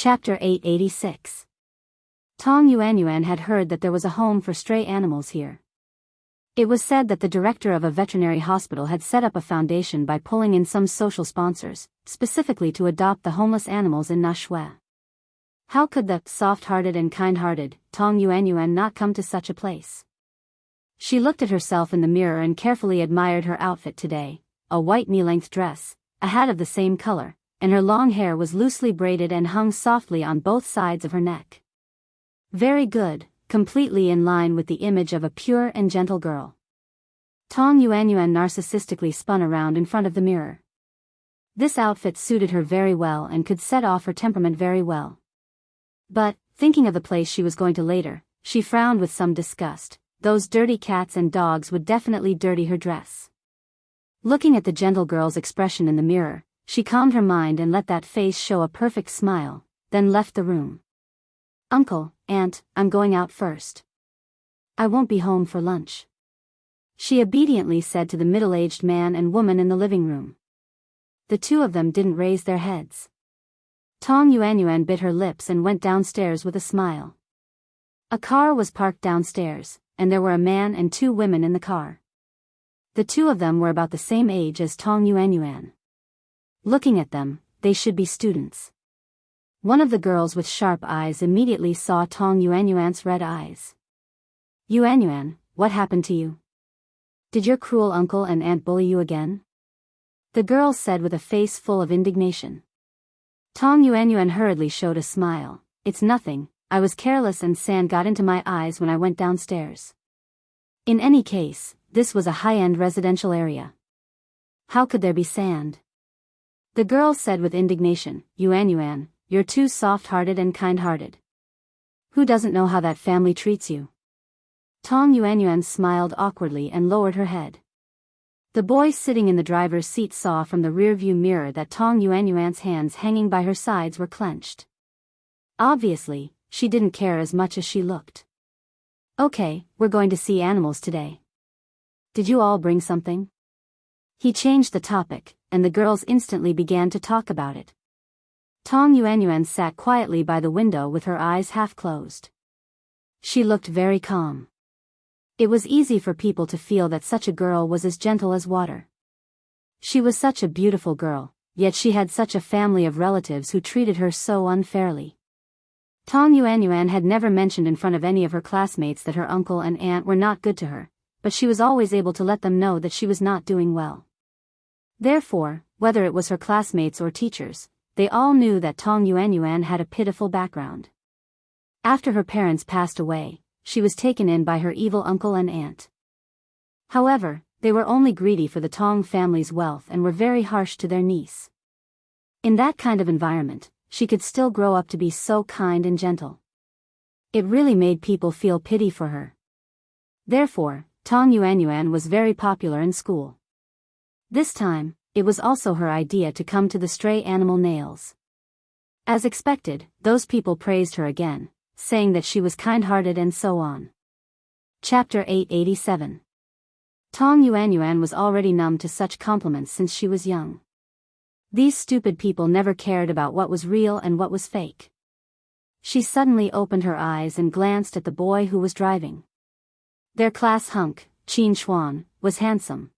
Chapter 886. Tong Yuanyuan had heard that there was a home for stray animals here. It was said that the director of a veterinary hospital had set up a foundation by pulling in some social sponsors, specifically to adopt the homeless animals in Nashua. How could the soft-hearted and kind-hearted Tong Yuanyuan not come to such a place? She looked at herself in the mirror and carefully admired her outfit today, a white knee-length dress, a hat of the same color, and her long hair was loosely braided and hung softly on both sides of her neck. Very good, completely in line with the image of a pure and gentle girl. Tong Yuanyuan narcissistically spun around in front of the mirror. This outfit suited her very well and could set off her temperament very well. But, thinking of the place she was going to later, she frowned with some disgust. Those dirty cats and dogs would definitely dirty her dress. Looking at the gentle girl's expression in the mirror, she calmed her mind and let that face show a perfect smile, then left the room. "Uncle, Aunt, I'm going out first. I won't be home for lunch," she obediently said to the middle-aged man and woman in the living room. The two of them didn't raise their heads. Tong Yuanyuan bit her lips and went downstairs with a smile. A car was parked downstairs, and there were a man and two women in the car. The two of them were about the same age as Tong Yuanyuan. Looking at them, they should be students. One of the girls with sharp eyes immediately saw Tong Yuanyuan's red eyes. "Yuanyuan, what happened to you? Did your cruel uncle and aunt bully you again?" the girl said with a face full of indignation. Tong Yuanyuan hurriedly showed a smile. "It's nothing, I was careless and sand got into my eyes when I went downstairs." In any case, this was a high-end residential area. How could there be sand? The girl said with indignation, "Yuanyuan, you're too soft-hearted and kind-hearted. Who doesn't know how that family treats you?" Tong Yuanyuan smiled awkwardly and lowered her head. The boy sitting in the driver's seat saw from the rearview mirror that Tong Yuanyuan's hands hanging by her sides were clenched. Obviously, she didn't care as much as she looked. "Okay, we're going to see animals today. Did you all bring something?" He changed the topic, and the girls instantly began to talk about it. Tong Yuanyuan sat quietly by the window with her eyes half closed. She looked very calm. It was easy for people to feel that such a girl was as gentle as water. She was such a beautiful girl, yet she had such a family of relatives who treated her so unfairly. Tong Yuanyuan had never mentioned in front of any of her classmates that her uncle and aunt were not good to her, but she was always able to let them know that she was not doing well. Therefore, whether it was her classmates or teachers, they all knew that Tong Yuanyuan had a pitiful background. After her parents passed away, she was taken in by her evil uncle and aunt. However, they were only greedy for the Tong family's wealth and were very harsh to their niece. In that kind of environment, she could still grow up to be so kind and gentle. It really made people feel pity for her. Therefore, Tong Yuanyuan was very popular in school. This time, it was also her idea to come to the stray animal nails. As expected, those people praised her again, saying that she was kind-hearted and so on. Chapter 887. Tong Yuanyuan was already numb to such compliments since she was young. These stupid people never cared about what was real and what was fake. She suddenly opened her eyes and glanced at the boy who was driving. Their class hunk, Qin Xuan, was handsome.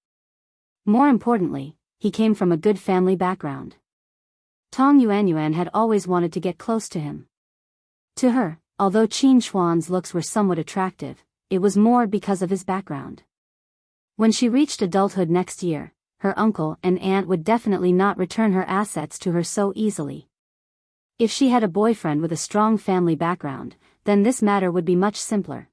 More importantly, he came from a good family background. Tong Yuanyuan had always wanted to get close to him. To her, although Qin Xuan's looks were somewhat attractive, it was more because of his background. When she reached adulthood next year, her uncle and aunt would definitely not return her assets to her so easily. If she had a boyfriend with a strong family background, then this matter would be much simpler.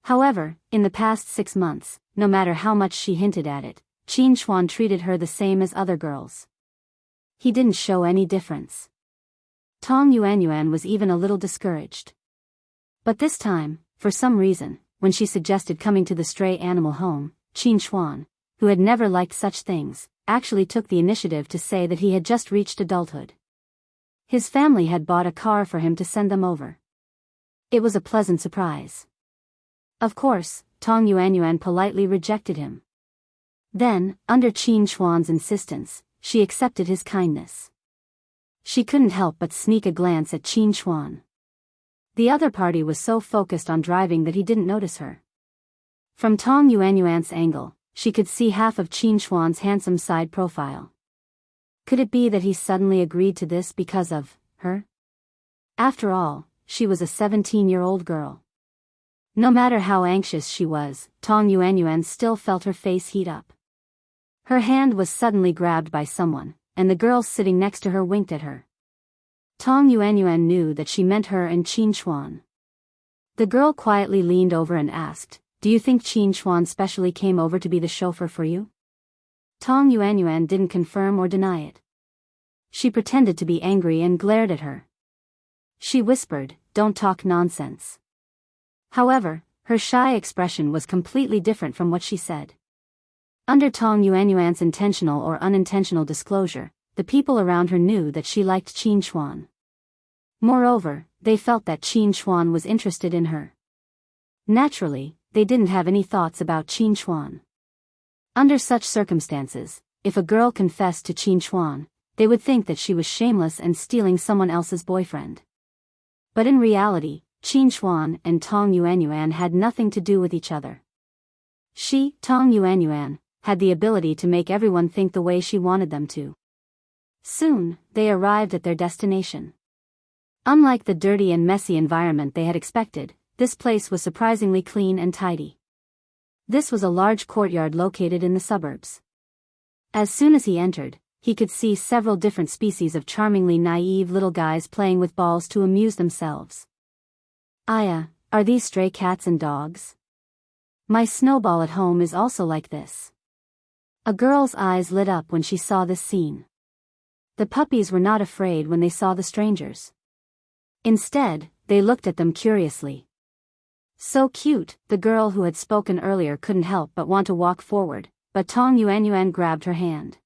However, in the past 6 months, no matter how much she hinted at it, Qin Xuan treated her the same as other girls. He didn't show any difference. Tong Yuanyuan was even a little discouraged. But this time, for some reason, when she suggested coming to the stray animal home, Qin Xuan, who had never liked such things, actually took the initiative to say that he had just reached adulthood. His family had bought a car for him to send them over. It was a pleasant surprise. Of course, Tong Yuanyuan politely rejected him. Then, under Qin Xuan's insistence, she accepted his kindness. She couldn't help but sneak a glance at Qin Chuan. The other party was so focused on driving that he didn't notice her. From Tong Yuanyuan's angle, she could see half of Qin Chuan's handsome side profile. Could it be that he suddenly agreed to this because of her? After all, she was a 17-year-old girl. No matter how anxious she was, Tong Yuanyuan still felt her face heat up. Her hand was suddenly grabbed by someone, and the girl sitting next to her winked at her. Tong Yuanyuan knew that she meant her and Qin Chuan. The girl quietly leaned over and asked, "Do you think Qin Chuan specially came over to be the chauffeur for you?" Tong Yuanyuan didn't confirm or deny it. She pretended to be angry and glared at her. She whispered, "Don't talk nonsense." However, her shy expression was completely different from what she said. Under Tong Yuanyuan's intentional or unintentional disclosure, the people around her knew that she liked Qin Chuan. Moreover, they felt that Qin Chuan was interested in her. Naturally, they didn't have any thoughts about Qin Chuan. Under such circumstances, if a girl confessed to Qin Chuan, they would think that she was shameless and stealing someone else's boyfriend. But in reality, Qin Chuan and Tong Yuanyuan had nothing to do with each other. She, Tong Yuanyuan, had the ability to make everyone think the way she wanted them to. Soon, they arrived at their destination. Unlike the dirty and messy environment they had expected, this place was surprisingly clean and tidy. This was a large courtyard located in the suburbs. As soon as he entered, he could see several different species of charmingly naive little guys playing with balls to amuse themselves. "Aya, are these stray cats and dogs? My snowball at home is also like this." A girl's eyes lit up when she saw this scene. The puppies were not afraid when they saw the strangers. Instead, they looked at them curiously. "So cute," the girl who had spoken earlier couldn't help but want to walk forward, but Tong Yuanyuan grabbed her hand.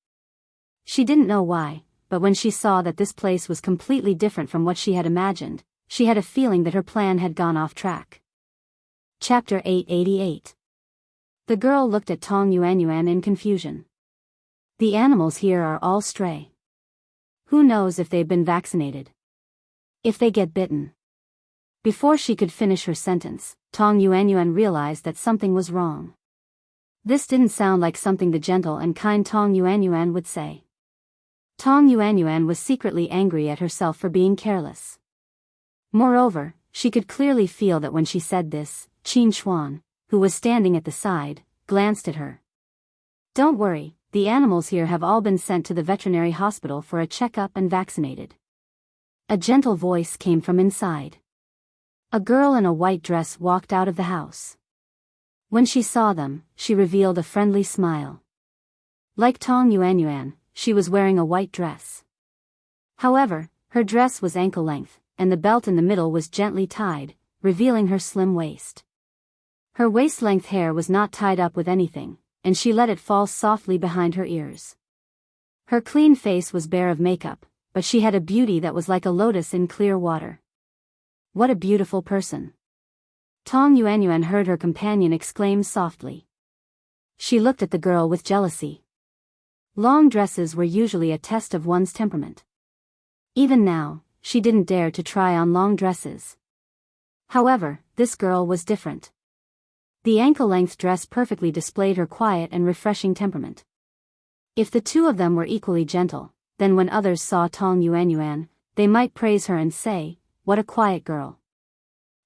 She didn't know why, but when she saw that this place was completely different from what she had imagined, she had a feeling that her plan had gone off track. Chapter 888. The girl looked at Tong Yuanyuan in confusion. "The animals here are all stray. Who knows if they've been vaccinated? If they get bitten?" Before she could finish her sentence, Tong Yuanyuan realized that something was wrong. This didn't sound like something the gentle and kind Tong Yuanyuan would say. Tong Yuanyuan was secretly angry at herself for being careless. Moreover, she could clearly feel that when she said this, Qin Chuan, who was standing at the side, glanced at her. "Don't worry, the animals here have all been sent to the veterinary hospital for a checkup and vaccinated." A gentle voice came from inside. A girl in a white dress walked out of the house. When she saw them, she revealed a friendly smile. Like Tong Yuanyuan, she was wearing a white dress. However, her dress was ankle-length, and the belt in the middle was gently tied, revealing her slim waist. Her waist-length hair was not tied up with anything, and she let it fall softly behind her ears. Her clean face was bare of makeup, but she had a beauty that was like a lotus in clear water. "What a beautiful person." Tong Yuanyuan heard her companion exclaim softly. She looked at the girl with jealousy. Long dresses were usually a test of one's temperament. Even now, she didn't dare to try on long dresses. However, this girl was different. The ankle-length dress perfectly displayed her quiet and refreshing temperament. If the two of them were equally gentle, then when others saw Tong Yuanyuan, they might praise her and say, "What a quiet girl."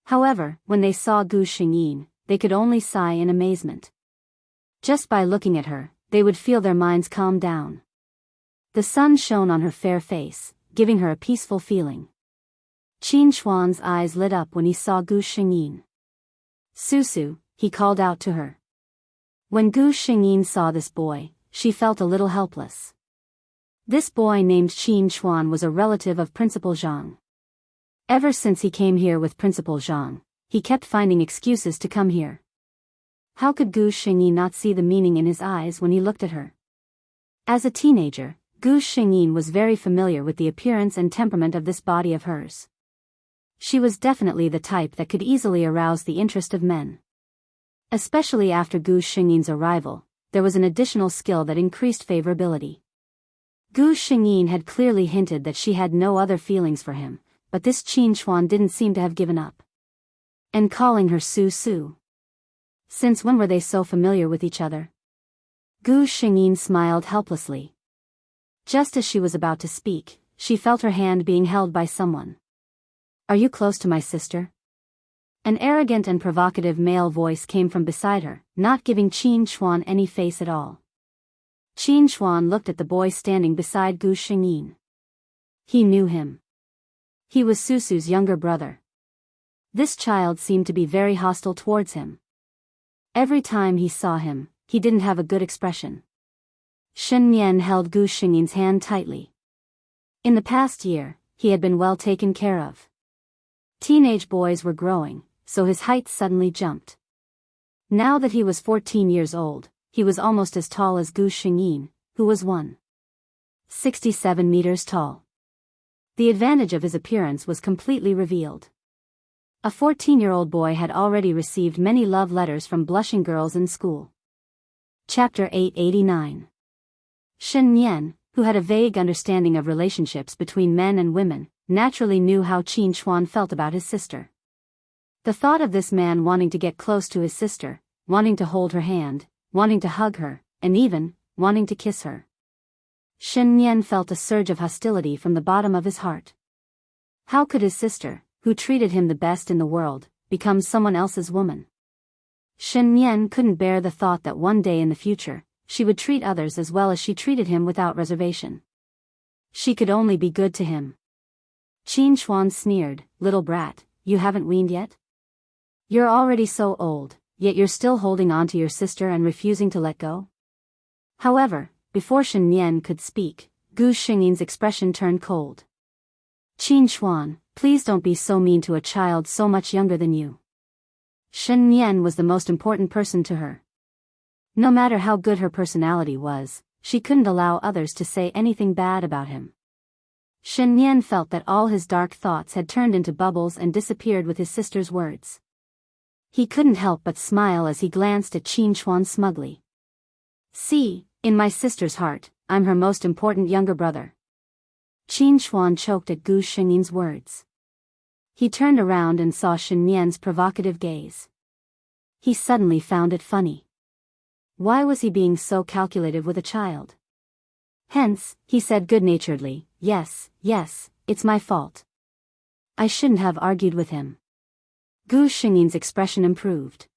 However, when they saw Gu Xingyin, they could only sigh in amazement. Just by looking at her, they would feel their minds calm down. The sun shone on her fair face, giving her a peaceful feeling. Qin Chuan's eyes lit up when he saw Gu Xingyin. "Susu," he called out to her. When Gu Xingyin saw this boy, she felt a little helpless. This boy named Qin Chuan was a relative of Principal Zhang. Ever since he came here with Principal Zhang, he kept finding excuses to come here. How could Gu Xingyin not see the meaning in his eyes when he looked at her? As a teenager, Gu Xingyin was very familiar with the appearance and temperament of this body of hers. She was definitely the type that could easily arouse the interest of men. Especially after Gu Xingyin's arrival, there was an additional skill that increased favorability. Gu Xingyin had clearly hinted that she had no other feelings for him, but this Qin Chuan didn't seem to have given up. And calling her Su Su. Since when were they so familiar with each other? Gu Xingyin smiled helplessly. Just as she was about to speak, she felt her hand being held by someone. Are you close to my sister? An arrogant and provocative male voice came from beside her, not giving Qin Chuan any face at all. Qin Chuan looked at the boy standing beside Gu Xingyin. He knew him. He was Susu's younger brother. This child seemed to be very hostile towards him. Every time he saw him, he didn't have a good expression. Shen Nian held Gu Xingyin's hand tightly. In the past year, he had been well taken care of. Teenage boys were growing, so his height suddenly jumped. Now that he was 14 years old, he was almost as tall as Gu Xingyin, who was 1.67 meters tall. The advantage of his appearance was completely revealed. A 14-year-old boy had already received many love letters from blushing girls in school. Chapter 889. Shen Nian, who had a vague understanding of relationships between men and women, naturally knew how Qin Chuan felt about his sister. The thought of this man wanting to get close to his sister, wanting to hold her hand, wanting to hug her, and even wanting to kiss her. Shen Nian felt a surge of hostility from the bottom of his heart. How could his sister, who treated him the best in the world, become someone else's woman? Shen Nian couldn't bear the thought that one day in the future, she would treat others as well as she treated him without reservation. She could only be good to him. Qin Chuan sneered, "Little brat, you haven't weaned yet? You're already so old, yet you're still holding on to your sister and refusing to let go?" However, before Shen Nian could speak, Gu Xingyin's expression turned cold. "Qin Chuan, please don't be so mean to a child so much younger than you." Shen Nian was the most important person to her. No matter how good her personality was, she couldn't allow others to say anything bad about him. Shen Nian felt that all his dark thoughts had turned into bubbles and disappeared with his sister's words. He couldn't help but smile as he glanced at Qin Chuan smugly. "See, in my sister's heart, I'm her most important younger brother." Qin Chuan choked at Gu Xingyin's words. He turned around and saw Shen Nian's provocative gaze. He suddenly found it funny. Why was he being so calculative with a child? Hence, he said good-naturedly, yes, it's my fault. I shouldn't have argued with him." Gu Xingyin's expression improved.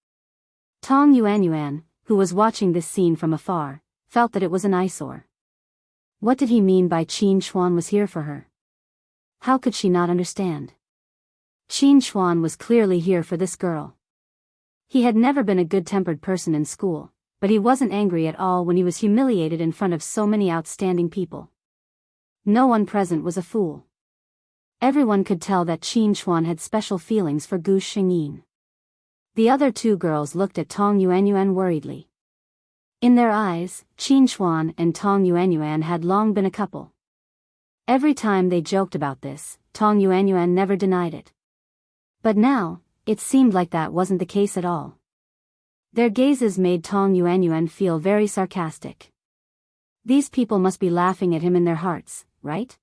Tong Yuanyuan, who was watching this scene from afar, felt that it was an eyesore. What did he mean by Qin Chuan was here for her? How could she not understand? Qin Chuan was clearly here for this girl. He had never been a good-tempered person in school, but he wasn't angry at all when he was humiliated in front of so many outstanding people. No one present was a fool. Everyone could tell that Qin Chuan had special feelings for Gu Xingyin. The other two girls looked at Tong Yuanyuan worriedly. In their eyes, Qin Chuan and Tong Yuanyuan had long been a couple. Every time they joked about this, Tong Yuanyuan never denied it. But now, it seemed like that wasn't the case at all. Their gazes made Tong Yuanyuan feel very sarcastic. These people must be laughing at him in their hearts, right?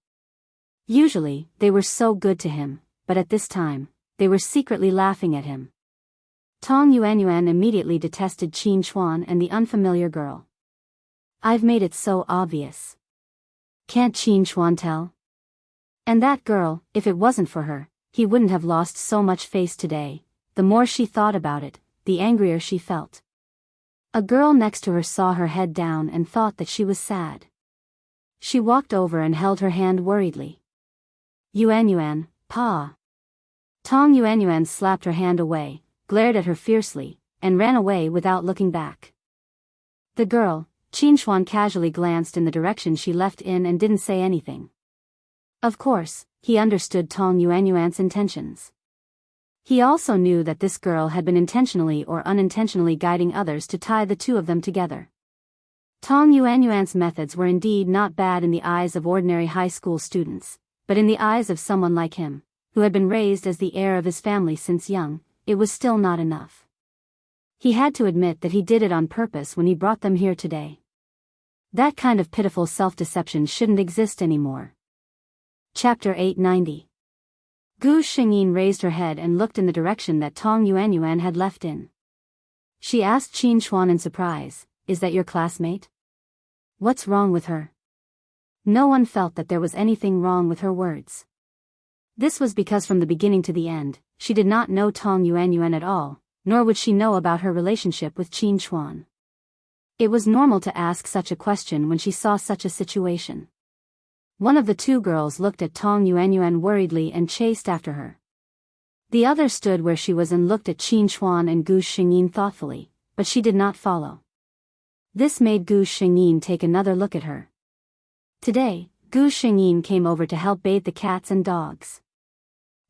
Usually, they were so good to him, but at this time, they were secretly laughing at him. Tong Yuanyuan immediately detested Qin Chuan and the unfamiliar girl. "I've made it so obvious. Can't Qin Chuan tell? And that girl, if it wasn't for her, he wouldn't have lost so much face today." The more she thought about it, the angrier she felt. A girl next to her saw her head down and thought that she was sad. She walked over and held her hand worriedly. "Yuanyuan, Pa." Tong Yuanyuan slapped her hand away, glared at her fiercely, and ran away without looking back. The girl, Qin Chuan, casually glanced in the direction she left in and didn't say anything. Of course, he understood Tong Yuanyuan's intentions. He also knew that this girl had been intentionally or unintentionally guiding others to tie the two of them together. Tong Yuanyuan's methods were indeed not bad in the eyes of ordinary high school students, but in the eyes of someone like him, who had been raised as the heir of his family since young, it was still not enough. He had to admit that he did it on purpose when he brought them here today. That kind of pitiful self-deception shouldn't exist anymore. Chapter 890. Gu Xingyin raised her head and looked in the direction that Tong Yuanyuan had left in. She asked Qin Chuan in surprise, "Is that your classmate? What's wrong with her?" No one felt that there was anything wrong with her words. This was because from the beginning to the end, she did not know Tong Yuanyuan at all, nor would she know about her relationship with Qin Chuan. It was normal to ask such a question when she saw such a situation. One of the two girls looked at Tong Yuanyuan worriedly and chased after her. The other stood where she was and looked at Qin Chuan and Gu Xingyin thoughtfully, but she did not follow. This made Gu Xingyin take another look at her. Today, Gu Xingyin came over to help bathe the cats and dogs.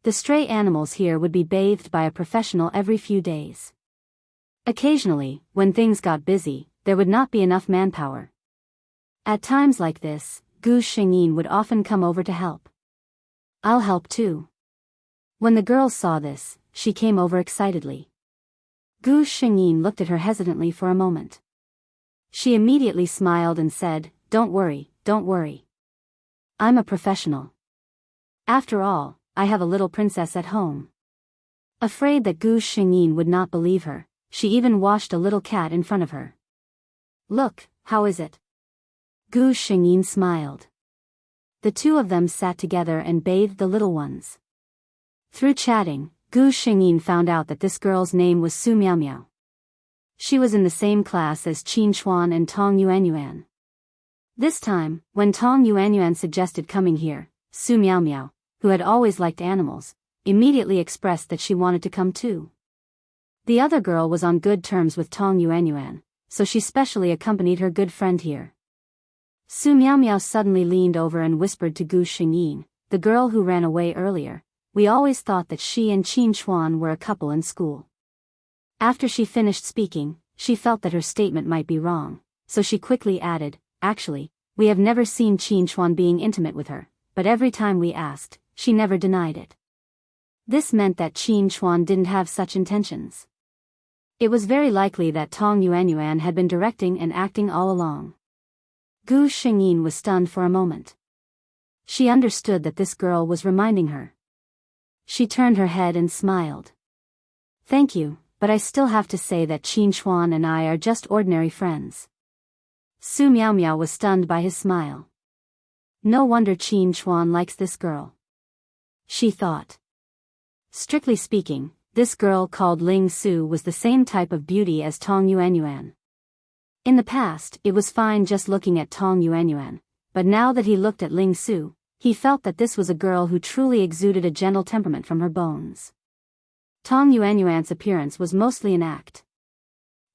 The stray animals here would be bathed by a professional every few days. Occasionally, when things got busy, there would not be enough manpower. At times like this, Gu Xingyin would often come over to help. "I'll help too." When the girls saw this, she came over excitedly. Gu Xingyin looked at her hesitantly for a moment. She immediately smiled and said, don't worry. I'm a professional. After all, I have a little princess at home." Afraid that Gu Xingyin would not believe her, she even washed a little cat in front of her. "Look, how is it?" Gu Xingyin smiled. The two of them sat together and bathed the little ones. Through chatting, Gu Xingyin found out that this girl's name was Su Miaomiao. She was in the same class as Qin Chuan and Tong Yuanyuan. This time, when Tong Yuanyuan suggested coming here, Su Miaomiao, who had always liked animals, immediately expressed that she wanted to come too. The other girl was on good terms with Tong Yuanyuan, so she specially accompanied her good friend here. Su Miaomiao suddenly leaned over and whispered to Gu Xingyin, the girl who ran away earlier, "We always thought that she and Qin Chuan were a couple in school." After she finished speaking, she felt that her statement might be wrong, so she quickly added, "Actually, we have never seen Qin Chuan being intimate with her, but every time we asked, she never denied it." This meant that Qin Chuan didn't have such intentions. It was very likely that Tong Yuanyuan had been directing and acting all along. Gu Xingyin was stunned for a moment. She understood that this girl was reminding her. She turned her head and smiled. "Thank you, but I still have to say that Qin Chuan and I are just ordinary friends." Su Miaomiao was stunned by his smile. No wonder Qin Chuan likes this girl. She thought. Strictly speaking, this girl called Ling Su was the same type of beauty as Tong Yuanyuan. In the past, it was fine just looking at Tong Yuanyuan, but now that he looked at Ling Su, he felt that this was a girl who truly exuded a gentle temperament from her bones. Tong Yuanyuan's appearance was mostly an act.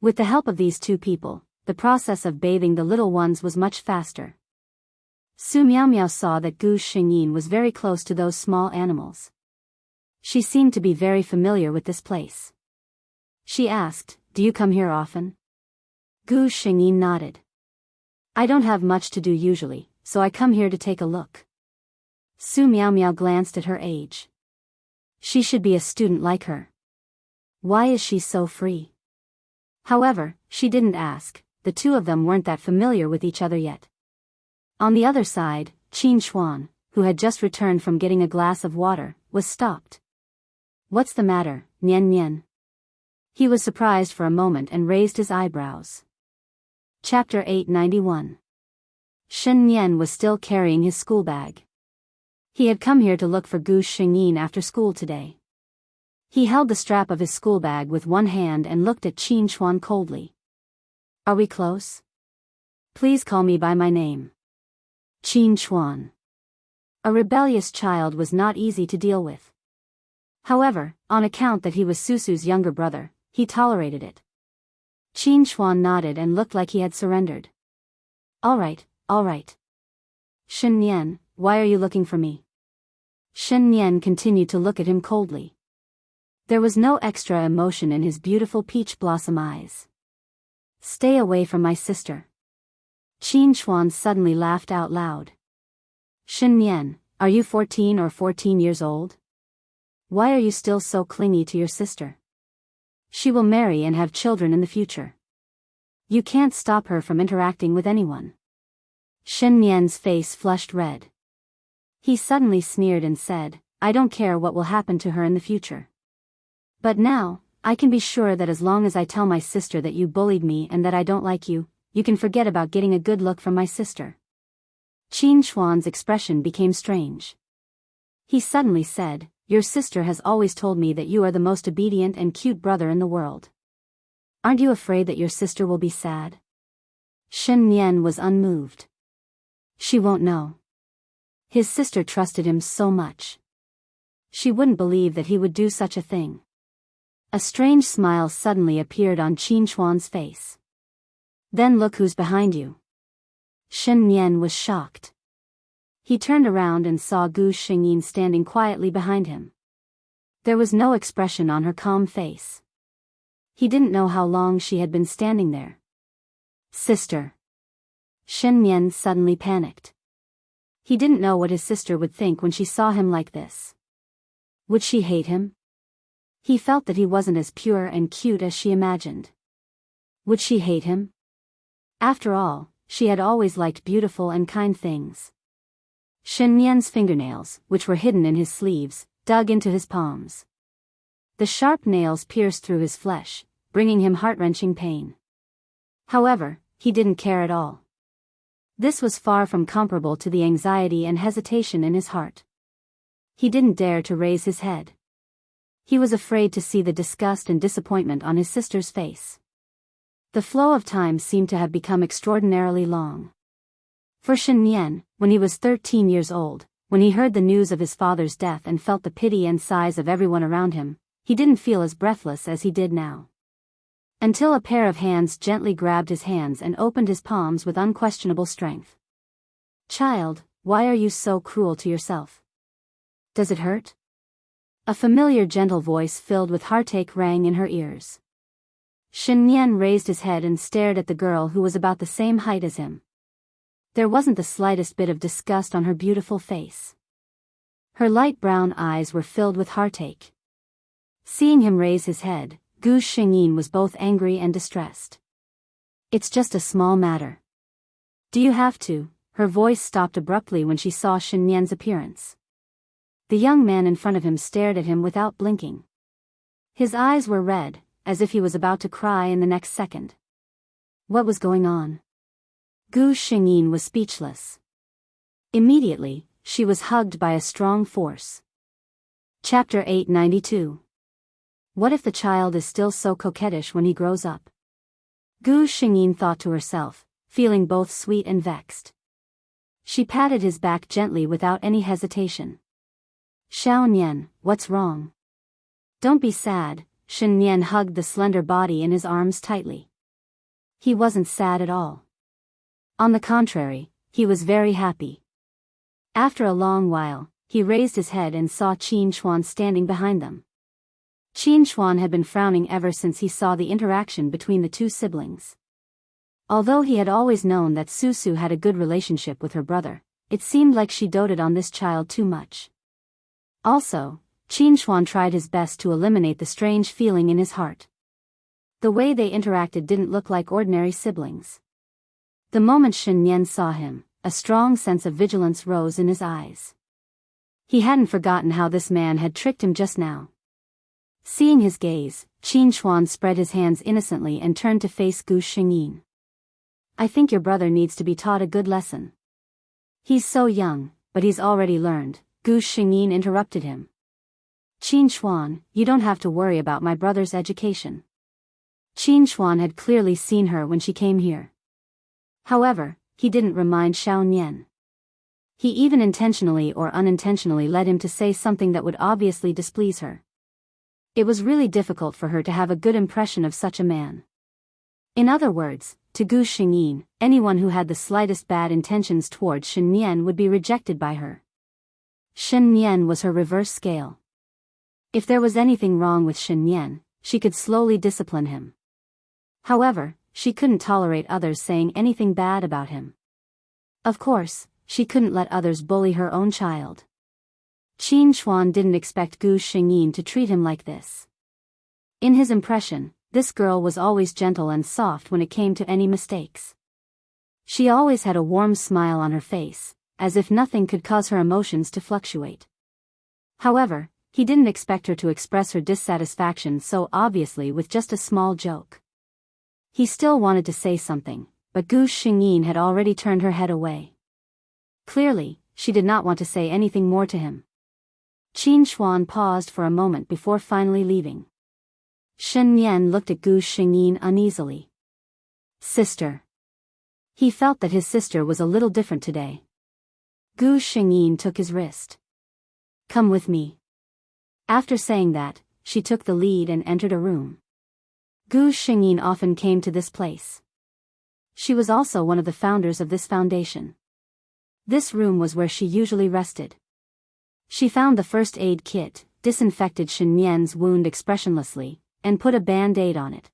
With the help of these two people, the process of bathing the little ones was much faster. Su Miaomiao saw that Gu Xingyin was very close to those small animals. She seemed to be very familiar with this place. She asked, "Do you come here often?" Gu Xingyin nodded. "I don't have much to do usually, so I come here to take a look." Su Miaomiao glanced at her age. She should be a student like her. Why is she so free? However, she didn't ask, the two of them weren't that familiar with each other yet. On the other side, Qin Chuan, who had just returned from getting a glass of water, was stopped. "What's the matter, Nian Nian?" He was surprised for a moment and raised his eyebrows. Chapter 891. Shen Nian was still carrying his school bag. He had come here to look for Gu Xingyin after school today. He held the strap of his school bag with one hand and looked at Qin Chuan coldly. "Are we close? Please call me by my name." Qin Chuan. A rebellious child was not easy to deal with. However, on account that he was Susu's younger brother, he tolerated it. Qin Chuan nodded and looked like he had surrendered. All right. Shen Nian, why are you looking for me?" Shen Nian continued to look at him coldly. There was no extra emotion in his beautiful peach blossom eyes. "Stay away from my sister." Qin Chuan suddenly laughed out loud. "Shen Nian, are you 14 years old? Why are you still so clingy to your sister? She will marry and have children in the future. You can't stop her from interacting with anyone. Shen Nian's face flushed red. He suddenly sneered and said, I don't care what will happen to her in the future. But now, I can be sure that as long as I tell my sister that you bullied me and that I don't like you, you can forget about getting a good look from my sister. Qin Shuan's expression became strange. He suddenly said, Your sister has always told me that you are the most obedient and cute brother in the world. Aren't you afraid that your sister will be sad? Shen Nian was unmoved. She won't know. His sister trusted him so much. She wouldn't believe that he would do such a thing. A strange smile suddenly appeared on Qin Shuan's face. Then look who's behind you. Shen Nian was shocked. He turned around and saw Gu Xingyin standing quietly behind him. There was no expression on her calm face. He didn't know how long she had been standing there. Sister. Shen Nian suddenly panicked. He didn't know what his sister would think when she saw him like this. Would she hate him? He felt that he wasn't as pure and cute as she imagined. Would she hate him? After all, she had always liked beautiful and kind things. Shen Nian's fingernails, which were hidden in his sleeves, dug into his palms. The sharp nails pierced through his flesh, bringing him heart-wrenching pain. However, he didn't care at all. This was far from comparable to the anxiety and hesitation in his heart. He didn't dare to raise his head. He was afraid to see the disgust and disappointment on his sister's face. The flow of time seemed to have become extraordinarily long. For Shen Nian, when he was 13 years old, when he heard the news of his father's death and felt the pity and sighs of everyone around him, he didn't feel as breathless as he did now. Until a pair of hands gently grabbed his hands and opened his palms with unquestionable strength. Child, why are you so cruel to yourself? Does it hurt? A familiar gentle voice filled with heartache rang in her ears. Shen Nian raised his head and stared at the girl who was about the same height as him. There wasn't the slightest bit of disgust on her beautiful face. Her light brown eyes were filled with heartache. Seeing him raise his head, Gu Xingyin was both angry and distressed. It's just a small matter. Do you have to? Her voice stopped abruptly when she saw Shen Nian's appearance. The young man in front of him stared at him without blinking. His eyes were red, as if he was about to cry in the next second. What was going on? Gu Xingyin was speechless. Immediately, she was hugged by a strong force. Chapter 892. What if the child is still so coquettish when he grows up? Gu Xingyin thought to herself, feeling both sweet and vexed. She patted his back gently without any hesitation. Xiao Nian, what's wrong? Don't be sad. Shen Nian hugged the slender body in his arms tightly. He wasn't sad at all. On the contrary, he was very happy. After a long while, he raised his head and saw Qin Shuan standing behind them. Qin Shuan had been frowning ever since he saw the interaction between the two siblings. Although he had always known that Susu had a good relationship with her brother, it seemed like she doted on this child too much. Also, Qin Shuan tried his best to eliminate the strange feeling in his heart. The way they interacted didn't look like ordinary siblings. The moment Shen Nian saw him, a strong sense of vigilance rose in his eyes. He hadn't forgotten how this man had tricked him just now. Seeing his gaze, Qin Shuan spread his hands innocently and turned to face Gu Xingyin. I think your brother needs to be taught a good lesson. He's so young, but he's already learned. Gu Xingyin interrupted him. Qin Shuan, you don't have to worry about my brother's education. Qin Shuan had clearly seen her when she came here. However, he didn't remind Xiao Nian. He even intentionally or unintentionally led him to say something that would obviously displease her. It was really difficult for her to have a good impression of such a man. In other words, to Gu Xingyin, anyone who had the slightest bad intentions towards Shen Nian would be rejected by her. Shen Nian was her reverse scale. If there was anything wrong with Shen Nian, she could slowly discipline him. However, she couldn't tolerate others saying anything bad about him. Of course, she couldn't let others bully her own child. Qin Shuan didn't expect Gu Xingyin to treat him like this. In his impression, this girl was always gentle and soft when it came to any mistakes. She always had a warm smile on her face, as if nothing could cause her emotions to fluctuate. However, he didn't expect her to express her dissatisfaction so obviously with just a small joke. He still wanted to say something, but Gu Xingyin had already turned her head away. Clearly, she did not want to say anything more to him. Qin Xuan paused for a moment before finally leaving. Shen Yan looked at Gu Xingyin uneasily. Sister. He felt that his sister was a little different today. Gu Xingyin took his wrist. Come with me. After saying that, she took the lead and entered a room. Gu Xingyin often came to this place. She was also one of the founders of this foundation. This room was where she usually rested. She found the first aid kit, disinfected Shen Yan's wound expressionlessly, and put a band-aid on it.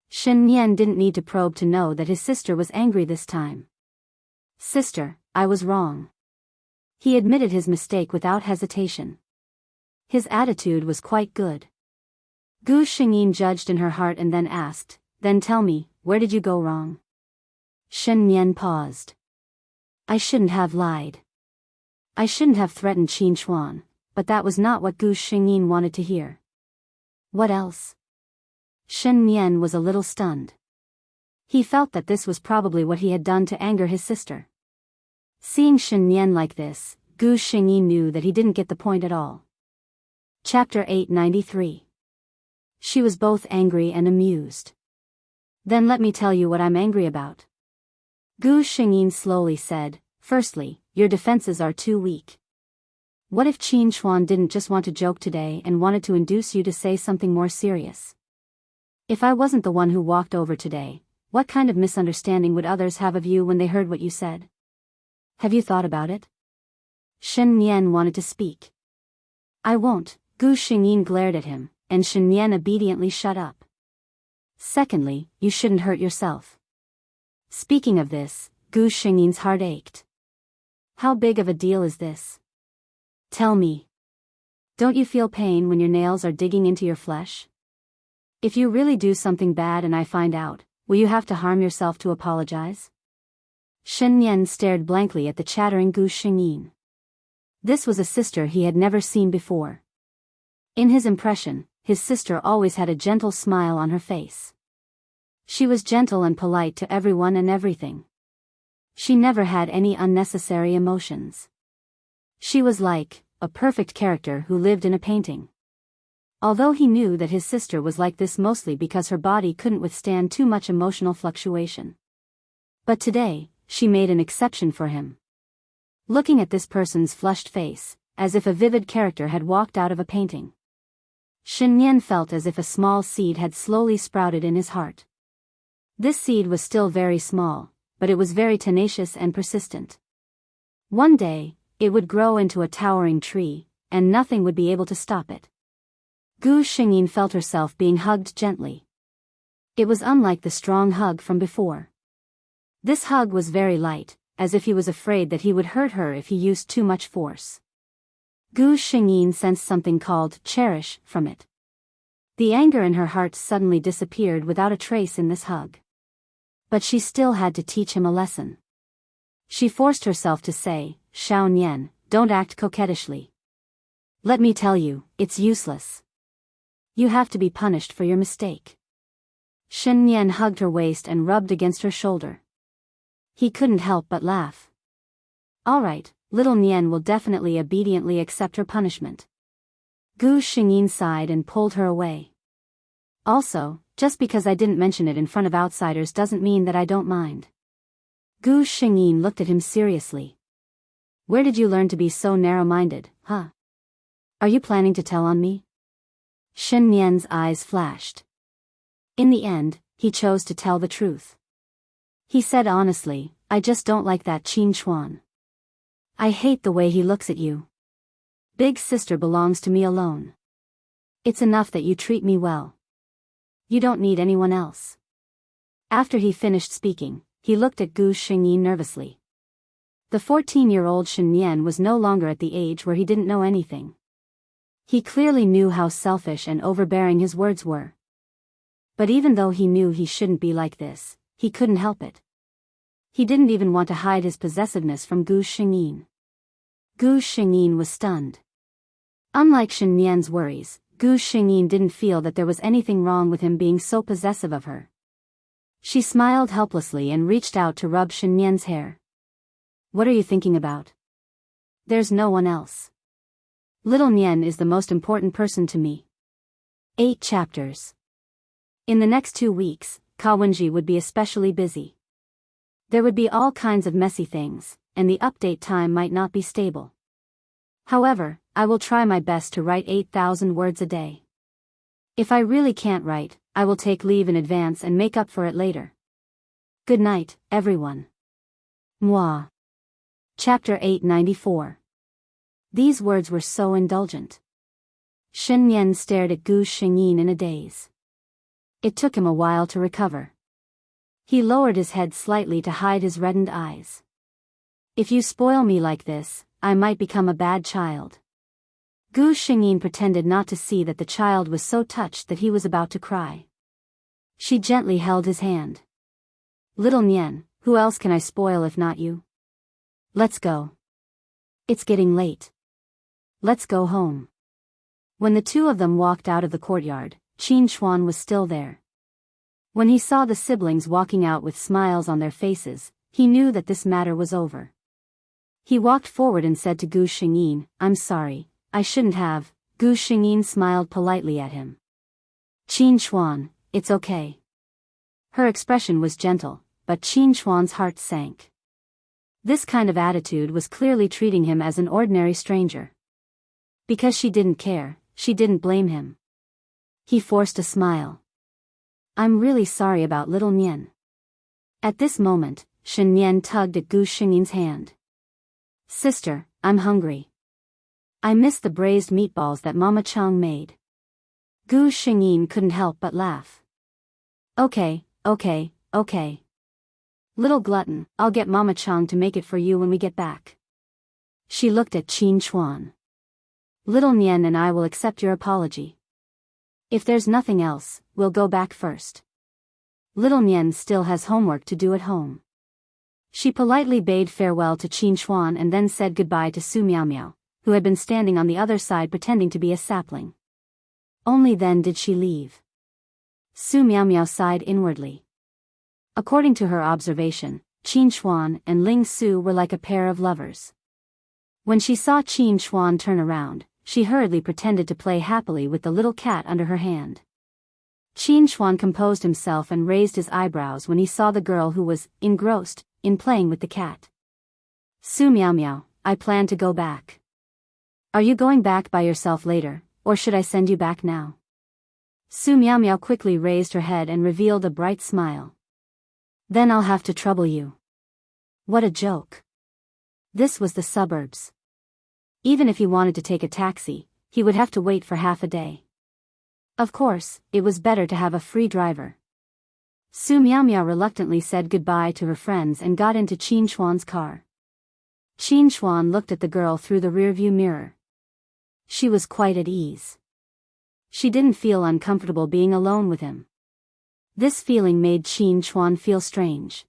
Shen Yan didn't need to probe to know that his sister was angry this time. Sister, I was wrong. He admitted his mistake without hesitation. His attitude was quite good. Gu Xingyin judged in her heart and then asked, Then tell me, where did you go wrong? Shen Yan paused. I shouldn't have lied. I shouldn't have threatened Qin Xuan, but that was not what Gu Xingyin wanted to hear. What else? Shen Yan was a little stunned. He felt that this was probably what he had done to anger his sister. Seeing Shen Yan like this, Gu Xingyin knew that he didn't get the point at all. Chapter 893. She was both angry and amused. Then let me tell you what I'm angry about. Gu Xingyin slowly said, Firstly, your defenses are too weak. What if Qin Xuan didn't just want to joke today and wanted to induce you to say something more serious? If I wasn't the one who walked over today, what kind of misunderstanding would others have of you when they heard what you said? Have you thought about it? Shen Yan wanted to speak. I won't. Gu Xingyin glared at him, and Shen Yan obediently shut up. Secondly, you shouldn't hurt yourself. Speaking of this, Gu Xingyin's heart ached. How big of a deal is this? Tell me. Don't you feel pain when your nails are digging into your flesh? If you really do something bad and I find out, will you have to harm yourself to apologize? Shen Yan stared blankly at the chattering Gu Xingyin. This was a sister he had never seen before. In his impression, his sister always had a gentle smile on her face. She was gentle and polite to everyone and everything. She never had any unnecessary emotions. She was like a perfect character who lived in a painting. Although he knew that his sister was like this mostly because her body couldn't withstand too much emotional fluctuation. But today, she made an exception for him. Looking at this person's flushed face, as if a vivid character had walked out of a painting. Shen Yan felt as if a small seed had slowly sprouted in his heart. This seed was still very small, but it was very tenacious and persistent. One day, it would grow into a towering tree, and nothing would be able to stop it. Gu Xingyin felt herself being hugged gently. It was unlike the strong hug from before. This hug was very light, as if he was afraid that he would hurt her if he used too much force. Gu Xingyin sensed something called cherish from it. The anger in her heart suddenly disappeared without a trace in this hug. But she still had to teach him a lesson. She forced herself to say, Xiao Nian, don't act coquettishly. Let me tell you, it's useless. You have to be punished for your mistake. Shen Nian hugged her waist and rubbed against her shoulder. He couldn't help but laugh. All right, little Nian will definitely obediently accept her punishment. Gu Xingyin sighed and pulled her away. Also, just because I didn't mention it in front of outsiders doesn't mean that I don't mind. Gu Xingyin looked at him seriously. Where did you learn to be so narrow-minded, huh? Are you planning to tell on me? Shen Nian's eyes flashed. In the end, he chose to tell the truth. He said honestly, I just don't like that Qin Xuan. I hate the way he looks at you. Big sister belongs to me alone. It's enough that you treat me well. You don't need anyone else. After he finished speaking, he looked at Gu Xingyin nervously. The 14-year-old Shen Yan was no longer at the age where he didn't know anything. He clearly knew how selfish and overbearing his words were. But even though he knew he shouldn't be like this, he couldn't help it. He didn't even want to hide his possessiveness from Gu Xingyin. Gu Xingyin was stunned. Unlike Shen Nian's worries, Gu Xingyin didn't feel that there was anything wrong with him being so possessive of her. She smiled helplessly and reached out to rub Shen Nian's hair. What are you thinking about? There's no one else. Little Nian is the most important person to me. 8 chapters. In the next 2 weeks, Kawenji would be especially busy. There would be all kinds of messy things, and the update time might not be stable. However, I will try my best to write 8,000 words a day. If I really can't write, I will take leave in advance and make up for it later. Good night, everyone. Moi. Chapter 894. These words were so indulgent. Shen Nian stared at Gu Xingyin in a daze. It took him a while to recover. He lowered his head slightly to hide his reddened eyes. If you spoil me like this, I might become a bad child. Gu Xingyin pretended not to see that the child was so touched that he was about to cry. She gently held his hand. Little Nian, who else can I spoil if not you? Let's go. It's getting late. Let's go home. When the two of them walked out of the courtyard, Qin Xuan was still there. When he saw the siblings walking out with smiles on their faces, he knew that this matter was over. He walked forward and said to Gu Xingyin, I'm sorry, I shouldn't have. Gu Xingyin smiled politely at him. Qin Xuan, it's okay. Her expression was gentle, but Qin Xuan's heart sank. This kind of attitude was clearly treating him as an ordinary stranger. Because she didn't care, she didn't blame him. He forced a smile. I'm really sorry about little Nian. At this moment, Shen Nian tugged at Gu Xingyin's hand. Sister, I'm hungry. I miss the braised meatballs that Mama Chang made. Gu Xingyin couldn't help but laugh. Okay. Little glutton, I'll get Mama Chang to make it for you when we get back. She looked at Qin Xuan. Little Nian and I will accept your apology. If there's nothing else, we'll go back first. Little Nian still has homework to do at home. She politely bade farewell to Qin Xuan and then said goodbye to Su Miao, who had been standing on the other side pretending to be a sapling. Only then did she leave. Su Miao sighed inwardly. According to her observation, Qin Xuan and Ling Su were like a pair of lovers. When she saw Qin Xuan turn around, she hurriedly pretended to play happily with the little cat under her hand. Qin Xuan composed himself and raised his eyebrows when he saw the girl who was engrossed in playing with the cat. Su Miao, I plan to go back. Are you going back by yourself later, or should I send you back now? Su Miao quickly raised her head and revealed a bright smile. Then I'll have to trouble you. What a joke. This was the suburbs. Even if he wanted to take a taxi, he would have to wait for half a day. Of course, it was better to have a free driver. Su Miao reluctantly said goodbye to her friends and got into Qin Xuan's car. Qin Xuan looked at the girl through the rearview mirror. She was quite at ease. She didn't feel uncomfortable being alone with him. This feeling made Qin Xuan feel strange.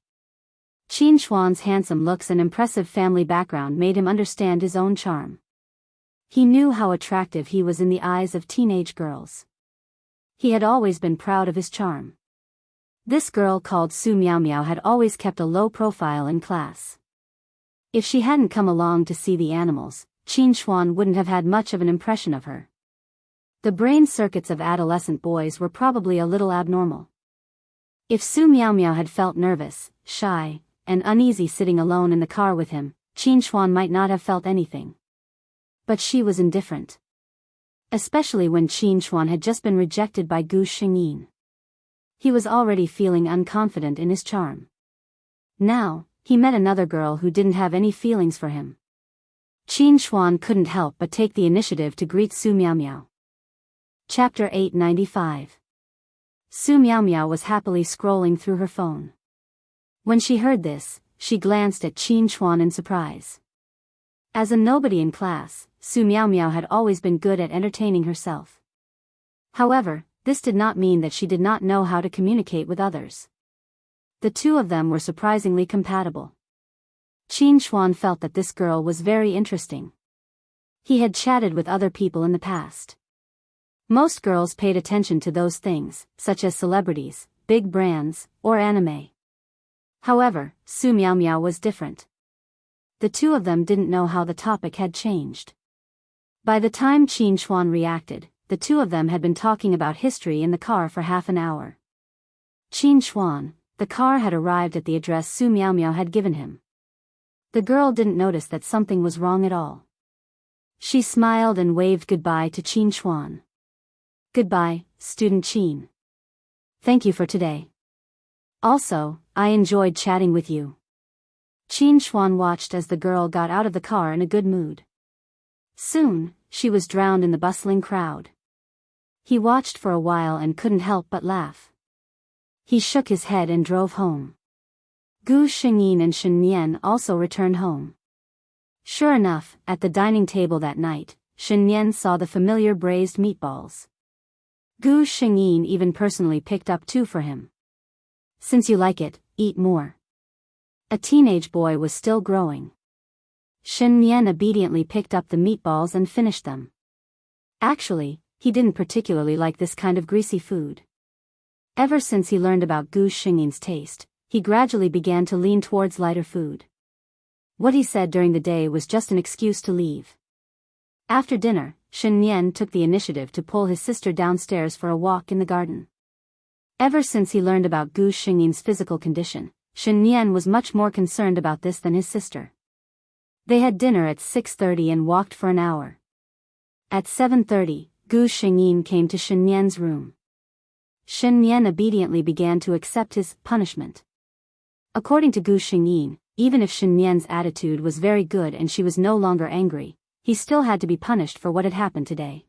Qin Xuan's handsome looks and impressive family background made him understand his own charm. He knew how attractive he was in the eyes of teenage girls. He had always been proud of his charm. This girl called Su Miao had always kept a low profile in class. If she hadn't come along to see the animals, Qin Xuan wouldn't have had much of an impression of her. The brain circuits of adolescent boys were probably a little abnormal. If Su Miao had felt nervous, shy, and uneasy sitting alone in the car with him, Qin Xuan might not have felt anything. But she was indifferent. Especially when Qin Xuan had just been rejected by Gu Xingyin. He was already feeling unconfident in his charm. Now, he met another girl who didn't have any feelings for him. Qin Xuan couldn't help but take the initiative to greet Su Miao. Chapter 895. Su Miao was happily scrolling through her phone. When she heard this, she glanced at Qin Xuan in surprise. As a nobody in class, Su Miao had always been good at entertaining herself. However, this did not mean that she did not know how to communicate with others. The two of them were surprisingly compatible. Qin Xuan felt that this girl was very interesting. He had chatted with other people in the past. Most girls paid attention to those things, such as celebrities, big brands, or anime. However, Su Miao Miao was different. The two of them didn't know how the topic had changed. By the time Qin Xuan reacted, the two of them had been talking about history in the car for half an hour. Qin Xuan, the car had arrived at the address Su Miao Miao had given him. The girl didn't notice that something was wrong at all. She smiled and waved goodbye to Qin Xuan. Goodbye, student Qin. Thank you for today. Also, I enjoyed chatting with you. Qin Xuan watched as the girl got out of the car in a good mood. Soon, she was drowned in the bustling crowd. He watched for a while and couldn't help but laugh. He shook his head and drove home. Gu Xingyin and Shen Nian also returned home. Sure enough, at the dining table that night, Shen Nian saw the familiar braised meatballs. Gu Xingyin even personally picked up 2 for him. Since you like it, eat more. A teenage boy was still growing. Shen Nian obediently picked up the meatballs and finished them. Actually, he didn't particularly like this kind of greasy food. Ever since he learned about Gu Xingyin's taste, he gradually began to lean towards lighter food. What he said during the day was just an excuse to leave. After dinner, Shen Nian took the initiative to pull his sister downstairs for a walk in the garden. Ever since he learned about Gu Xingyin's physical condition, Shen Nian was much more concerned about this than his sister. They had dinner at 6:30 and walked for an hour. At 7:30, Gu Xingyin came to Shen Nian's room. Shen Nian obediently began to accept his punishment. According to Gu Xingyin, even if Shen Nian's attitude was very good and she was no longer angry, he still had to be punished for what had happened today.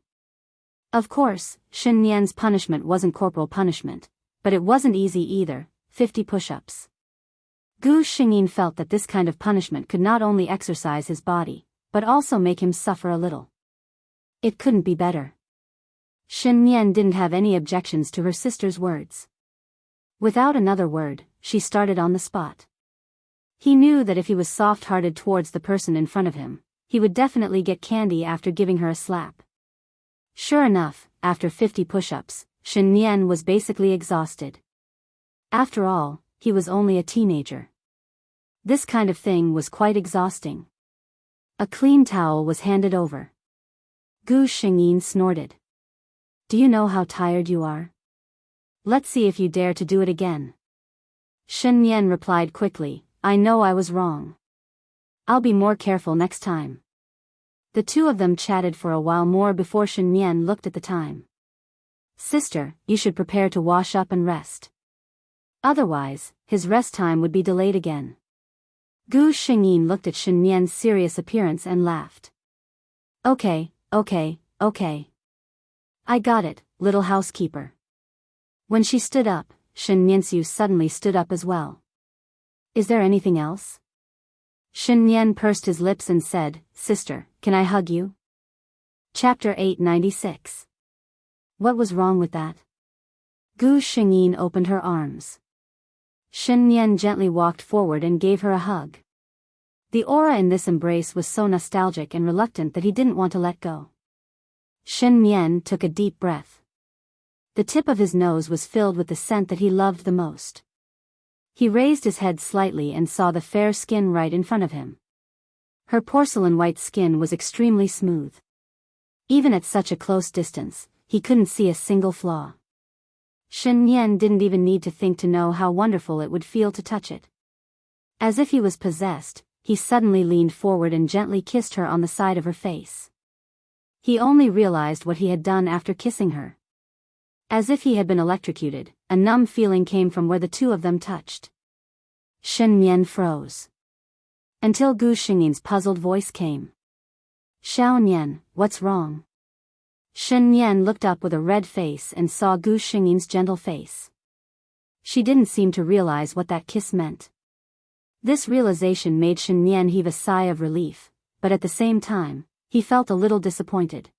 Of course, Shen Nian's punishment wasn't corporal punishment, but it wasn't easy either, 50 push-ups. Gu Xingyin felt that this kind of punishment could not only exercise his body, but also make him suffer a little. It couldn't be better. Shen Nian didn't have any objections to her sister's words. Without another word, she started on the spot. He knew that if he was soft-hearted towards the person in front of him, he would definitely get candy after giving her a slap. Sure enough, after 50 push-ups, Shen Nian was basically exhausted. After all, he was only a teenager. This kind of thing was quite exhausting. A clean towel was handed over. Gu Xingyin snorted. Do you know how tired you are? Let's see if you dare to do it again. Shen Nian replied quickly, I know I was wrong. I'll be more careful next time. The two of them chatted for a while more before Shen Nian looked at the time. Sister, you should prepare to wash up and rest. Otherwise, his rest time would be delayed again. Gu Xingyin looked at Shen Nian's serious appearance and laughed. Okay. I got it, little housekeeper. When she stood up, Shen Nianxiu suddenly stood up as well. Is there anything else? Shen Nian pursed his lips and said, Sister, can I hug you? Chapter 896. What was wrong with that? Gu Xingyin opened her arms. Shen Nian gently walked forward and gave her a hug. The aura in this embrace was so nostalgic and reluctant that he didn't want to let go. Shen Nian took a deep breath. The tip of his nose was filled with the scent that he loved the most. He raised his head slightly and saw the fair skin right in front of him. Her porcelain-white skin was extremely smooth. Even at such a close distance, he couldn't see a single flaw. Shen Nian didn't even need to think to know how wonderful it would feel to touch it. As if he was possessed, he suddenly leaned forward and gently kissed her on the side of her face. He only realized what he had done after kissing her. As if he had been electrocuted, a numb feeling came from where the two of them touched. Shen Nian froze. Until Gu Xingyin's puzzled voice came. Xiao Nian, what's wrong? Shen Nian looked up with a red face and saw Gu Xingyin's gentle face. She didn't seem to realize what that kiss meant. This realization made Shen Nian heave a sigh of relief, but at the same time, he felt a little disappointed.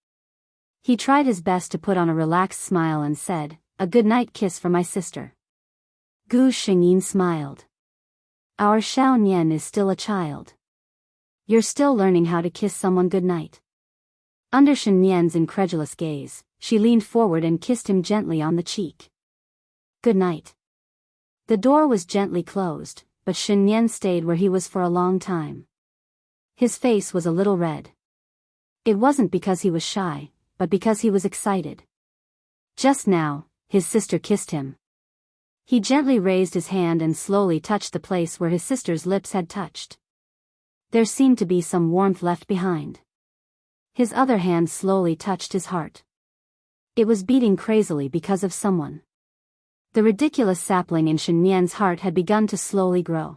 He tried his best to put on a relaxed smile and said, a good night kiss for my sister. Gu Xingyin smiled. Our Xiao Nian is still a child. You're still learning how to kiss someone goodnight. Under Shen Nian's incredulous gaze, she leaned forward and kissed him gently on the cheek. Good night. The door was gently closed, but Shen Nian stayed where he was for a long time. His face was a little red. It wasn't because he was shy, but because he was excited. Just now, his sister kissed him. He gently raised his hand and slowly touched the place where his sister's lips had touched. There seemed to be some warmth left behind. His other hand slowly touched his heart. It was beating crazily because of someone. The ridiculous sapling in Shen Nian's heart had begun to slowly grow.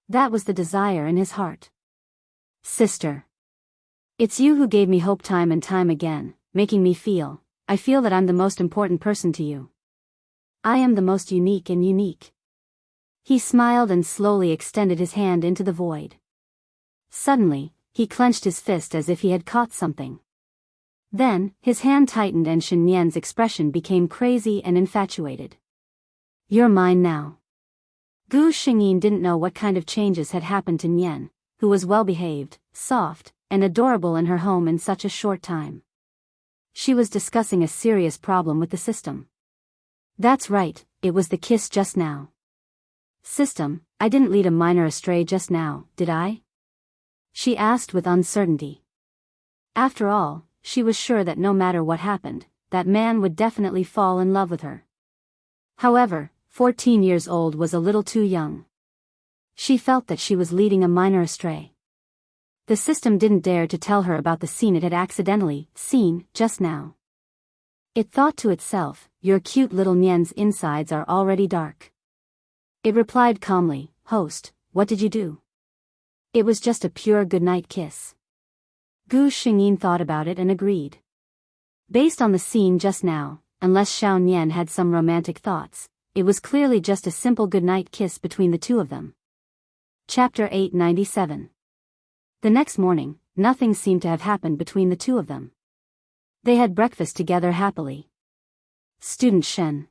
That was the desire in his heart. Sister. It's you who gave me hope time and time again, making me feel, I feel that I'm the most important person to you. I am the most unique and unique. He smiled and slowly extended his hand into the void. Suddenly, he clenched his fist as if he had caught something. Then, his hand tightened and Shen Nian's expression became crazy and infatuated. You're mine now. Gu Xingyin didn't know what kind of changes had happened to Nian, who was well-behaved, soft, and adorable in her home in such a short time. She was discussing a serious problem with the system. That's right, it was the kiss just now. System, I didn't lead a minor astray just now, did I? She asked with uncertainty. After all, she was sure that no matter what happened, that man would definitely fall in love with her. However, 14 years old was a little too young. She felt that she was leading a minor astray. The system didn't dare to tell her about the scene it had accidentally seen just now. It thought to itself, your cute little Nian's insides are already dark. It replied calmly, Host, what did you do? It was just a pure goodnight kiss. Gu Xingyin thought about it and agreed. Based on the scene just now, unless Xiao Nian had some romantic thoughts, it was clearly just a simple goodnight kiss between the two of them. Chapter 897. The next morning, nothing seemed to have happened between the two of them. They had breakfast together happily. Student Shen.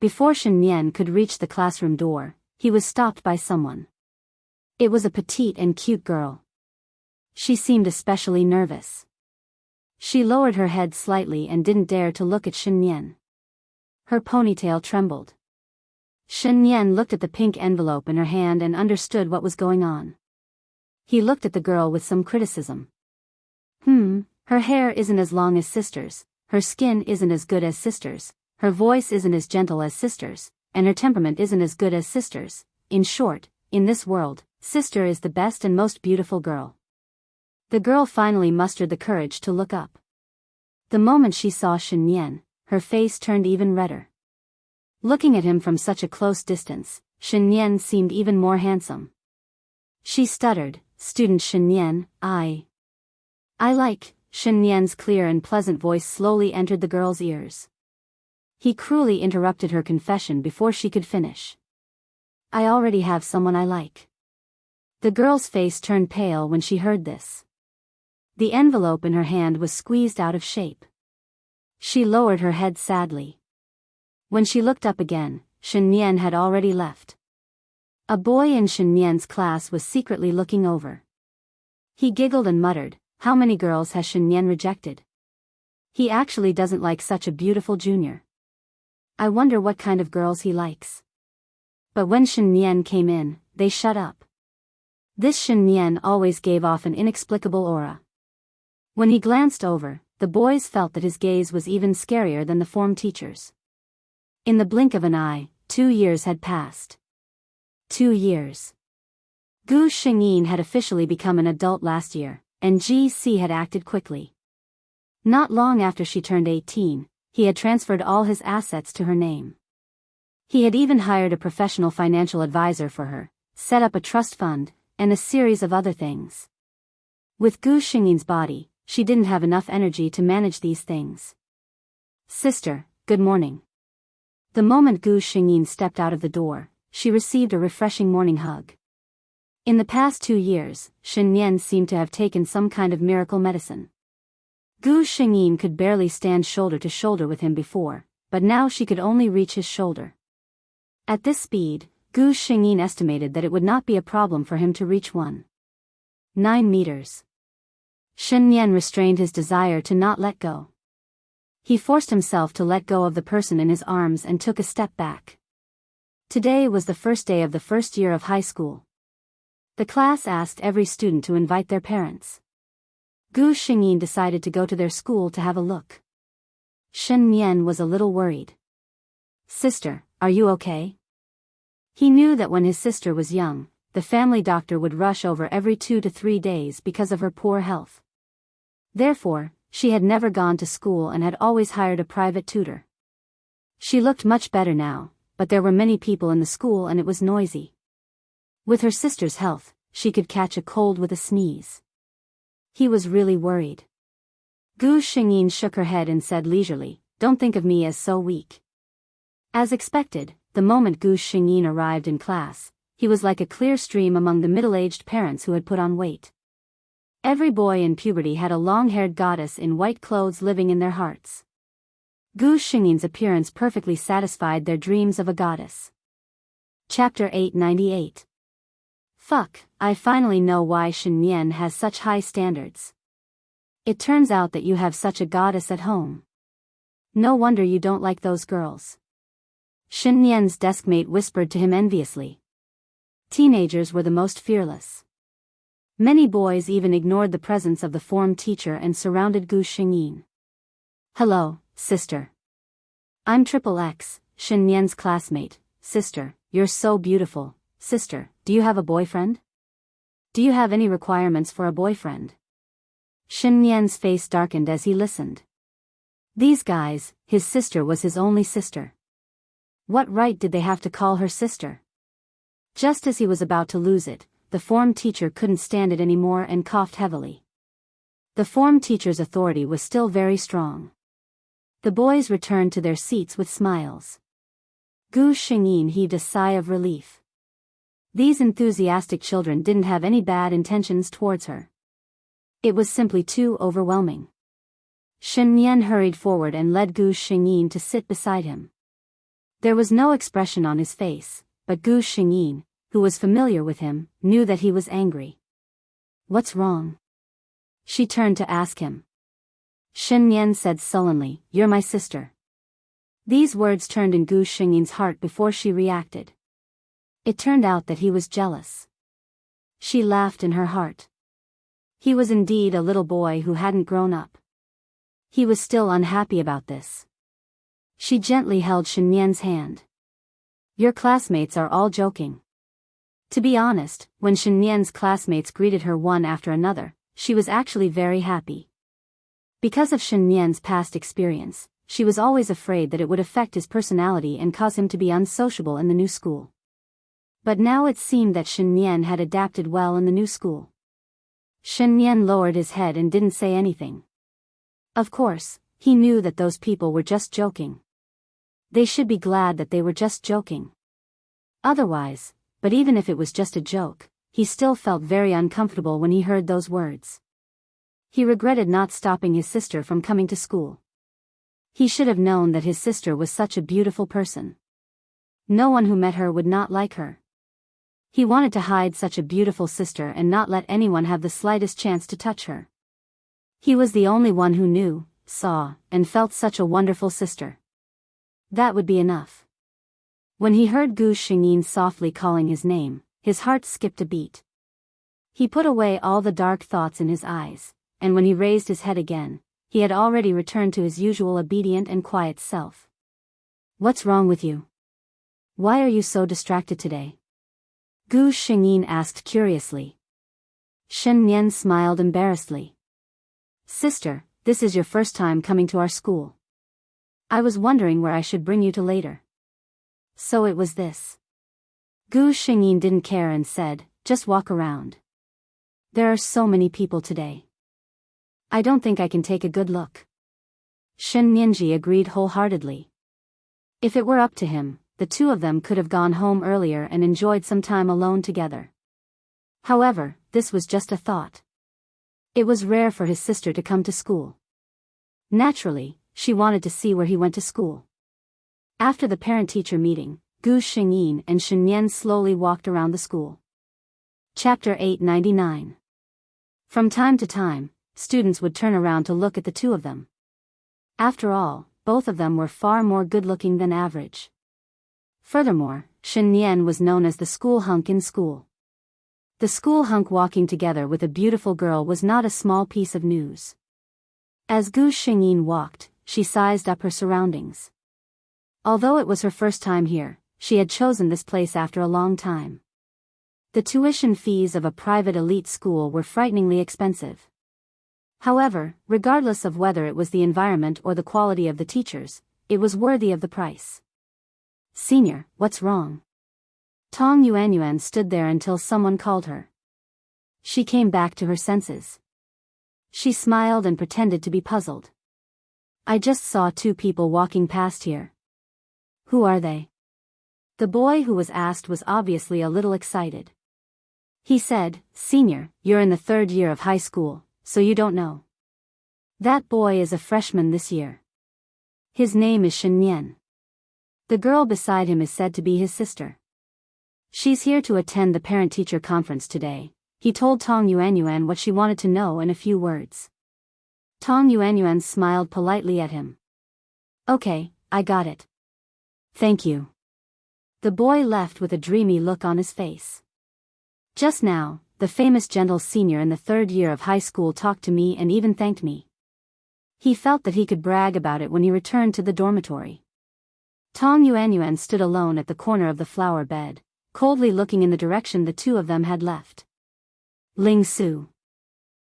Before Shen Nian could reach the classroom door, he was stopped by someone. It was a petite and cute girl. She seemed especially nervous. She lowered her head slightly and didn't dare to look at Shen Nian. Her ponytail trembled. Shen Nian looked at the pink envelope in her hand and understood what was going on. He looked at the girl with some criticism. Her hair isn't as long as sister's, her skin isn't as good as sister's, her voice isn't as gentle as sister's, and her temperament isn't as good as sister's. In short, in this world, sister is the best and most beautiful girl. The girl finally mustered the courage to look up. The moment she saw Shen Nian, her face turned even redder. Looking at him from such a close distance, Shen Nian seemed even more handsome. She stuttered, Student Shen Nian, I like. Shen Nian's clear and pleasant voice slowly entered the girl's ears. He cruelly interrupted her confession before she could finish. I already have someone I like. The girl's face turned pale when she heard this. The envelope in her hand was squeezed out of shape. She lowered her head sadly. When she looked up again, Shen Nian had already left. A boy in Shen Nian's class was secretly looking over. He giggled and muttered, How many girls has Shen Nian rejected? He actually doesn't like such a beautiful junior. I wonder what kind of girls he likes. But when Shen Nian came in, they shut up. This Shen Nian always gave off an inexplicable aura. When he glanced over, the boys felt that his gaze was even scarier than the form teacher's. In the blink of an eye, 2 years had passed. 2 years. Gu Xingyin had officially become an adult last year, and GC had acted quickly. Not long after she turned 18, he had transferred all his assets to her name. He had even hired a professional financial advisor for her, set up a trust fund, and a series of other things. With Gu Xingyin's body, she didn't have enough energy to manage these things. Sister, good morning. The moment Gu Xingyin stepped out of the door, she received a refreshing morning hug. In the past 2 years, Shen Nian seemed to have taken some kind of miracle medicine. Gu Xingyin could barely stand shoulder to shoulder with him before, but now she could only reach his shoulder. At this speed, Gu Xingyin estimated that it would not be a problem for him to reach 1.9 meters. Shen Yan restrained his desire to not let go. He forced himself to let go of the person in his arms and took a step back. Today was the first day of the first year of high school. The class asked every student to invite their parents. Gu Xingyin decided to go to their school to have a look. Shen Yan was a little worried. "Sister, are you okay?" He knew that when his sister was young, the family doctor would rush over every 2 to 3 days because of her poor health. Therefore, she had never gone to school and had always hired a private tutor. She looked much better now, but there were many people in the school and it was noisy. With her sister's health, she could catch a cold with a sneeze. He was really worried. Gu Xingyin shook her head and said leisurely, "Don't think of me as so weak." As expected, the moment Gu Xingyin arrived in class, he was like a clear stream among the middle-aged parents who had put on weight. Every boy in puberty had a long-haired goddess in white clothes living in their hearts. Gu Xingyin's appearance perfectly satisfied their dreams of a goddess. Chapter 898. Fuck, I finally know why Shen Yan has such high standards. It turns out that you have such a goddess at home. No wonder you don't like those girls. Shen Yan's deskmate whispered to him enviously. Teenagers were the most fearless. Many boys even ignored the presence of the form teacher and surrounded Gu Xingyin. "Hello, sister. I'm XXX, Shen Yan's classmate. Sister, you're so beautiful. Sister, do you have a boyfriend? Do you have any requirements for a boyfriend?" Shen Yan's face darkened as he listened. These guys, his sister was his only sister. What right did they have to call her sister? Just as he was about to lose it, the form teacher couldn't stand it anymore and coughed heavily. The form teacher's authority was still very strong. The boys returned to their seats with smiles. Gu Xingyin heaved a sigh of relief. These enthusiastic children didn't have any bad intentions towards her. It was simply too overwhelming. Shen Yan hurried forward and led Gu Xingyin to sit beside him. There was no expression on his face, but Gu Xingyin, who was familiar with him, knew that he was angry. "What's wrong?" She turned to ask him. Shen Yan said sullenly, "You're my sister." These words turned in Gu Xingyin's heart before she reacted. It turned out that he was jealous. She laughed in her heart. He was indeed a little boy who hadn't grown up. He was still unhappy about this. She gently held Shen Yan's hand. "Your classmates are all joking." To be honest, when Shen Yan's classmates greeted her one after another, she was actually very happy. Because of Shen Yan's past experience, she was always afraid that it would affect his personality and cause him to be unsociable in the new school. But now it seemed that Shen Yan had adapted well in the new school. Shen Yan lowered his head and didn't say anything. Of course, he knew that those people were just joking. They should be glad that they were just joking. Otherwise, but even if it was just a joke, he still felt very uncomfortable when he heard those words. He regretted not stopping his sister from coming to school. He should have known that his sister was such a beautiful person. No one who met her would not like her. He wanted to hide such a beautiful sister and not let anyone have the slightest chance to touch her. He was the only one who knew, saw, and felt such a wonderful sister. That would be enough. When he heard Gu Xingyin softly calling his name, his heart skipped a beat. He put away all the dark thoughts in his eyes, and when he raised his head again, he had already returned to his usual obedient and quiet self. "What's wrong with you? Why are you so distracted today?" Gu Xingyin asked curiously. Shen Yan smiled embarrassedly. "Sister, this is your first time coming to our school. I was wondering where I should bring you to later." So it was this. Gu Xingyin didn't care and said, "Just walk around. There are so many people today. I don't think I can take a good look." Shen Yanji agreed wholeheartedly. If it were up to him, the two of them could have gone home earlier and enjoyed some time alone together. However, this was just a thought. It was rare for his sister to come to school. Naturally, she wanted to see where he went to school. After the parent-teacher meeting, Gu Xingyin and Shen Yan slowly walked around the school. Chapter 899. From time to time, students would turn around to look at the two of them. After all, both of them were far more good-looking than average. Furthermore, Shen Yan was known as the school hunk in school. The school hunk walking together with a beautiful girl was not a small piece of news. As Gu Xingyin walked, she sized up her surroundings. Although it was her first time here, she had chosen this place after a long time. The tuition fees of a private elite school were frighteningly expensive. However, regardless of whether it was the environment or the quality of the teachers, it was worthy of the price. "Senior, what's wrong?" Tong Yuanyuan stood there until someone called her. She came back to her senses. She smiled and pretended to be puzzled. "I just saw two people walking past here." "Who are they?" The boy who was asked was obviously a little excited. He said, "Senior, you're in the 3rd year of high school, so you don't know. That boy is a freshman this year. His name is Shen Yan. The girl beside him is said to be his sister. She's here to attend the parent-teacher conference today." He told Tong Yuanyuan what she wanted to know in a few words. Tong Yuanyuan smiled politely at him. "Okay, I got it. Thank you." The boy left with a dreamy look on his face. Just now, the famous gentle senior in the 3rd year of high school talked to me and even thanked me. He felt that he could brag about it when he returned to the dormitory. Tong Yuanyuan stood alone at the corner of the flower bed, coldly looking in the direction the two of them had left. Ling Su.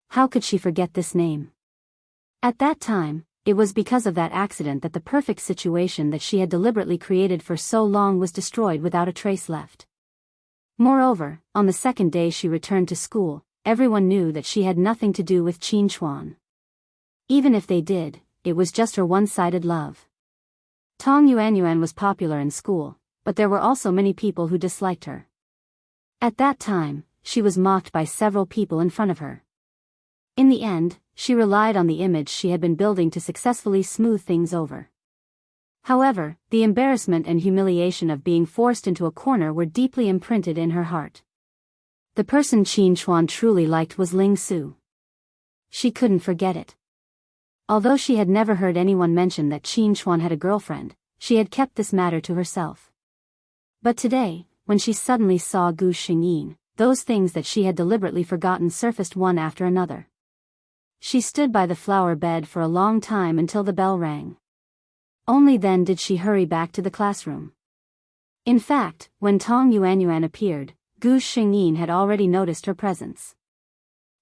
How could she forget this name? At that time, it was because of that accident that the perfect situation that she had deliberately created for so long was destroyed without a trace left. Moreover, on the 2nd day she returned to school, everyone knew that she had nothing to do with Qin Chuan. Even if they did, it was just her one-sided love. Tong Yuanyuan was popular in school, but there were also many people who disliked her. At that time, she was mocked by several people in front of her. In the end, she relied on the image she had been building to successfully smooth things over. However, the embarrassment and humiliation of being forced into a corner were deeply imprinted in her heart. The person Qin Chuan truly liked was Ling Su. She couldn't forget it. Although she had never heard anyone mention that Qin Chuan had a girlfriend, she had kept this matter to herself. But today, when she suddenly saw Gu Xingyin, those things that she had deliberately forgotten surfaced one after another. She stood by the flower bed for a long time until the bell rang. Only then did she hurry back to the classroom. In fact, when Tong Yuanyuan appeared, Gu Xingyin had already noticed her presence.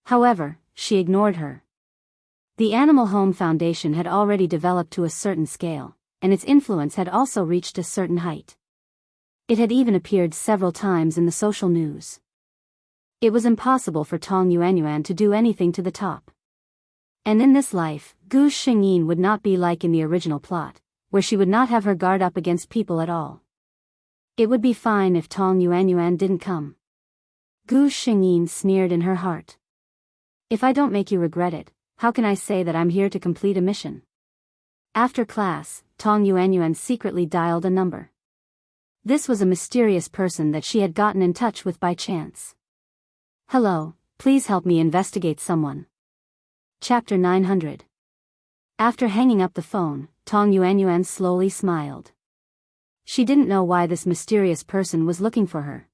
However, she ignored her. The Animal Home Foundation had already developed to a certain scale, and its influence had also reached a certain height. It had even appeared several times in the social news. It was impossible for Tong Yuanyuan to do anything to the top. And in this life, Gu Xingyin would not be like in the original plot, where she would not have her guard up against people at all. It would be fine if Tong Yuanyuan didn't come. Gu Xingyin sneered in her heart. "If I don't make you regret it, how can I say that I'm here to complete a mission?" After class, Tong Yuanyuan secretly dialed a number. This was a mysterious person that she had gotten in touch with by chance. "Hello, please help me investigate someone." Chapter 900. After hanging up the phone, Tong Yuanyuan slowly smiled. She didn't know why this mysterious person was looking for her.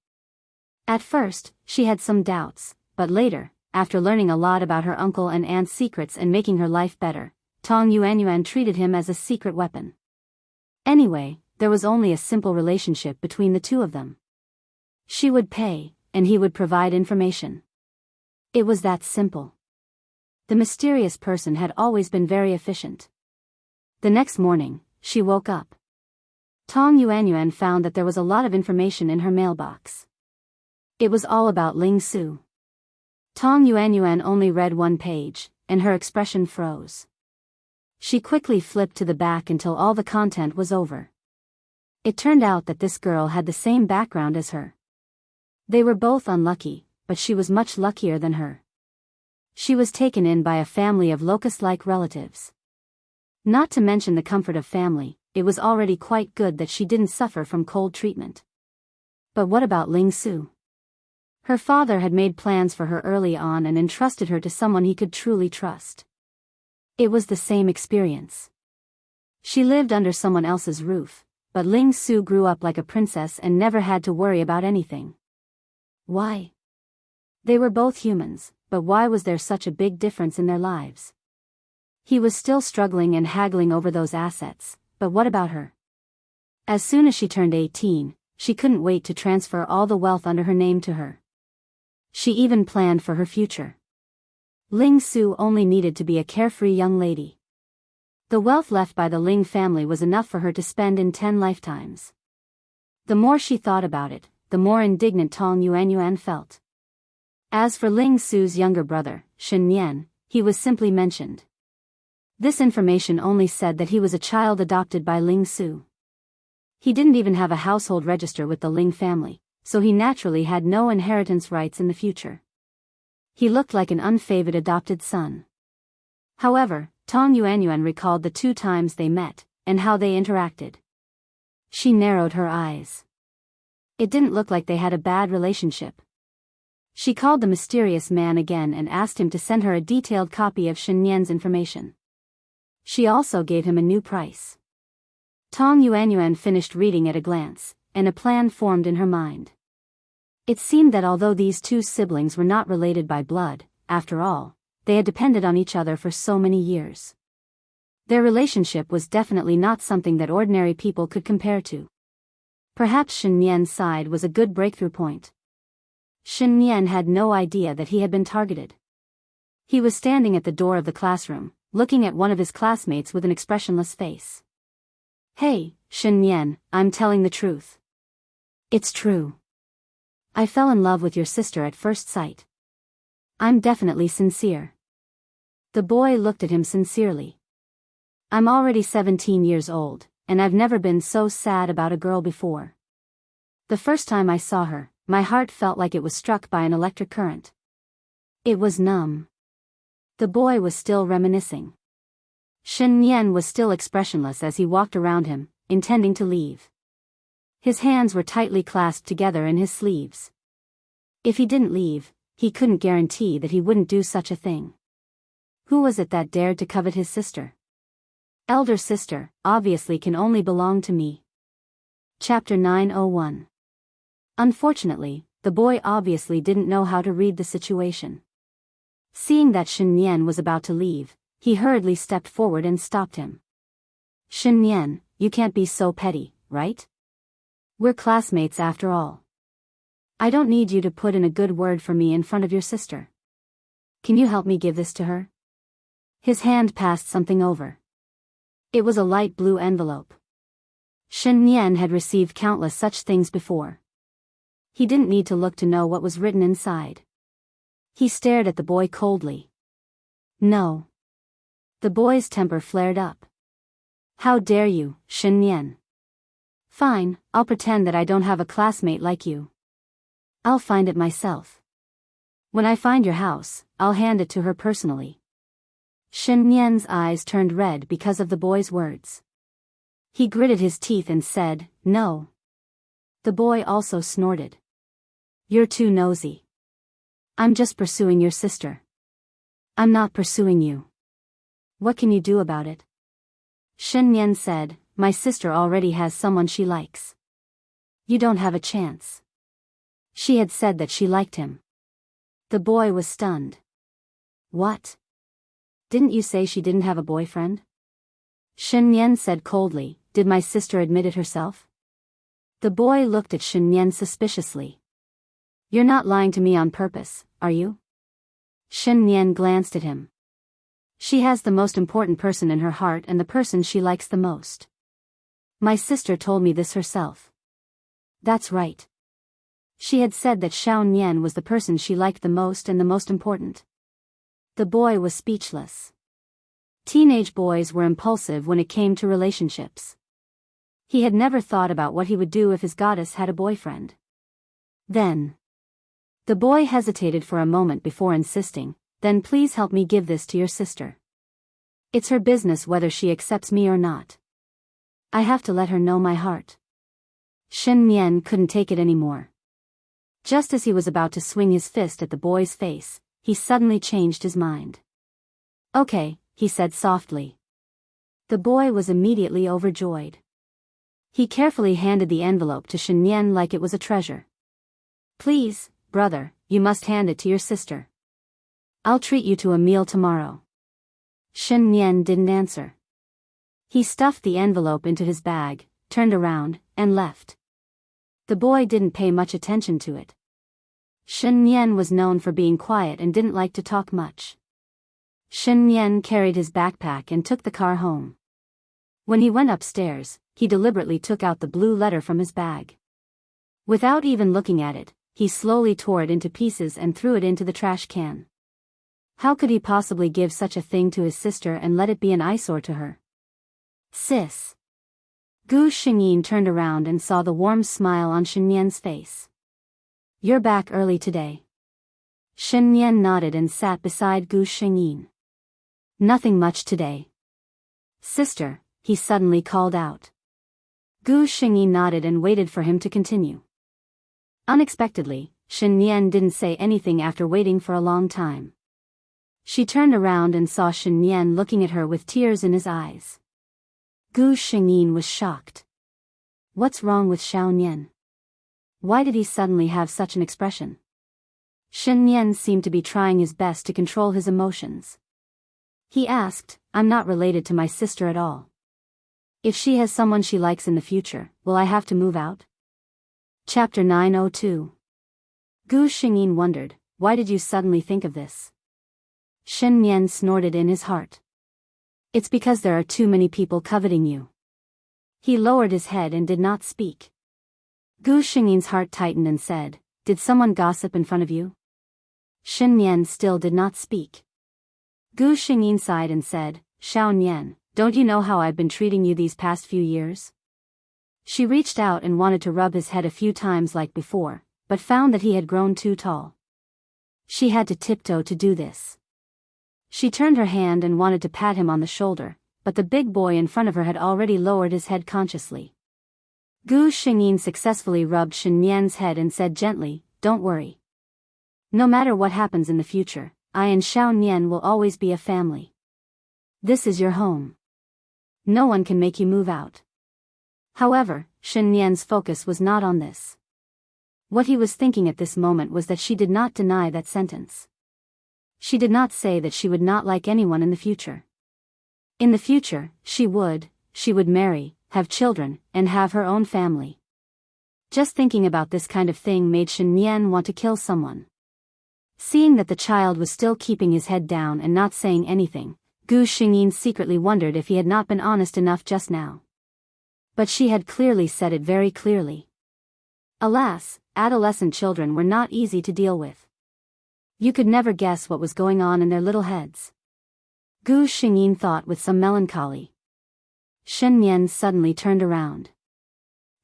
At first, she had some doubts, but later, after learning a lot about her uncle and aunt's secrets and making her life better, Tong Yuanyuan treated him as a secret weapon. Anyway, there was only a simple relationship between the two of them. She would pay, and he would provide information. It was that simple. The mysterious person had always been very efficient. The next morning, she woke up. Tong Yuanyuan found that there was a lot of information in her mailbox. It was all about Ling Su. Tong Yuanyuan only read one page, and her expression froze. She quickly flipped to the back until all the content was over. It turned out that this girl had the same background as her. They were both unlucky, but she was much luckier than her. She was taken in by a family of locust-like relatives. Not to mention the comfort of family, it was already quite good that she didn't suffer from cold treatment. But what about Ling Su? Her father had made plans for her early on and entrusted her to someone he could truly trust. It was the same experience. She lived under someone else's roof, but Ling Su grew up like a princess and never had to worry about anything. Why? They were both humans, but why was there such a big difference in their lives? He was still struggling and haggling over those assets, but what about her? As soon as she turned 18, she couldn't wait to transfer all the wealth under her name to her. She even planned for her future. Ling Su only needed to be a carefree young lady. The wealth left by the Ling family was enough for her to spend in 10 lifetimes. The more she thought about it, the more indignant Tong Yuanyuan felt. As for Ling Su's younger brother, Shen Yan, he was simply mentioned. This information only said that he was a child adopted by Ling Su. He didn't even have a household register with the Ling family, so he naturally had no inheritance rights in the future. He looked like an unfavored adopted son. However, Tong Yuanyuan recalled the 2 times they met, and how they interacted. She narrowed her eyes. It didn't look like they had a bad relationship. She called the mysterious man again and asked him to send her a detailed copy of Shen Yan's information. She also gave him a new price. Tong Yuanyuan finished reading at a glance, and a plan formed in her mind. It seemed that although these 2 siblings were not related by blood, after all, they had depended on each other for so many years. Their relationship was definitely not something that ordinary people could compare to. Perhaps Shen Yan's side was a good breakthrough point. Shen Yan had no idea that he had been targeted. He was standing at the door of the classroom, looking at one of his classmates with an expressionless face. Hey, Shen Yan, I'm telling the truth. It's true. I fell in love with your sister at first sight. I'm definitely sincere. The boy looked at him sincerely. I'm already 17 years old, and I've never been so sad about a girl before. The first time I saw her, my heart felt like it was struck by an electric current. It was numb. The boy was still reminiscing. Shen Yan was still expressionless as he walked around him, intending to leave. His hands were tightly clasped together in his sleeves. If he didn't leave, he couldn't guarantee that he wouldn't do such a thing. Who was it that dared to covet his sister? Elder sister, obviously can only belong to me. Chapter 901. Unfortunately, the boy obviously didn't know how to read the situation. Seeing that Shen Yan was about to leave, he hurriedly stepped forward and stopped him. Shen Yan, you can't be so petty, right? We're classmates after all. I don't need you to put in a good word for me in front of your sister. Can you help me give this to her? His hand passed something over. It was a light blue envelope. Shen Yan had received countless such things before. He didn't need to look to know what was written inside. He stared at the boy coldly. No. The boy's temper flared up. How dare you, Shen Yan? Fine, I'll pretend that I don't have a classmate like you. I'll find it myself. When I find your house, I'll hand it to her personally. Shen Yan's eyes turned red because of the boy's words. He gritted his teeth and said, no. The boy also snorted. You're too nosy. I'm just pursuing your sister. I'm not pursuing you. What can you do about it? Shen Yan said, my sister already has someone she likes. You don't have a chance. She had said that she liked him. The boy was stunned. What? Didn't you say she didn't have a boyfriend? Shen Yan said coldly, did my sister admit it herself? The boy looked at Shen Yan suspiciously. You're not lying to me on purpose, are you? Shen Yan glanced at him. She has the most important person in her heart and the person she likes the most. My sister told me this herself. That's right. She had said that Xiao Nian was the person she liked the most and the most important. The boy was speechless. Teenage boys were impulsive when it came to relationships. He had never thought about what he would do if his goddess had a boyfriend. Then. The boy hesitated for a moment before insisting, then please help me give this to your sister. It's her business whether she accepts me or not. I have to let her know my heart. Shen Nian couldn't take it anymore. Just as he was about to swing his fist at the boy's face, he suddenly changed his mind. Okay, he said softly. The boy was immediately overjoyed. He carefully handed the envelope to Shen Nian like it was a treasure. Please, brother, you must hand it to your sister. I'll treat you to a meal tomorrow. Shen Nian didn't answer. He stuffed the envelope into his bag, turned around, and left. The boy didn't pay much attention to it. Shen Nian was known for being quiet and didn't like to talk much. Shen Nian carried his backpack and took the car home. When he went upstairs, he deliberately took out the blue letter from his bag. Without even looking at it, he slowly tore it into pieces and threw it into the trash can. How could he possibly give such a thing to his sister and let it be an eyesore to her? Sis. Gu Xingyin turned around and saw the warm smile on Shen Nian's face. You're back early today. Shen Nian nodded and sat beside Gu Xingyin. Nothing much today. Sister, he suddenly called out. Gu Xingyin nodded and waited for him to continue. Unexpectedly, Shen Nian didn't say anything after waiting for a long time. She turned around and saw Shen Nian looking at her with tears in his eyes. Gu Xingyin was shocked. What's wrong with Xiao Nian? Why did he suddenly have such an expression? Shen Nian seemed to be trying his best to control his emotions. He asked, I'm not related to my sister at all. If she has someone she likes in the future, will I have to move out? Chapter 902. Gu Xingyin wondered, why did you suddenly think of this? Shen Nian snorted in his heart. It's because there are too many people coveting you. He lowered his head and did not speak. Gu Xingyin's heart tightened and said, did someone gossip in front of you? Shen Nian still did not speak. Gu Xingyin sighed and said, Xiao Nian, don't you know how I've been treating you these past few years? She reached out and wanted to rub his head a few times like before, but found that he had grown too tall. She had to tiptoe to do this. She turned her hand and wanted to pat him on the shoulder, but the big boy in front of her had already lowered his head consciously. Gu Xingyin successfully rubbed Shen Nian's head and said gently, don't worry. No matter what happens in the future, I and Xiao Nian will always be a family. This is your home. No one can make you move out. However, Shen Nian's focus was not on this. What he was thinking at this moment was that she did not deny that sentence. She did not say that she would not like anyone in the future. In the future, she would marry, have children, and have her own family. Just thinking about this kind of thing made Shen Nian want to kill someone. Seeing that the child was still keeping his head down and not saying anything, Gu Xingyin secretly wondered if he had not been honest enough just now. But she had clearly said it very clearly. Alas, adolescent children were not easy to deal with. You could never guess what was going on in their little heads. Gu Xingyin thought with some melancholy. Shen Nian suddenly turned around.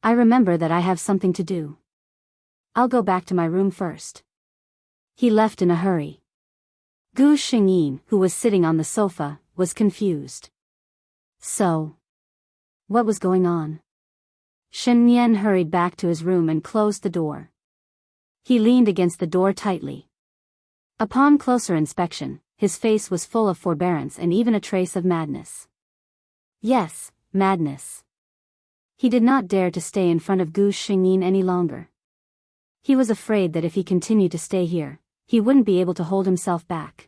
I remember that I have something to do. I'll go back to my room first. He left in a hurry. Gu Xingyin, who was sitting on the sofa, was confused. So, what was going on? Shen Nian hurried back to his room and closed the door. He leaned against the door tightly. Upon closer inspection, his face was full of forbearance and even a trace of madness. Yes, madness. He did not dare to stay in front of Gu Xingyin any longer. He was afraid that if he continued to stay here, he wouldn't be able to hold himself back.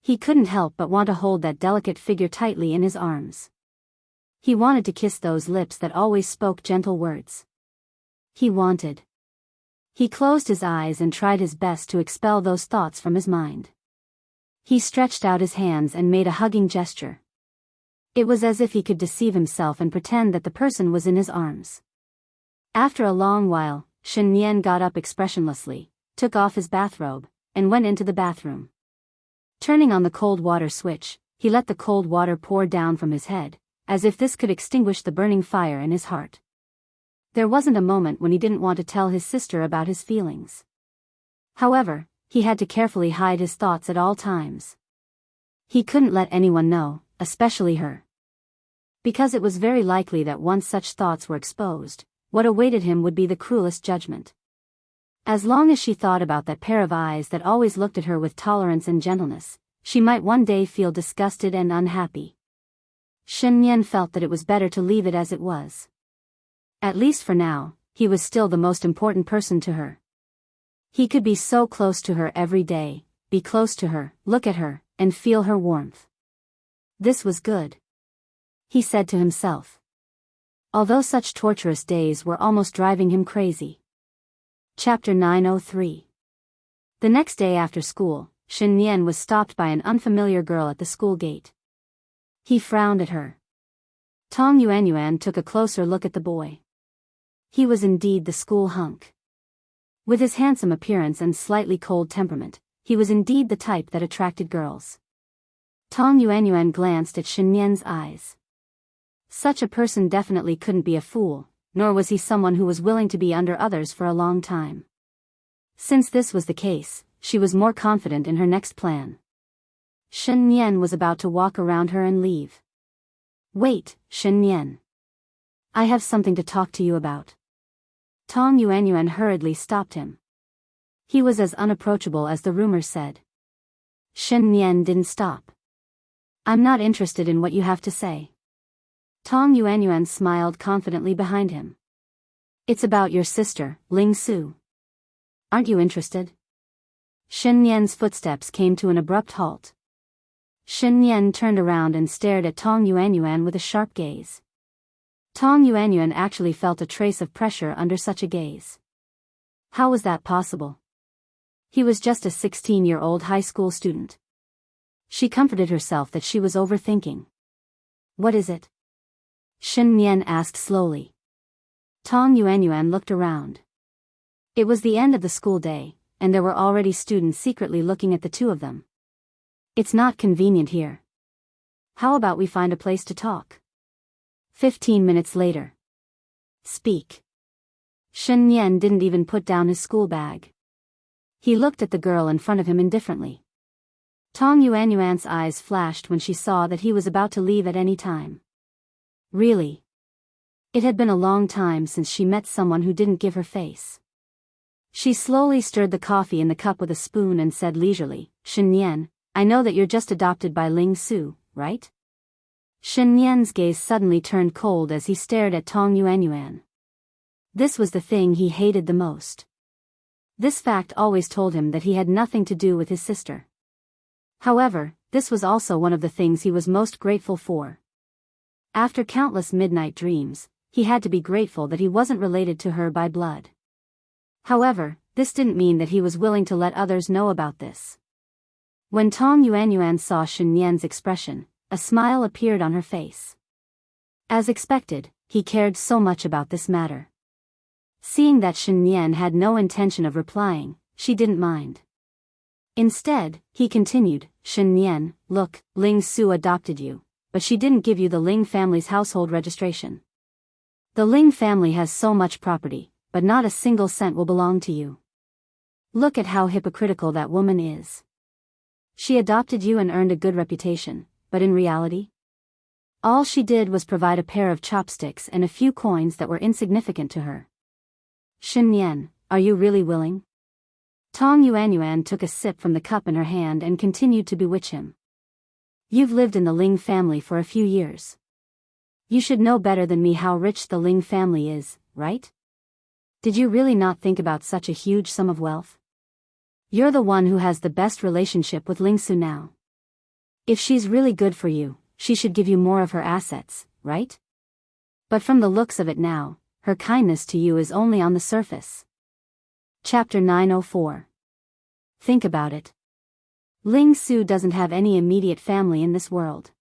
He couldn't help but want to hold that delicate figure tightly in his arms. He wanted to kiss those lips that always spoke gentle words. He wanted. He closed his eyes and tried his best to expel those thoughts from his mind. He stretched out his hands and made a hugging gesture. It was as if he could deceive himself and pretend that the person was in his arms. After a long while, Shen Nian got up expressionlessly, took off his bathrobe, and went into the bathroom. Turning on the cold water switch, he let the cold water pour down from his head, as if this could extinguish the burning fire in his heart. There wasn't a moment when he didn't want to tell his sister about his feelings. However, he had to carefully hide his thoughts at all times. He couldn't let anyone know, especially her. Because it was very likely that once such thoughts were exposed, what awaited him would be the cruelest judgment. As long as she thought about that pair of eyes that always looked at her with tolerance and gentleness, she might one day feel disgusted and unhappy. Shen Yan felt that it was better to leave it as it was. At least for now, he was still the most important person to her. He could be so close to her every day, be close to her, look at her, and feel her warmth. This was good, he said to himself. Although such torturous days were almost driving him crazy. Chapter 903. The next day after school, Shen Yan was stopped by an unfamiliar girl at the school gate. He frowned at her. Tong Yuanyuan took a closer look at the boy. He was indeed the school hunk. With his handsome appearance and slightly cold temperament, he was indeed the type that attracted girls. Tong Yuanyuan glanced at Shen Yan's eyes. Such a person definitely couldn't be a fool, nor was he someone who was willing to be under others for a long time. Since this was the case, she was more confident in her next plan. Shen Yan was about to walk around her and leave. Wait, Shen Yan. I have something to talk to you about. Tong Yuanyuan hurriedly stopped him. He was as unapproachable as the rumor said. Shen Yan didn't stop. I'm not interested in what you have to say. Tong Yuanyuan smiled confidently behind him. It's about your sister, Ling Su. Aren't you interested? Shen Yan's footsteps came to an abrupt halt. Shen Yan turned around and stared at Tong Yuanyuan with a sharp gaze. Tong Yuanyuan actually felt a trace of pressure under such a gaze. How was that possible? He was just a 16-year-old high school student. She comforted herself that she was overthinking. What is it? Shen Yan asked slowly. Tong Yuanyuan looked around. It was the end of the school day, and there were already students secretly looking at the two of them. It's not convenient here. How about we find a place to talk? 15 minutes later. Speak. Shen Yan didn't even put down his school bag. He looked at the girl in front of him indifferently. Tong Yuanyuan's eyes flashed when she saw that he was about to leave at any time. Really? It had been a long time since she met someone who didn't give her face. She slowly stirred the coffee in the cup with a spoon and said leisurely, Shen Yan, I know that you're just adopted by Ling Su, right? Shen Yan's gaze suddenly turned cold as he stared at Tong Yuanyuan. This was the thing he hated the most. This fact always told him that he had nothing to do with his sister. However, this was also one of the things he was most grateful for. After countless midnight dreams, he had to be grateful that he wasn't related to her by blood. However, this didn't mean that he was willing to let others know about this. When Tong Yuanyuan saw Shen Yan's expression, a smile appeared on her face. As expected, he cared so much about this matter. Seeing that Shen Yan had no intention of replying, she didn't mind. Instead, he continued, Shen Yan, look, Ling Su adopted you, but she didn't give you the Ling family's household registration. The Ling family has so much property, but not a single cent will belong to you. Look at how hypocritical that woman is. She adopted you and earned a good reputation, but in reality? All she did was provide a pair of chopsticks and a few coins that were insignificant to her. Shen Yan, are you really willing? Tong Yuanyuan took a sip from the cup in her hand and continued to bewitch him. You've lived in the Ling family for a few years. You should know better than me how rich the Ling family is, right? Did you really not think about such a huge sum of wealth? You're the one who has the best relationship with Ling Su now. If she's really good for you, she should give you more of her assets, right? But from the looks of it now, her kindness to you is only on the surface. Chapter 904. Think about it. Ling Su doesn't have any immediate family in this world.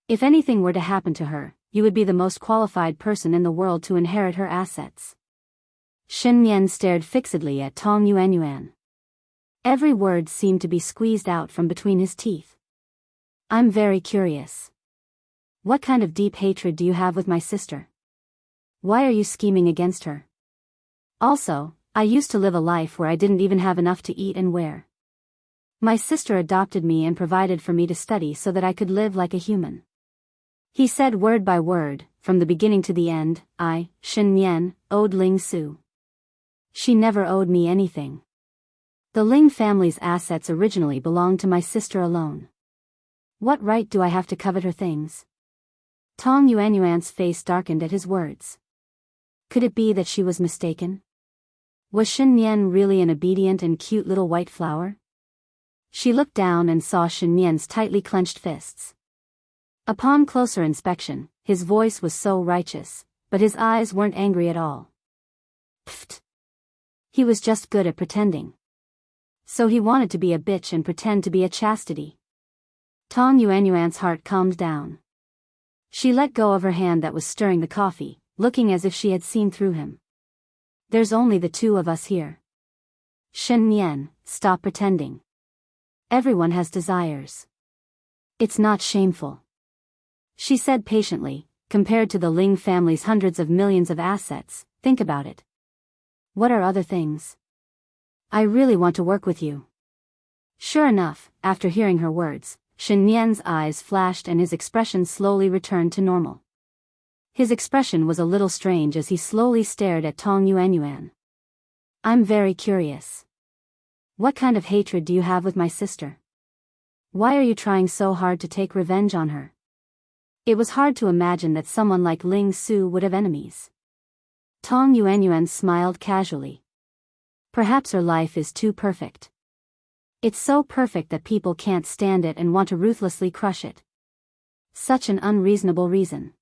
If anything were to happen to her, you would be the most qualified person in the world to inherit her assets. Shen Yan stared fixedly at Tong Yuanyuan. Every word seemed to be squeezed out from between his teeth. I'm very curious. What kind of deep hatred do you have with my sister? Why are you scheming against her? Also, I used to live a life where I didn't even have enough to eat and wear. My sister adopted me and provided for me to study so that I could live like a human. He said word by word, from the beginning to the end. I, Shen Nian, owed Ling Su. She never owed me anything. The Ling family's assets originally belonged to my sister alone. What right do I have to covet her things? Tong Yuanyuan's face darkened at his words. Could it be that she was mistaken? Was Shen Nian really an obedient and cute little white flower? She looked down and saw Shen Nian's tightly clenched fists. Upon closer inspection, his voice was so righteous, but his eyes weren't angry at all. Pfft. He was just good at pretending. So he wanted to be a bitch and pretend to be a chastity. Tong Yuanyuan's heart calmed down. She let go of her hand that was stirring the coffee, looking as if she had seen through him. There's only the two of us here. Shen Nian, stop pretending. Everyone has desires. It's not shameful. She said patiently, compared to the Ling family's hundreds of millions of assets, think about it. What are other things? I really want to work with you. Sure enough, after hearing her words, Shen Nian's eyes flashed and his expression slowly returned to normal. His expression was a little strange as he slowly stared at Tong Yuanyuan. I'm very curious. What kind of hatred do you have with my sister? Why are you trying so hard to take revenge on her? It was hard to imagine that someone like Ling Su would have enemies. Tong Yuanyuan smiled casually. Perhaps her life is too perfect. It's so perfect that people can't stand it and want to ruthlessly crush it. Such an unreasonable reason.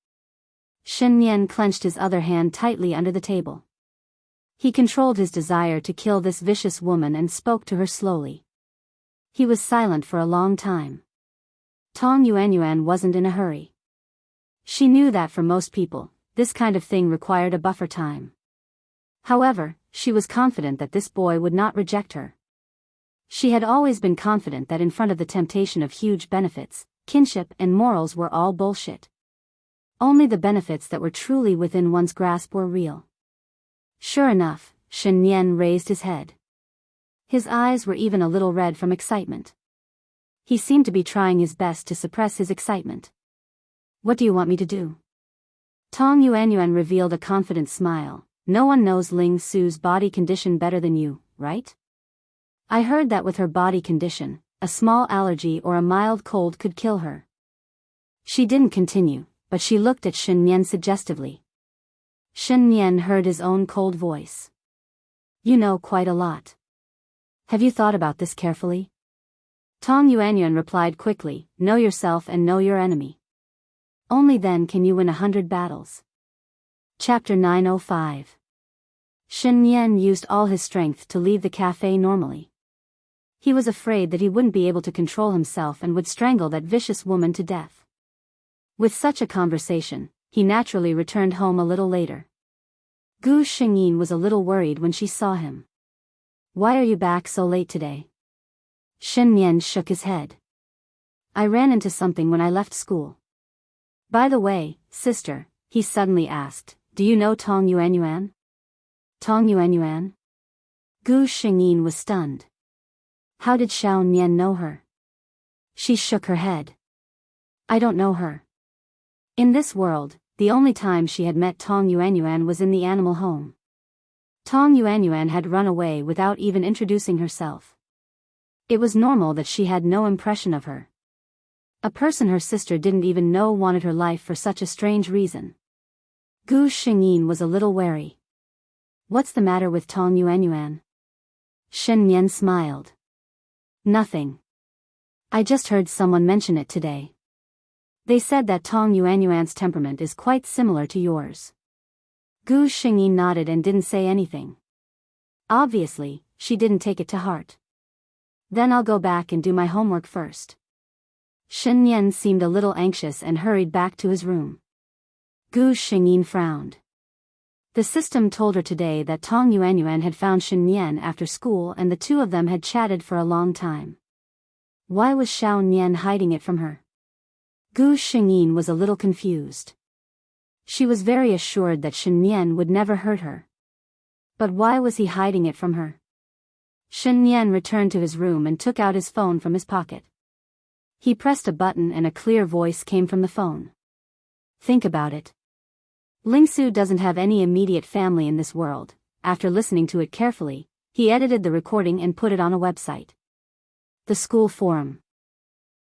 Shen Nian clenched his other hand tightly under the table. He controlled his desire to kill this vicious woman and spoke to her slowly. He was silent for a long time. Tong Yuanyuan wasn't in a hurry. She knew that for most people, this kind of thing required a buffer time. However, she was confident that this boy would not reject her. She had always been confident that in front of the temptation of huge benefits, kinship and morals were all bullshit. Only the benefits that were truly within one's grasp were real. Sure enough, Shen Nian raised his head. His eyes were even a little red from excitement. He seemed to be trying his best to suppress his excitement. What do you want me to do? Tong Yuanyuan revealed a confident smile. No one knows Ling Su's body condition better than you, right? I heard that with her body condition, a small allergy or a mild cold could kill her. She didn't continue, but she looked at Shen Nian suggestively. Shen Nian heard his own cold voice. You know quite a lot. Have you thought about this carefully? Tong Yuanyuan replied quickly, know yourself and know your enemy. Only then can you win 100 battles. Chapter 905. Shen Nian used all his strength to leave the cafe normally. He was afraid that he wouldn't be able to control himself and would strangle that vicious woman to death. With such a conversation, he naturally returned home a little later. Gu Xingyin was a little worried when she saw him. Why are you back so late today? Shen Nian shook his head. I ran into something when I left school. By the way, sister, he suddenly asked, do you know Tong Yuanyuan? Tong Yuanyuan? Gu Xingyin was stunned. How did Xiao Nian know her? She shook her head. I don't know her. In this world, the only time she had met Tong Yuanyuan was in the animal home. Tong Yuanyuan had run away without even introducing herself. It was normal that she had no impression of her. A person her sister didn't even know wanted her life for such a strange reason. Gu Xingyin was a little wary. What's the matter with Tong Yuanyuan? Shen Nian smiled. Nothing. I just heard someone mention it today. They said that Tong Yuanyuan's temperament is quite similar to yours. Gu Xingyin nodded and didn't say anything. Obviously, she didn't take it to heart. Then I'll go back and do my homework first. Shen Nian seemed a little anxious and hurried back to his room. Gu Xingyin frowned. The system told her today that Tong Yuanyuan had found Shen Nian after school and the two of them had chatted for a long time. Why was Xiao Nian hiding it from her? Gu Xingyin was a little confused. She was very assured that Shen Nian would never hurt her. But why was he hiding it from her? Shen Nian returned to his room and took out his phone from his pocket. He pressed a button and a clear voice came from the phone. Think about it. Lingsu doesn't have any immediate family in this world. After listening to it carefully, he edited the recording and put it on a website. The school forum.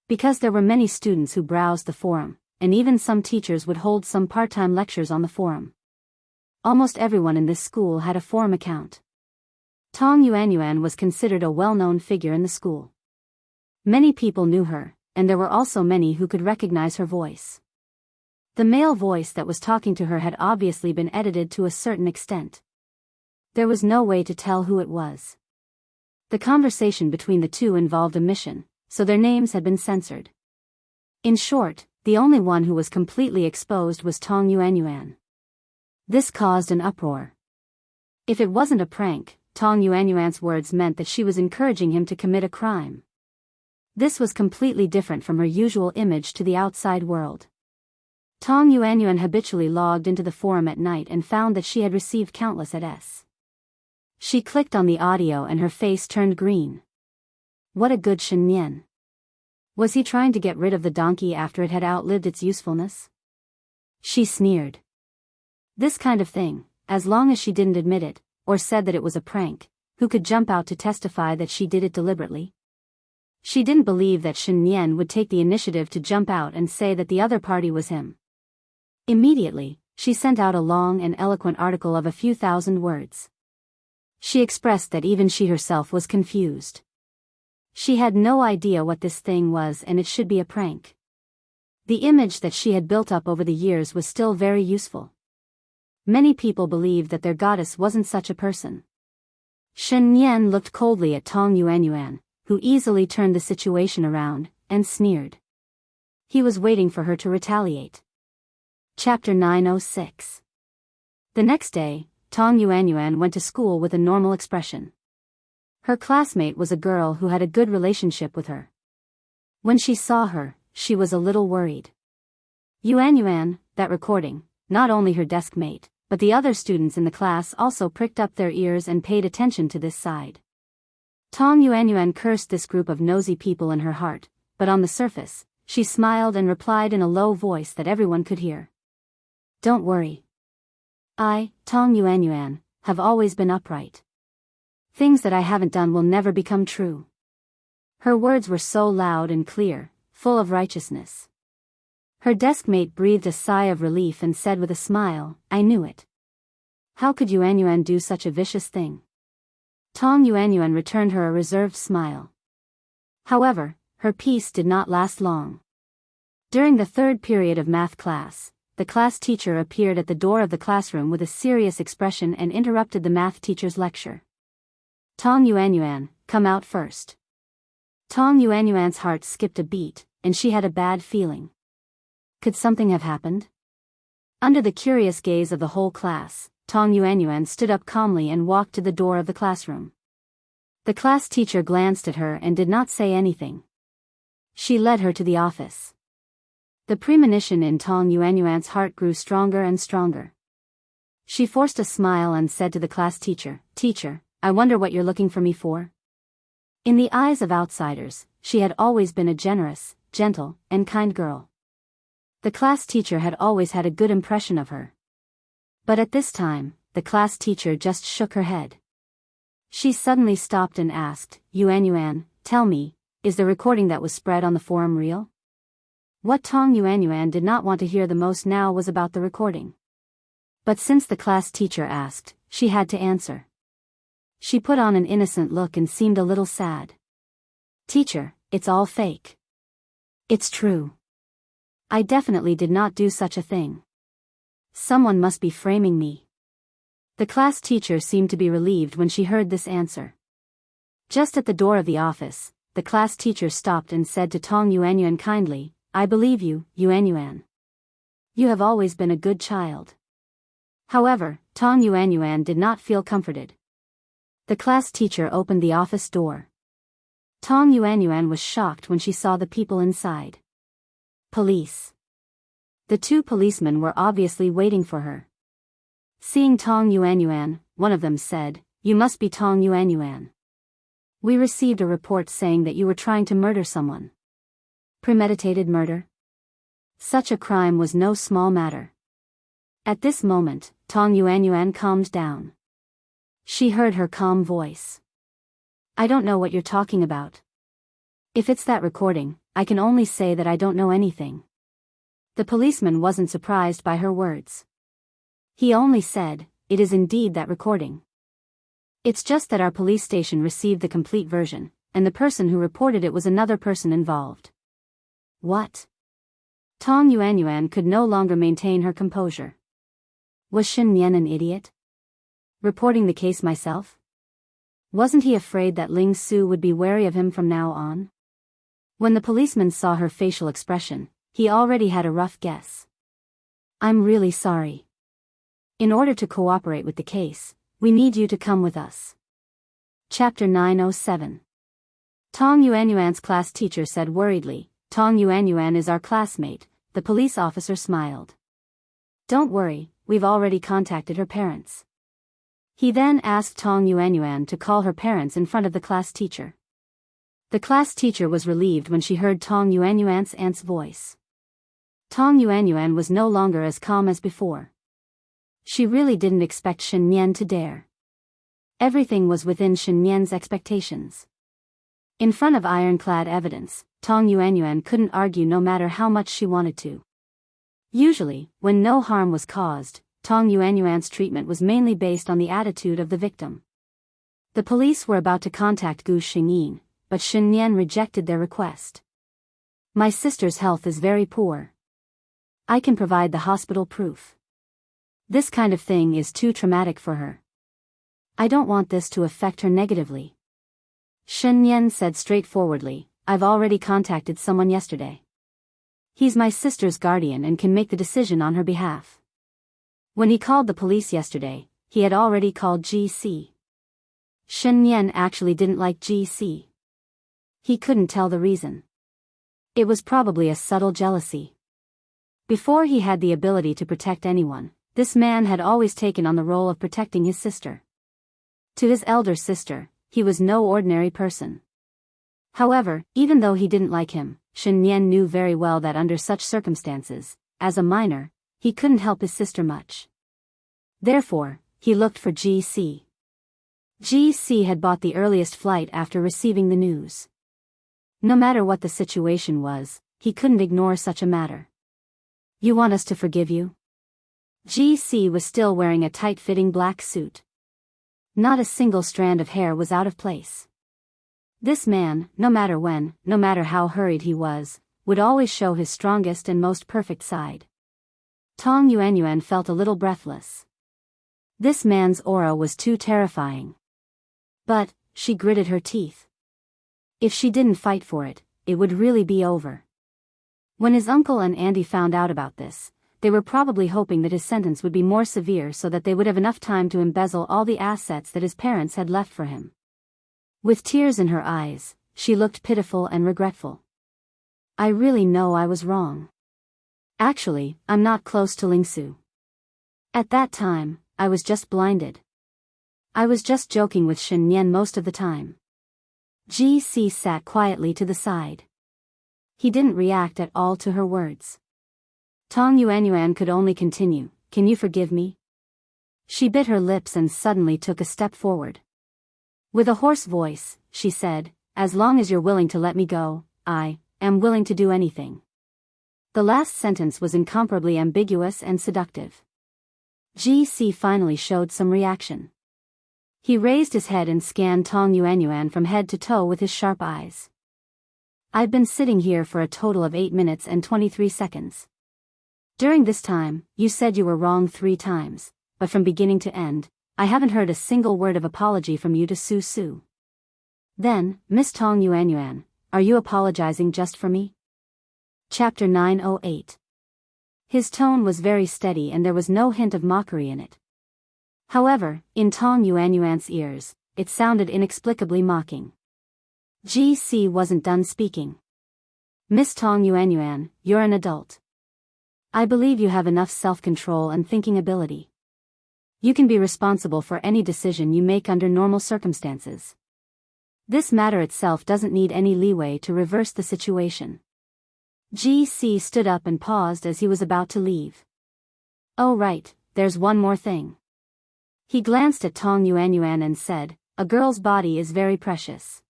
Because there were many students who browsed the forum, and even some teachers would hold some part-time lectures on the forum. Almost everyone in this school had a forum account. Tong Yuanyuan was considered a well-known figure in the school. Many people knew her, and there were also many who could recognize her voice. The male voice that was talking to her had obviously been edited to a certain extent. There was no way to tell who it was. The conversation between the two involved omission, so their names had been censored. In short, the only one who was completely exposed was Tong Yuanyuan. This caused an uproar. If it wasn't a prank, Tong Yuanyuan's words meant that she was encouraging him to commit a crime. This was completely different from her usual image to the outside world. Tong Yuanyuan habitually logged into the forum at night and found that she had received countless ads. She clicked on the audio and her face turned green. What a good Shen Nian. Was he trying to get rid of the donkey after it had outlived its usefulness? She sneered. This kind of thing, as long as she didn't admit it, or said that it was a prank, who could jump out to testify that she did it deliberately? She didn't believe that Shen Nian would take the initiative to jump out and say that the other party was him. Immediately, she sent out a long and eloquent article of a few thousand words. She expressed that even she herself was confused. She had no idea what this thing was and it should be a prank. The image that she had built up over the years was still very useful. Many people believed that their goddess wasn't such a person. Shen Nian looked coldly at Tong Yuanyuan, who easily turned the situation around, and sneered. He was waiting for her to retaliate. Chapter 906. The next day, Tong Yuanyuan went to school with a normal expression. Her classmate was a girl who had a good relationship with her. When she saw her, she was a little worried. Yuanyuan, that recording, not only her desk mate, but the other students in the class also pricked up their ears and paid attention to this side. Tong Yuanyuan cursed this group of nosy people in her heart, but on the surface, she smiled and replied in a low voice that everyone could hear. Don't worry. I, Tong Yuanyuan, have always been upright. Things that I haven't done will never become true. Her words were so loud and clear, full of righteousness. Her deskmate breathed a sigh of relief and said with a smile, I knew it. How could Yuanyuan do such a vicious thing? Tong Yuanyuan returned her a reserved smile. However, her peace did not last long. During the third period of math class, the class teacher appeared at the door of the classroom with a serious expression and interrupted the math teacher's lecture. Tong Yuanyuan, come out first. Tong Yuanyuan's heart skipped a beat, and she had a bad feeling. Could something have happened? Under the curious gaze of the whole class, Tong Yuanyuan stood up calmly and walked to the door of the classroom. The class teacher glanced at her and did not say anything. She led her to the office. The premonition in Tong Yuanyuan's heart grew stronger and stronger. She forced a smile and said to the class teacher, Teacher, I wonder what you're looking for me for? In the eyes of outsiders, she had always been a generous, gentle, and kind girl. The class teacher had always had a good impression of her. But at this time, the class teacher just shook her head. She suddenly stopped and asked, Yuanyuan, tell me, is the recording that was spread on the forum real? What Tong Yuanyuan did not want to hear the most now was about the recording. But since the class teacher asked, she had to answer. She put on an innocent look and seemed a little sad. Teacher, it's all fake. It's true. I definitely did not do such a thing. Someone must be framing me. The class teacher seemed to be relieved when she heard this answer. Just at the door of the office, the class teacher stopped and said to Tong Yuanyuan kindly, I believe you, Yuanyuan. You have always been a good child. However, Tong Yuanyuan did not feel comforted. The class teacher opened the office door. Tong Yuanyuan was shocked when she saw the people inside. Police. The two policemen were obviously waiting for her. Seeing Tong Yuanyuan, one of them said, You must be Tong Yuanyuan. We received a report saying that you were trying to murder someone. Premeditated murder? Such a crime was no small matter. At this moment, Tong Yuanyuan calmed down. She heard her calm voice. I don't know what you're talking about. If it's that recording, I can only say that I don't know anything. The policeman wasn't surprised by her words. He only said, it is indeed that recording. It's just that our police station received the complete version, and the person who reported it was another person involved. What? Tong Yuanyuan could no longer maintain her composure. Was Shen Nian an idiot? Reporting the case myself? Wasn't he afraid that Ling Su would be wary of him from now on? When the policeman saw her facial expression, he already had a rough guess. I'm really sorry. In order to cooperate with the case, we need you to come with us. Chapter 907. Tong Yuanyuan's class teacher said worriedly, Tong Yuanyuan is our classmate. The police officer smiled. Don't worry, we've already contacted her parents. He then asked Tong Yuanyuan to call her parents in front of the class teacher. The class teacher was relieved when she heard Tong Yuanyuan's aunt's voice. Tong Yuanyuan was no longer as calm as before. She really didn't expect Shen Nian to dare. Everything was within Shen Nian's expectations. In front of ironclad evidence, Tong Yuanyuan couldn't argue no matter how much she wanted to. Usually, when no harm was caused, Tong Yuanyuan's treatment was mainly based on the attitude of the victim. The police were about to contact Gu Xingyin, but Shen Nian rejected their request. My sister's health is very poor. I can provide the hospital proof. This kind of thing is too traumatic for her. I don't want this to affect her negatively. Shen Nian said straightforwardly, I've already contacted someone yesterday. He's my sister's guardian and can make the decision on her behalf. When he called the police yesterday, he had already called GC. Shen Nian actually didn't like GC. He couldn't tell the reason. It was probably a subtle jealousy. Before he had the ability to protect anyone, this man had always taken on the role of protecting his sister. To his elder sister, he was no ordinary person. However, even though he didn't like him, Shen Nian knew very well that under such circumstances, as a minor, he couldn't help his sister much. Therefore, he looked for GC. GC had bought the earliest flight after receiving the news. No matter what the situation was, he couldn't ignore such a matter. You want us to forgive you? GC was still wearing a tight-fitting black suit. Not a single strand of hair was out of place. This man, no matter when, no matter how hurried he was, would always show his strongest and most perfect side. Tong Yuanyuan felt a little breathless. This man's aura was too terrifying. But, she gritted her teeth. If she didn't fight for it, it would really be over. When his uncle and auntie found out about this, they were probably hoping that his sentence would be more severe so that they would have enough time to embezzle all the assets that his parents had left for him. With tears in her eyes, she looked pitiful and regretful. I really know I was wrong. Actually, I'm not close to Ling Su. At that time, I was just blinded. I was just joking with Shen Nian most of the time. GC sat quietly to the side. He didn't react at all to her words. Tong Yuanyuan could only continue, can you forgive me? She bit her lips and suddenly took a step forward. With a hoarse voice, she said, as long as you're willing to let me go, I am willing to do anything. The last sentence was incomparably ambiguous and seductive. GC finally showed some reaction. He raised his head and scanned Tong Yuanyuan from head to toe with his sharp eyes. I've been sitting here for a total of 8 minutes and 23 seconds. During this time, you said you were wrong 3 times, but from beginning to end, I haven't heard a single word of apology from you to Su Su. Then, Miss Tong Yuanyuan, are you apologizing just for me? Chapter 908. His tone was very steady and there was no hint of mockery in it. However, in Tong Yuanyuan's ears, it sounded inexplicably mocking. GC wasn't done speaking. Miss Tong Yuanyuan, you're an adult. I believe you have enough self-control and thinking ability. You can be responsible for any decision you make under normal circumstances. This matter itself doesn't need any leeway to reverse the situation. GC stood up and paused as he was about to leave. Oh right, there's one more thing. He glanced at Tong Yuanyuan and said, a girl's body is very precious.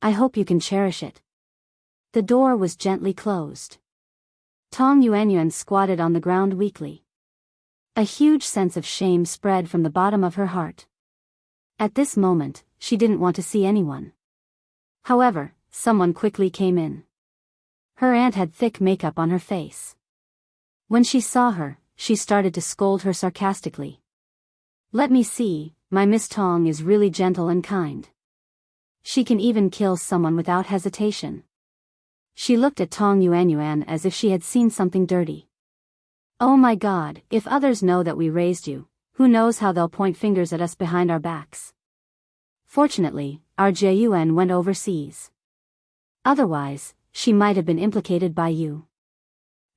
I hope you can cherish it. The door was gently closed. Tong Yuanyuan squatted on the ground weakly. A huge sense of shame spread from the bottom of her heart. At this moment, she didn't want to see anyone. However, someone quickly came in. Her aunt had thick makeup on her face. When she saw her, she started to scold her sarcastically. Let me see, my Miss Tong is really gentle and kind. She can even kill someone without hesitation. She looked at Tong Yuanyuan as if she had seen something dirty. Oh my God, if others know that we raised you, who knows how they'll point fingers at us behind our backs. Fortunately, our Jiayuan went overseas. Otherwise, she might have been implicated by you.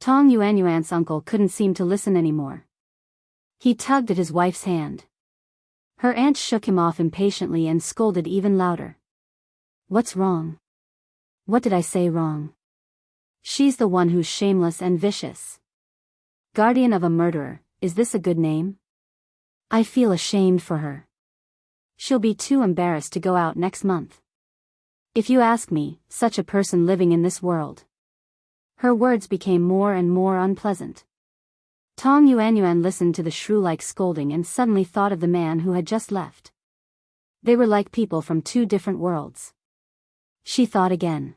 Tong Yuanyuan's uncle couldn't seem to listen anymore. He tugged at his wife's hand. Her aunt shook him off impatiently and scolded even louder. What's wrong? What did I say wrong? She's the one who's shameless and vicious. Guardian of a murderer, is this a good name? I feel ashamed for her. She'll be too embarrassed to go out next month. If you ask me, such a person living in this world. Her words became more and more unpleasant. Tong Yuanyuan listened to the shrew-like scolding and suddenly thought of the man who had just left. They were like people from two different worlds. She thought again.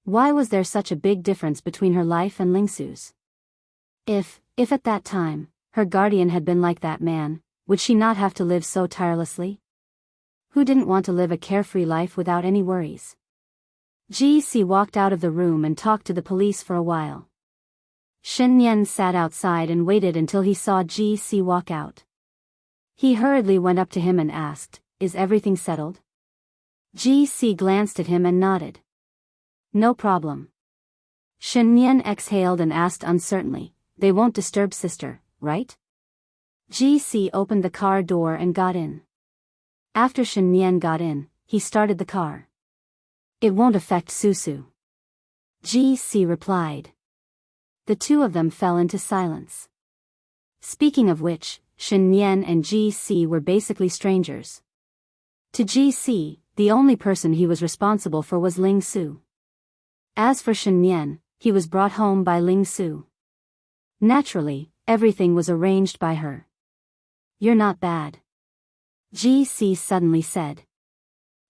Why was there such a big difference between her life and Lingsu's? If at that time, her guardian had been like that man, would she not have to live so tirelessly? Who didn't want to live a carefree life without any worries? GC walked out of the room and talked to the police for a while. Shen Yan sat outside and waited until he saw GC walk out. He hurriedly went up to him and asked, "Is everything settled?" GC glanced at him and nodded. "No problem." Shen Yan exhaled and asked uncertainly, "They won't disturb sister, right?" GC opened the car door and got in. After Shen Yan got in, he started the car. "It won't affect Susu," GC replied. The two of them fell into silence. Speaking of which, Shen Yan and GC were basically strangers. To GC, the only person he was responsible for was Ling Su. As for Shen Yan, he was brought home by Ling Su. Naturally, everything was arranged by her. "You're not bad," GC suddenly said.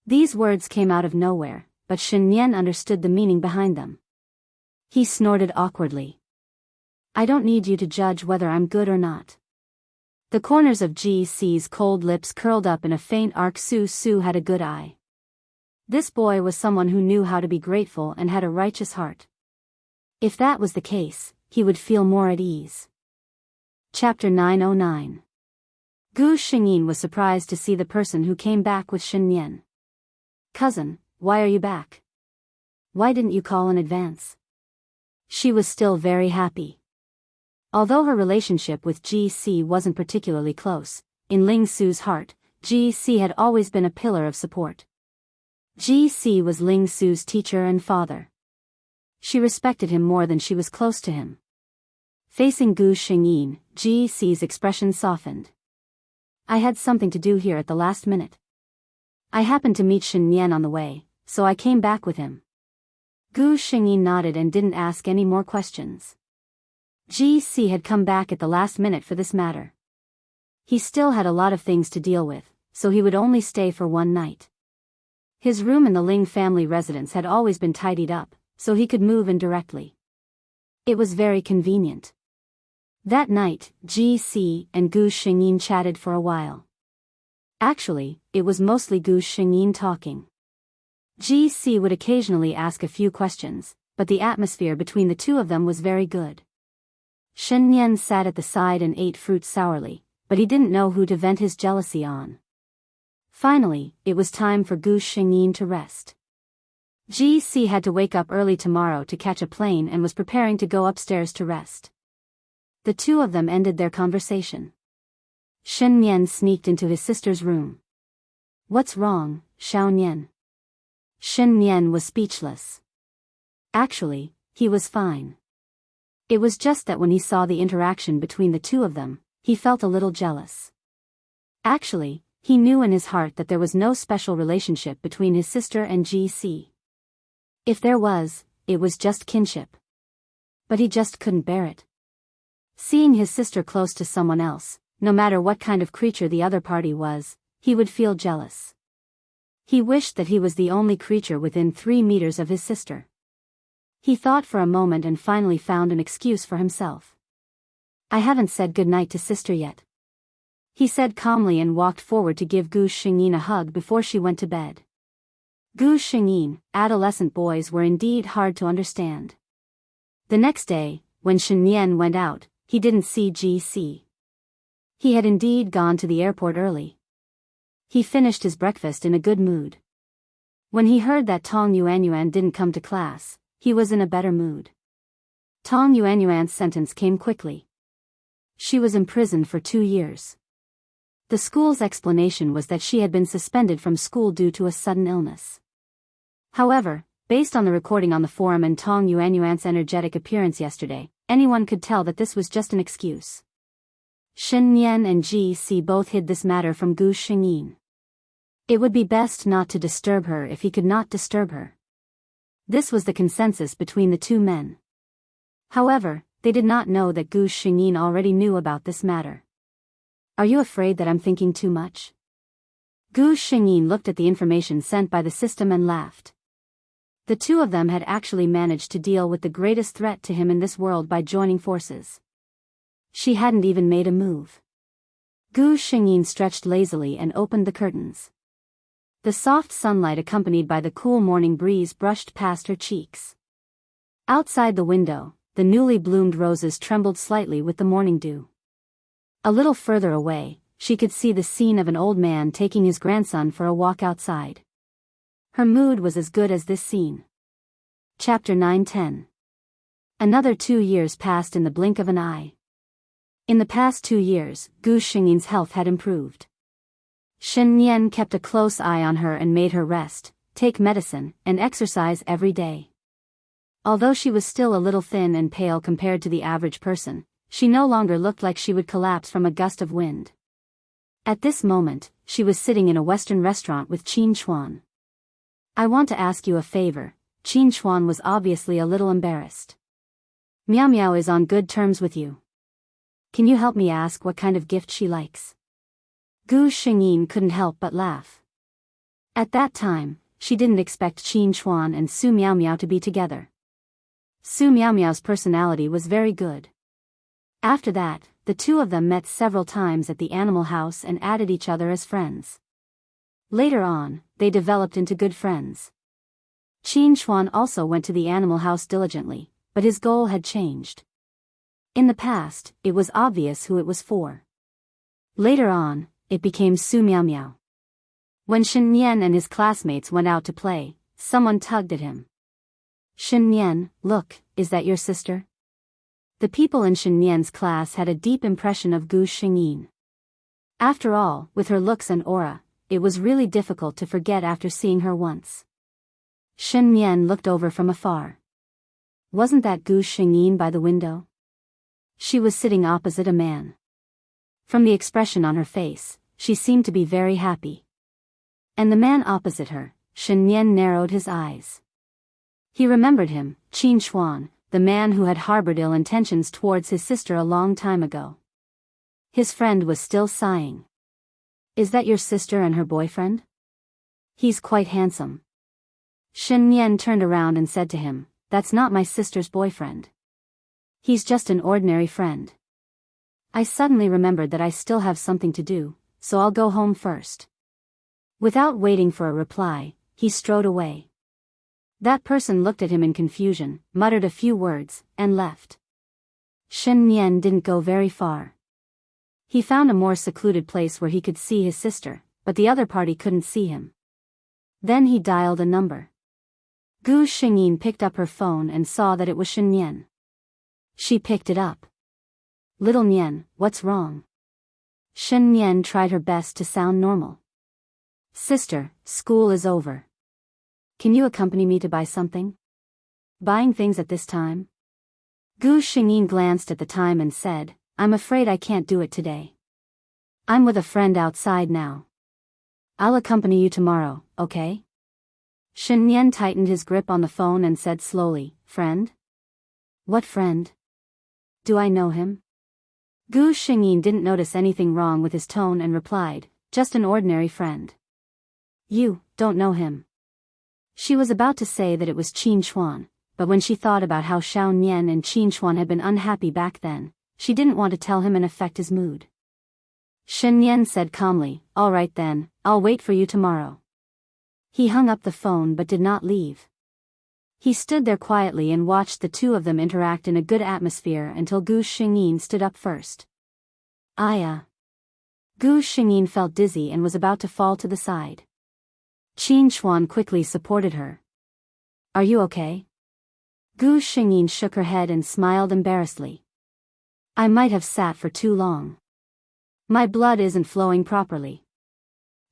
These words came out of nowhere, but Shen Yan understood the meaning behind them. He snorted awkwardly. "I don't need you to judge whether I'm good or not." The corners of GC's cold lips curled up in a faint arc. Su had a good eye. This boy was someone who knew how to be grateful and had a righteous heart. If that was the case, he would feel more at ease. Chapter 909. Gu Xingyin was surprised to see the person who came back with Shen Yan. "Cousin, why are you back? Why didn't you call in advance?" She was still very happy. Although her relationship with GC wasn't particularly close, in Ling Su's heart, GC had always been a pillar of support. GC was Ling Su's teacher and father. She respected him more than she was close to him. Facing Gu Xingyin, GC's expression softened. "I had something to do here at the last minute. I happened to meet Shen Yan on the way, so I came back with him." Gu Xingyin nodded and didn't ask any more questions. GC had come back at the last minute for this matter. He still had a lot of things to deal with, so he would only stay for one night. His room in the Ling family residence had always been tidied up, so he could move in directly. It was very convenient. That night, GC and Gu Xingyin chatted for a while. Actually, it was mostly Gu Xingyin talking. GC would occasionally ask a few questions, but the atmosphere between the two of them was very good. Shen Yan sat at the side and ate fruit sourly, but he didn't know who to vent his jealousy on. Finally, it was time for Gu Xingyin to rest. GC had to wake up early tomorrow to catch a plane and was preparing to go upstairs to rest. The two of them ended their conversation. Shen Yan sneaked into his sister's room. "What's wrong, Xiao Nian?" Shen Yan was speechless. Actually, he was fine. It was just that when he saw the interaction between the two of them, he felt a little jealous. Actually, he knew in his heart that there was no special relationship between his sister and GC. If there was, it was just kinship. But he just couldn't bear it. Seeing his sister close to someone else, no matter what kind of creature the other party was, he would feel jealous. He wished that he was the only creature within 3 meters of his sister. He thought for a moment and finally found an excuse for himself. I haven't said goodnight to sister yet, he said calmly and walked forward to give Gu Xingyin a hug before she went to bed. Gu Xingyin, adolescent boys were indeed hard to understand. The next day, when Shen Yan went out, he didn't see GC. He had indeed gone to the airport early. He finished his breakfast in a good mood. When he heard that Tong Yuanyuan didn't come to class, he was in a better mood. Tong Yuanyuan's sentence came quickly. She was imprisoned for 2 years. The school's explanation was that she had been suspended from school due to a sudden illness. However, based on the recording on the forum and Tong Yuanyuan's energetic appearance yesterday, anyone could tell that this was just an excuse. Shen Yan and GC both hid this matter from Gu Xingyin. It would be best not to disturb her if he could not disturb her. This was the consensus between the two men. However, they did not know that Gu Xingyin already knew about this matter. Are you afraid that I'm thinking too much? Gu Xingyin looked at the information sent by the system and laughed. The two of them had actually managed to deal with the greatest threat to him in this world by joining forces. She hadn't even made a move. Gu Xingyin stretched lazily and opened the curtains. The soft sunlight accompanied by the cool morning breeze brushed past her cheeks. Outside the window, the newly bloomed roses trembled slightly with the morning dew. A little further away, she could see the scene of an old man taking his grandson for a walk outside. Her mood was as good as this scene. Chapter 9-10. Another 2 years passed in the blink of an eye. In the past 2 years, Gu Xingyin's health had improved. Shen Yan kept a close eye on her and made her rest, take medicine, and exercise every day. Although she was still a little thin and pale compared to the average person, she no longer looked like she would collapse from a gust of wind. At this moment, she was sitting in a Western restaurant with Qin Chuan. I want to ask you a favor. Qin Chuan was obviously a little embarrassed. Miao Miao is on good terms with you. Can you help me ask what kind of gift she likes? Gu Xingyin couldn't help but laugh. At that time, she didn't expect Qin Chuan and Su Miao Miao to be together. Su Miao Miao's personality was very good. After that, the two of them met several times at the animal house and added each other as friends. Later on, they developed into good friends. Qin Chuan also went to the animal house diligently, but his goal had changed. In the past, it was obvious who it was for. Later on, it became Su Miao Miao. When Shen Yan and his classmates went out to play, someone tugged at him. Shen Yan, look, is that your sister? The people in Shen Yan's class had a deep impression of Gu Xingyin. After all, with her looks and aura, it was really difficult to forget after seeing her once. Shen Yan looked over from afar. Wasn't that Gu Xingyin by the window? She was sitting opposite a man. From the expression on her face, she seemed to be very happy. And the man opposite her, Shen Yan narrowed his eyes. He remembered him, Qin Chuan, the man who had harbored ill intentions towards his sister a long time ago. His friend was still sighing. Is that your sister and her boyfriend? He's quite handsome. Shen Yan turned around and said to him, that's not my sister's boyfriend. He's just an ordinary friend. I suddenly remembered that I still have something to do, so I'll go home first. Without waiting for a reply, he strode away. That person looked at him in confusion, muttered a few words, and left. Shen Yan didn't go very far. He found a more secluded place where he could see his sister, but the other party couldn't see him. Then he dialed a number. Gu Xingyin picked up her phone and saw that it was Shen Yan. She picked it up. Little Nian, what's wrong? Shen Yan tried her best to sound normal. Sister, school is over. Can you accompany me to buy something? Buying things at this time? Gu Xingyin glanced at the time and said, I'm afraid I can't do it today. I'm with a friend outside now. I'll accompany you tomorrow, okay? Shen Nian tightened his grip on the phone and said slowly, Friend? What friend? Do I know him? Gu Xingyin didn't notice anything wrong with his tone and replied, Just an ordinary friend. You don't know him. She was about to say that it was Qin Chuan, but when she thought about how Xiao Nian and Qin Chuan had been unhappy back then, she didn't want to tell him and affect his mood. Shen Nian said calmly, All right then, I'll wait for you tomorrow. He hung up the phone but did not leave. He stood there quietly and watched the two of them interact in a good atmosphere until Gu Xingyin stood up first. Gu Xingyin felt dizzy and was about to fall to the side. Qin Chuan quickly supported her. Are you okay? Gu Xingyin shook her head and smiled embarrassedly. I might have sat for too long. My blood isn't flowing properly.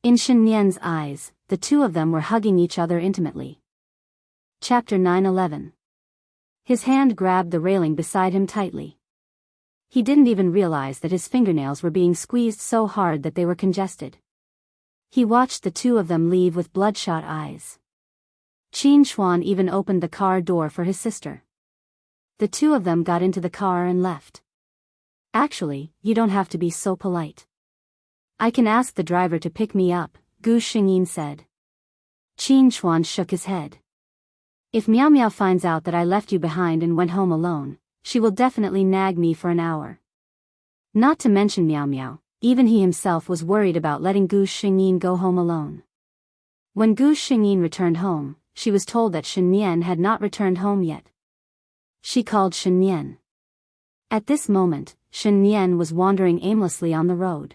In Shen Nian's eyes, the two of them were hugging each other intimately. Chapter 9:11. His hand grabbed the railing beside him tightly. He didn't even realize that his fingernails were being squeezed so hard that they were congested. He watched the two of them leave with bloodshot eyes. Qin Chuan even opened the car door for his sister. The two of them got into the car and left. Actually, you don't have to be so polite. I can ask the driver to pick me up, Gu Xingyin said. Qin Chuan shook his head. If Miao Miao finds out that I left you behind and went home alone, she will definitely nag me for an hour. Not to mention Miao Miao, even he himself was worried about letting Gu Xingyin go home alone. When Gu Xingyin returned home, she was told that Shen Nian had not returned home yet. She called Shen Nian. At this moment, Shen Nian was wandering aimlessly on the road.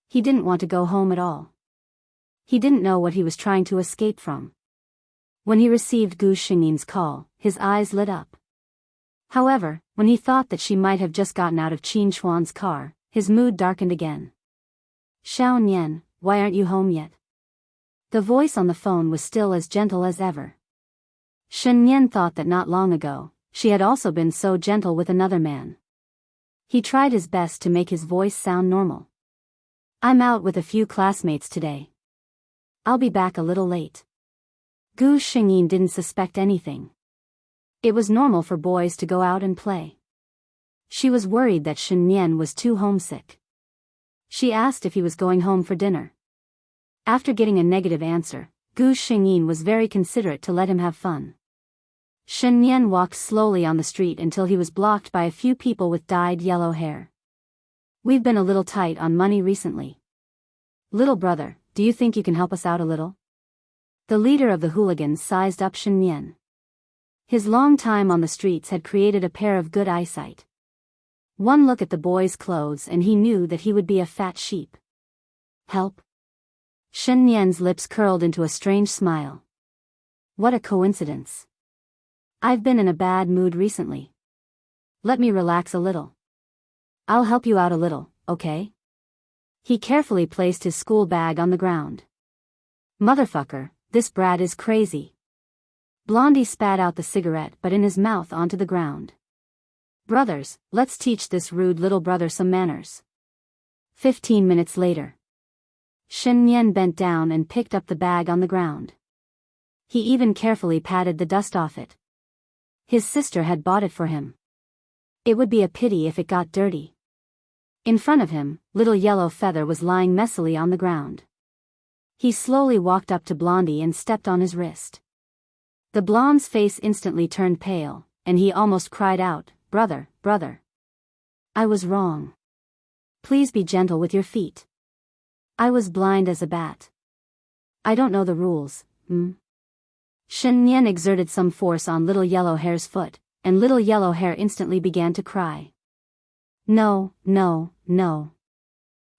He didn't want to go home at all. He didn't know what he was trying to escape from. When he received Gu Xingyin's call, his eyes lit up. However, when he thought that she might have just gotten out of Qin Chuan's car, his mood darkened again. Xiao Nian, why aren't you home yet? The voice on the phone was still as gentle as ever. Shen Nian thought that not long ago, she had also been so gentle with another man. He tried his best to make his voice sound normal. I'm out with a few classmates today. I'll be back a little late. Gu Xingyin didn't suspect anything. It was normal for boys to go out and play. She was worried that Shen Nian was too homesick. She asked if he was going home for dinner. After getting a negative answer, Gu Xingyin was very considerate to let him have fun. Shen Nian walked slowly on the street until he was blocked by a few people with dyed yellow hair. We've been a little tight on money recently. Little brother, do you think you can help us out a little? The leader of the hooligans sized up Shen Nian. His long time on the streets had created a pair of good eyesight. One look at the boy's clothes and he knew that he would be a fat sheep. Help? Shen Nian's lips curled into a strange smile. What a coincidence. I've been in a bad mood recently. Let me relax a little. I'll help you out a little, okay? He carefully placed his school bag on the ground. Motherfucker, this brat is crazy. Blondie spat out the cigarette but in his mouth onto the ground. Brothers, let's teach this rude little brother some manners. 15 minutes later. Shen Nian bent down and picked up the bag on the ground. He even carefully patted the dust off it. His sister had bought it for him. It would be a pity if it got dirty. In front of him, little yellow feather was lying messily on the ground. He slowly walked up to Blondie and stepped on his wrist. The blonde's face instantly turned pale, and he almost cried out, Brother, brother. I was wrong. Please be gentle with your feet. I was blind as a bat. I don't know the rules, Shen Nian exerted some force on Little Yellow Hair's foot, and Little Yellow Hair instantly began to cry. No, no, no.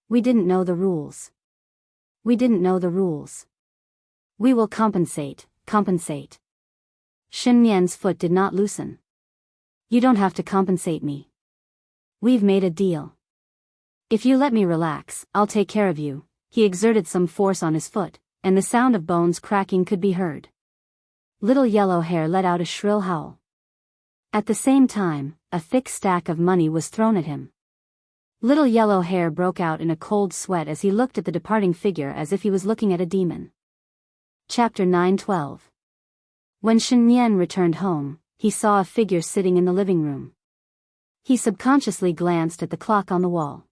We didn't know the rules. We didn't know the rules. We will compensate, compensate. Shen Nian's foot did not loosen. You don't have to compensate me. We've made a deal. If you let me relax, I'll take care of you. He exerted some force on his foot, and the sound of bones cracking could be heard. Little Yellow Hair let out a shrill howl. At the same time, a thick stack of money was thrown at him. Little Yellow Hair broke out in a cold sweat as he looked at the departing figure as if he was looking at a demon. Chapter 9:12. When Shen Nian returned home, he saw a figure sitting in the living room. He subconsciously glanced at the clock on the wall.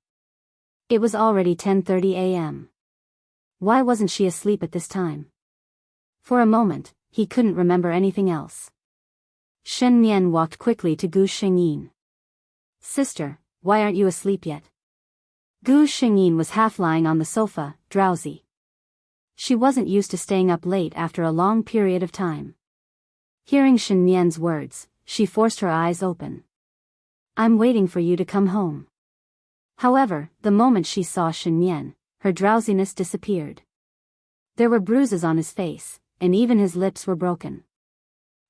It was already 10:30 a.m. Why wasn't she asleep at this time? For a moment, he couldn't remember anything else. Shen Nian walked quickly to Gu Xingyin. Sister, why aren't you asleep yet? Gu Xingyin was half lying on the sofa, drowsy. She wasn't used to staying up late after a long period of time. Hearing Shen Nian's words, she forced her eyes open. I'm waiting for you to come home. However, the moment she saw Shen Nian, her drowsiness disappeared. There were bruises on his face, and even his lips were broken.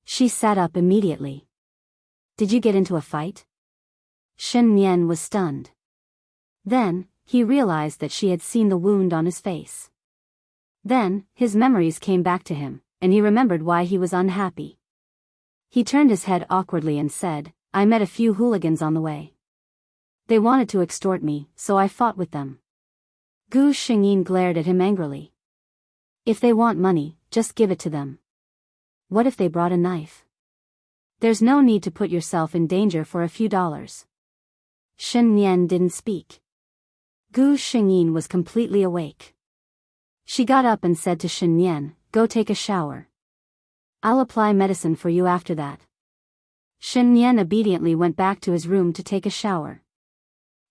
She sat up immediately. Did you get into a fight? Shen Nian was stunned. Then, he realized that she had seen the wound on his face. Then, his memories came back to him, and he remembered why he was unhappy. He turned his head awkwardly and said, I met a few hooligans on the way. They wanted to extort me, so I fought with them. Gu Xingyin glared at him angrily. If they want money, just give it to them. What if they brought a knife? There's no need to put yourself in danger for a few dollars. Shen Nian didn't speak. Gu Xingyin was completely awake. She got up and said to Shen Nian, go take a shower. I'll apply medicine for you after that. Shen Nian obediently went back to his room to take a shower.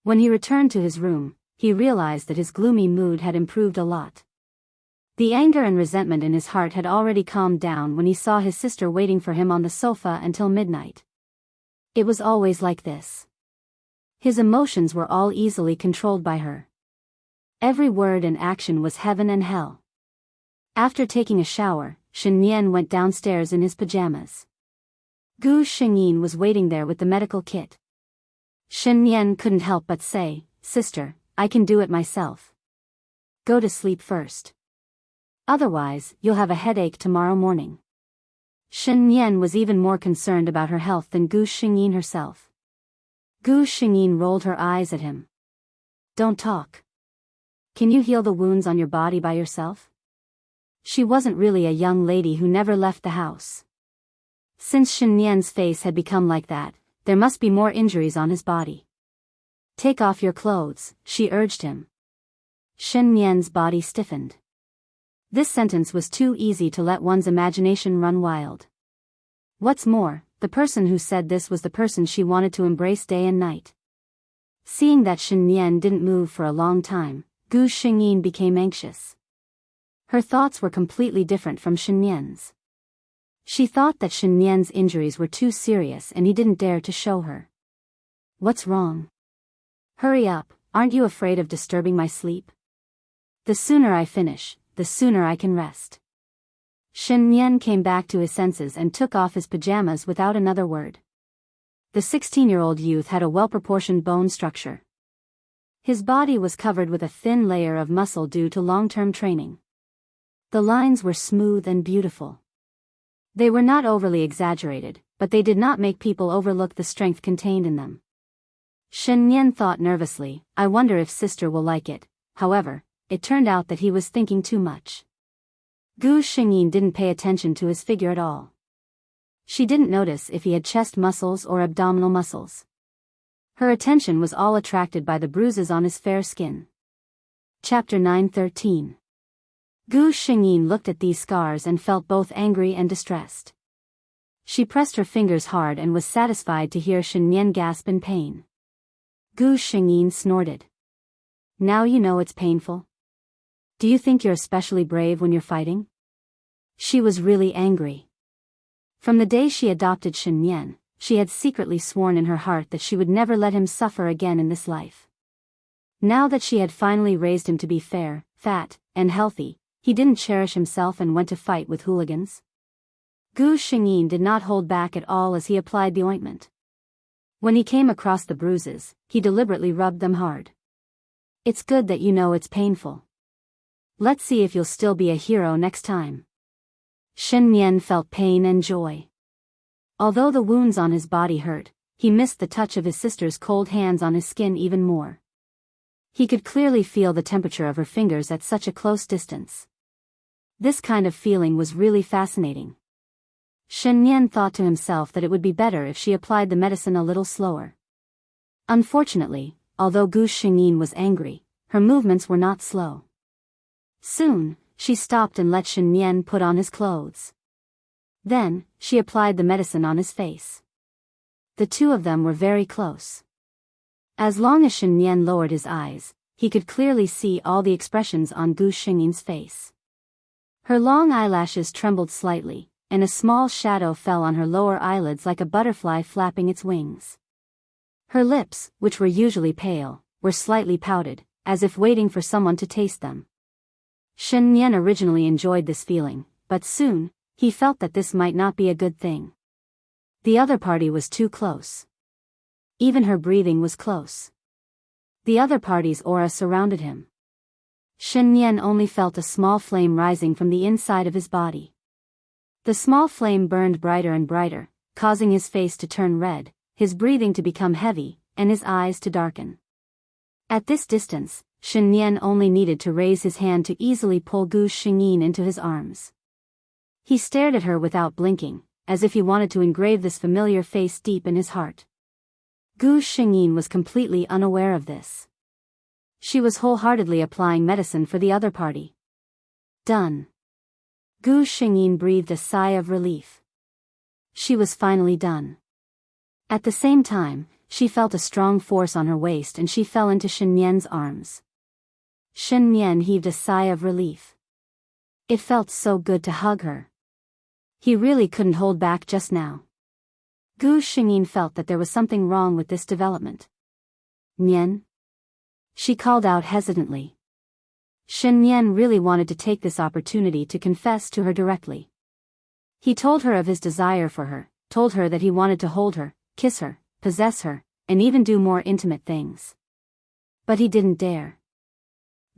When he returned to his room, he realized that his gloomy mood had improved a lot. The anger and resentment in his heart had already calmed down when he saw his sister waiting for him on the sofa until midnight. It was always like this. His emotions were all easily controlled by her. Every word and action was heaven and hell. After taking a shower, Shen Nian went downstairs in his pajamas. Gu Xingyin was waiting there with the medical kit. Shen Nian couldn't help but say, Sister, I can do it myself. Go to sleep first. Otherwise, you'll have a headache tomorrow morning. Shen Nian was even more concerned about her health than Gu Xingyin herself. Gu Xingyin rolled her eyes at him. Don't talk. Can you heal the wounds on your body by yourself? She wasn't really a young lady who never left the house. Since Shen Nian's face had become like that, there must be more injuries on his body. Take off your clothes, she urged him. Shen Nian's body stiffened. This sentence was too easy to let one's imagination run wild. What's more, the person who said this was the person she wanted to embrace day and night. Seeing that Shen Nian didn't move for a long time, Gu Xingyin became anxious. Her thoughts were completely different from Shen Nian's. She thought that Shen Nian's injuries were too serious and he didn't dare to show her. What's wrong? Hurry up, aren't you afraid of disturbing my sleep? The sooner I finish, the sooner I can rest. Shen Nian came back to his senses and took off his pajamas without another word. The 16-year-old youth had a well-proportioned bone structure. His body was covered with a thin layer of muscle due to long-term training. The lines were smooth and beautiful. They were not overly exaggerated, but they did not make people overlook the strength contained in them. Shen Nian thought nervously, I wonder if sister will like it. However, it turned out that he was thinking too much. Gu Xingyin didn't pay attention to his figure at all. She didn't notice if he had chest muscles or abdominal muscles. Her attention was all attracted by the bruises on his fair skin. Chapter 9:13. Gu Xingyin looked at these scars and felt both angry and distressed. She pressed her fingers hard and was satisfied to hear Shen Nian gasp in pain. Gu Xingyin snorted. Now you know it's painful. Do you think you're especially brave when you're fighting? She was really angry. From the day she adopted Shen Nian, she had secretly sworn in her heart that she would never let him suffer again in this life. Now that she had finally raised him to be fair, fat, and healthy, he didn't cherish himself and went to fight with hooligans. Gu Xingyin did not hold back at all as he applied the ointment. When he came across the bruises, he deliberately rubbed them hard. It's good that you know it's painful. Let's see if you'll still be a hero next time. Shen Nian felt pain and joy. Although the wounds on his body hurt, he missed the touch of his sister's cold hands on his skin even more. He could clearly feel the temperature of her fingers at such a close distance. This kind of feeling was really fascinating. Shen Nian thought to himself that it would be better if she applied the medicine a little slower. Unfortunately, although Gu Xingyin was angry, her movements were not slow. Soon, she stopped and let Shen Nian put on his clothes. Then, she applied the medicine on his face. The two of them were very close. As long as Shen Nian lowered his eyes, he could clearly see all the expressions on Gu Xingyin's face. Her long eyelashes trembled slightly, and a small shadow fell on her lower eyelids like a butterfly flapping its wings. Her lips, which were usually pale, were slightly pouted, as if waiting for someone to taste them. Shen Nian originally enjoyed this feeling, but soon, he felt that this might not be a good thing. The other party was too close. Even her breathing was close. The other party's aura surrounded him. Shen Nian only felt a small flame rising from the inside of his body. The small flame burned brighter and brighter, causing his face to turn red, his breathing to become heavy, and his eyes to darken. At this distance, Shen Nian only needed to raise his hand to easily pull Gu Xingyin into his arms. He stared at her without blinking, as if he wanted to engrave this familiar face deep in his heart. Gu Xingyin was completely unaware of this. She was wholeheartedly applying medicine for the other party. Done. Gu Xingyin breathed a sigh of relief. She was finally done. At the same time, she felt a strong force on her waist and she fell into Shen Nian's arms. Shen Nian heaved a sigh of relief. It felt so good to hug her. He really couldn't hold back just now. Gu Xingyin felt that there was something wrong with this development. Nian? She called out hesitantly. Shen Nian really wanted to take this opportunity to confess to her directly. He told her of his desire for her, told her that he wanted to hold her, kiss her, possess her, and even do more intimate things. But he didn't dare.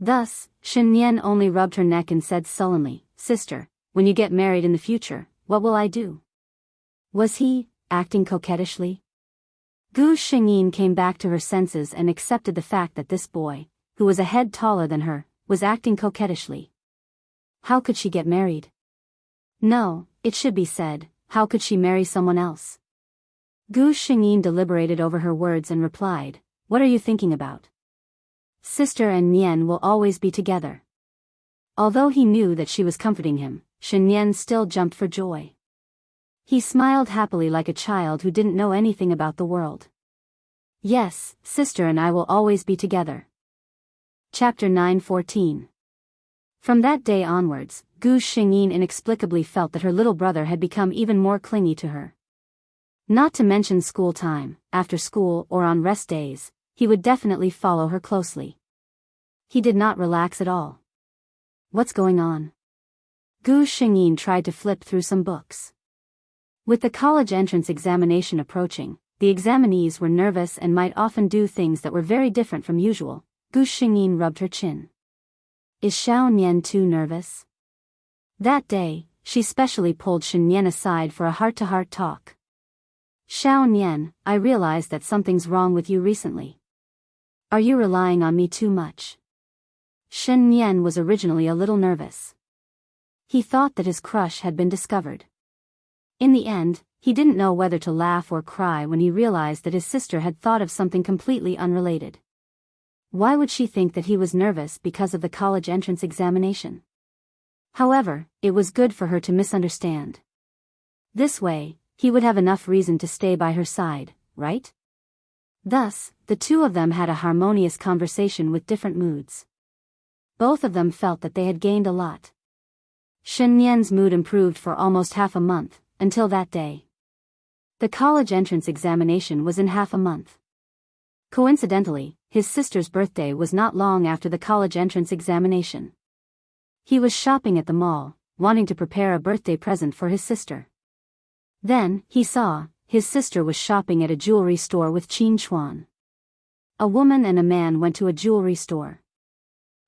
Thus, Shen Nian only rubbed her neck and said sullenly, "Sister, when you get married in the future, what will I do?" Was he acting coquettishly? Gu Xingyin came back to her senses and accepted the fact that this boy, who was a head taller than her, was acting coquettishly. How could she get married? No, it should be said, how could she marry someone else? Gu Xingyin deliberated over her words and replied, "What are you thinking about? Sister and Nian will always be together." Although he knew that she was comforting him, Shen Nian still jumped for joy. He smiled happily like a child who didn't know anything about the world. "Yes, sister and I will always be together." Chapter 9:14. From that day onwards, Gu Xingyin inexplicably felt that her little brother had become even more clingy to her. Not to mention school time, after school or on rest days, he would definitely follow her closely. He did not relax at all. What's going on? Gu Xingyin tried to flip through some books. With the college entrance examination approaching, the examinees were nervous and might often do things that were very different from usual. Gu Xingyin rubbed her chin. Is Xiao Nian too nervous? That day, she specially pulled Shen Nian aside for a heart-to-heart talk. "Xiao Nian, I realize that something's wrong with you recently. Are you relying on me too much?" Shen Nian was originally a little nervous. He thought that his crush had been discovered. In the end, he didn't know whether to laugh or cry when he realized that his sister had thought of something completely unrelated. Why would she think that he was nervous because of the college entrance examination? However, it was good for her to misunderstand. This way, he would have enough reason to stay by her side, right? Thus, the two of them had a harmonious conversation with different moods. Both of them felt that they had gained a lot. Shen Nian's mood improved for almost half a month, until that day. The college entrance examination was in half a month. Coincidentally, his sister's birthday was not long after the college entrance examination. He was shopping at the mall, wanting to prepare a birthday present for his sister. Then, he saw, his sister was shopping at a jewelry store with Qin Chuan. A woman and a man went to a jewelry store.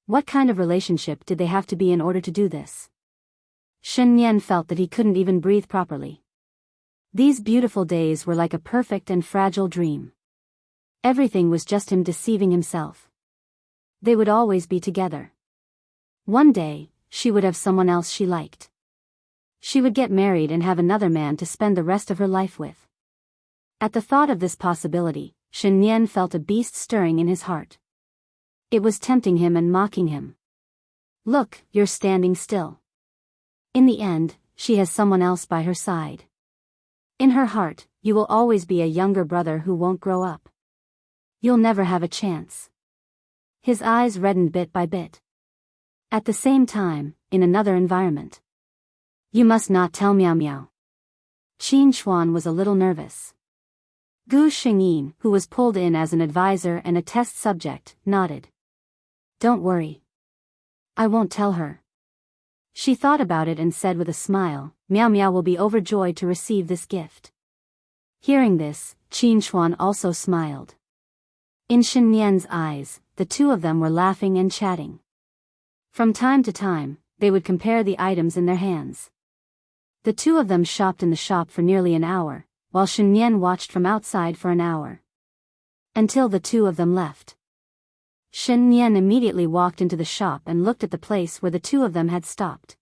What kind of relationship did they have to be in order to do this? Shen Yan felt that he couldn't even breathe properly. These beautiful days were like a perfect and fragile dream. Everything was just him deceiving himself. They would always be together. One day, she would have someone else she liked. She would get married and have another man to spend the rest of her life with. At the thought of this possibility, Shen Yan felt a beast stirring in his heart. It was tempting him and mocking him. Look, you're standing still. In the end, she has someone else by her side. In her heart, you will always be a younger brother who won't grow up. You'll never have a chance. His eyes reddened bit by bit. At the same time, in another environment. You must not tell Miao Miao. Qin Xuan was a little nervous. Gu Xingyin, who was pulled in as an advisor and a test subject, nodded. Don't worry. I won't tell her. She thought about it and said with a smile, Miao Miao will be overjoyed to receive this gift. Hearing this, Qin Xuan also smiled. In Shen Yan's eyes, the two of them were laughing and chatting. From time to time, they would compare the items in their hands. The two of them shopped in the shop for nearly an hour, while Shen Yan watched from outside for an hour. Until the two of them left. Shen Yan immediately walked into the shop and looked at the place where the two of them had stopped.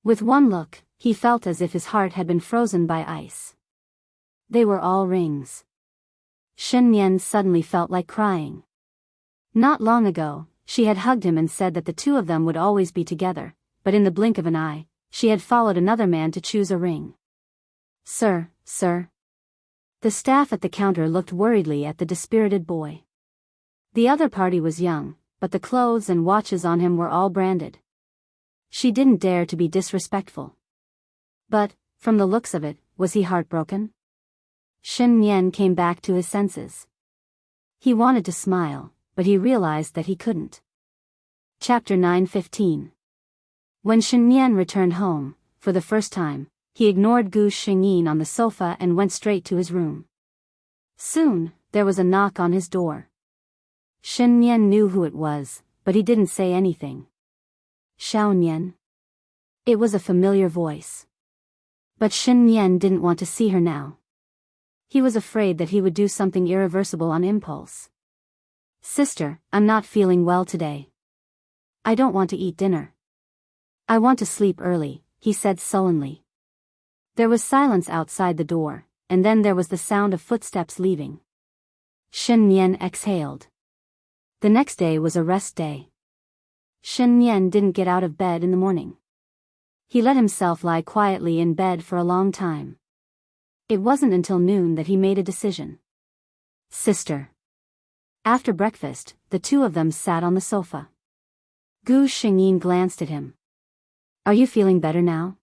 With one look, he felt as if his heart had been frozen by ice. They were all rings. Shen Yan suddenly felt like crying. Not long ago, she had hugged him and said that the two of them would always be together, but in the blink of an eye, she had followed another man to choose a ring. Sir. The staff at the counter looked worriedly at the dispirited boy. The other party was young, but the clothes and watches on him were all branded. She didn't dare to be disrespectful. But, from the looks of it, was he heartbroken? Shen Yan came back to his senses. He wanted to smile, but he realized that he couldn't. Chapter 9:15. When Shen Yan returned home, for the first time, he ignored Gu Xingyin on the sofa and went straight to his room. Soon, there was a knock on his door. Shen Yan knew who it was, but he didn't say anything. Xiao Nian. It was a familiar voice. But Shen Yan didn't want to see her now. He was afraid that he would do something irreversible on impulse. Sister, I'm not feeling well today. I don't want to eat dinner. I want to sleep early, he said sullenly. There was silence outside the door, and then there was the sound of footsteps leaving. Shen Yan exhaled. The next day was a rest day. Shen Yan didn't get out of bed in the morning. He let himself lie quietly in bed for a long time. It wasn't until noon that he made a decision. Sister. After breakfast, the two of them sat on the sofa. Gu Xingyin glanced at him. Are you feeling better now?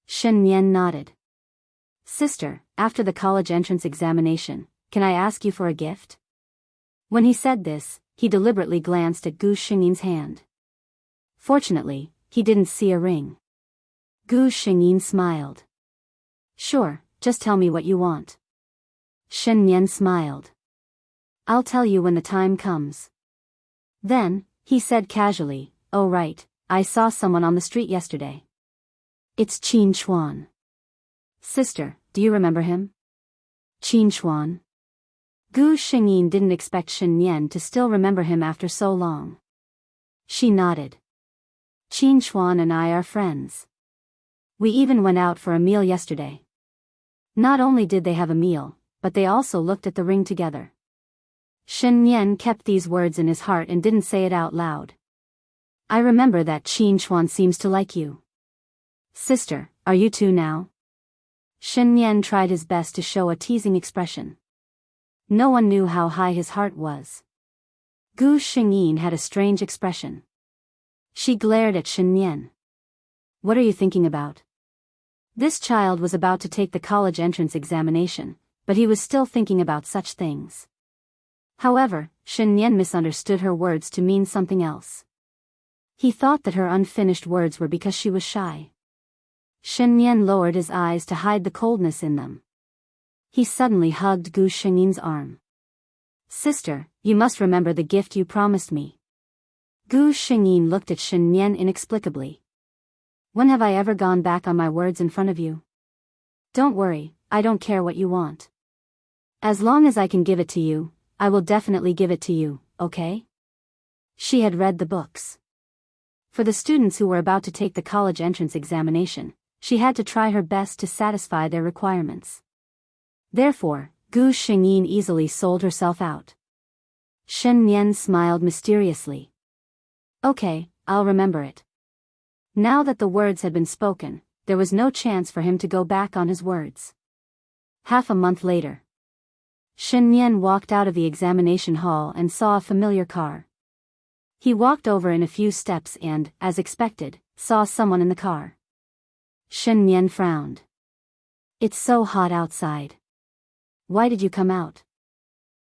Shen Yan nodded. Sister, after the college entrance examination, can I ask you for a gift? When he said this, he deliberately glanced at Gu Xingyin's hand. Fortunately, he didn't see a ring. Gu Xingyin smiled. Sure, just tell me what you want. Shen Yan smiled. I'll tell you when the time comes. Then, he said casually, oh right, I saw someone on the street yesterday. It's Qin Xuan. Sister, do you remember him? Qin Xuan. Gu Xingyin didn't expect Shen Yan to still remember him after so long. She nodded. Qin Xuan and I are friends. We even went out for a meal yesterday. Not only did they have a meal, but they also looked at the ring together. Shen Yan kept these words in his heart and didn't say it out loud. I remember that Qin Xuan seems to like you. Sister, are you two now? Shen Yan tried his best to show a teasing expression. No one knew how high his heart was. Gu Xingyin had a strange expression. She glared at Shen Yan. What are you thinking about? This child was about to take the college entrance examination, but he was still thinking about such things. However, Shen Yan misunderstood her words to mean something else. He thought that her unfinished words were because she was shy. Shen Yan lowered his eyes to hide the coldness in them. He suddenly hugged Gu Xingyin's arm. Sister, you must remember the gift you promised me. Gu Xingyin looked at Shen Yan inexplicably. When have I ever gone back on my words in front of you? Don't worry, I don't care what you want. As long as I can give it to you, I will definitely give it to you, okay? She had read the books. For the students who were about to take the college entrance examination, she had to try her best to satisfy their requirements. Therefore, Gu Xingyin easily sold herself out. Shen Nian smiled mysteriously. Okay, I'll remember it. Now that the words had been spoken, there was no chance for him to go back on his words. Half a month later, Shen Nian walked out of the examination hall and saw a familiar car. He walked over in a few steps and, as expected, saw someone in the car. Shen Nian frowned. It's so hot outside. Why did you come out?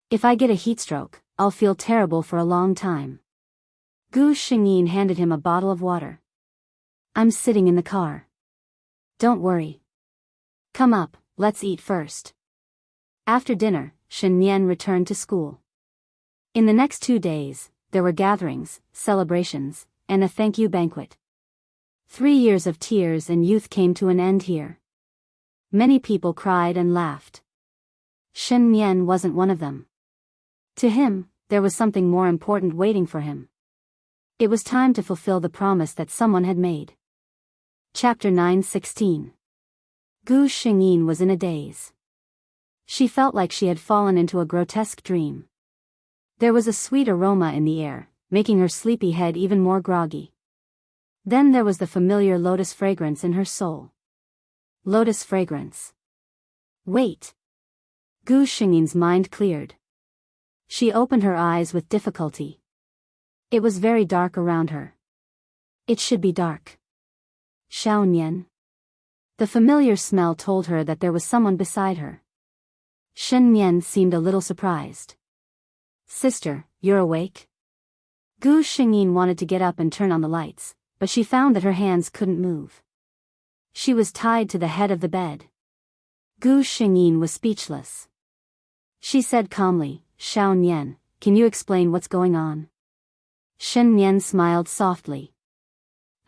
If I get a heatstroke, I'll feel terrible for a long time. Gu Xingyin handed him a bottle of water. I'm sitting in the car. Don't worry. Come up, let's eat first. After dinner, Shen Nian returned to school. In the next 2 days, there were gatherings, celebrations, and a thank you banquet. 3 years of tears and youth came to an end here. Many people cried and laughed. Shen Nian wasn't one of them. To him, there was something more important waiting for him. It was time to fulfill the promise that someone had made. Chapter 9:16. Gu Xingyin was in a daze. She felt like she had fallen into a grotesque dream. There was a sweet aroma in the air, making her sleepy head even more groggy. Then there was the familiar lotus fragrance in her soul. Lotus fragrance. Wait. Gu Xingyin's mind cleared. She opened her eyes with difficulty. It was very dark around her. It should be dark. Xiao Nian. The familiar smell told her that there was someone beside her. Shen Nian seemed a little surprised. Sister, you're awake? Gu Xingyin wanted to get up and turn on the lights, but she found that her hands couldn't move. She was tied to the head of the bed. Gu Xingyin was speechless. She said calmly, Xiao Nian, can you explain what's going on? Shen Nian smiled softly.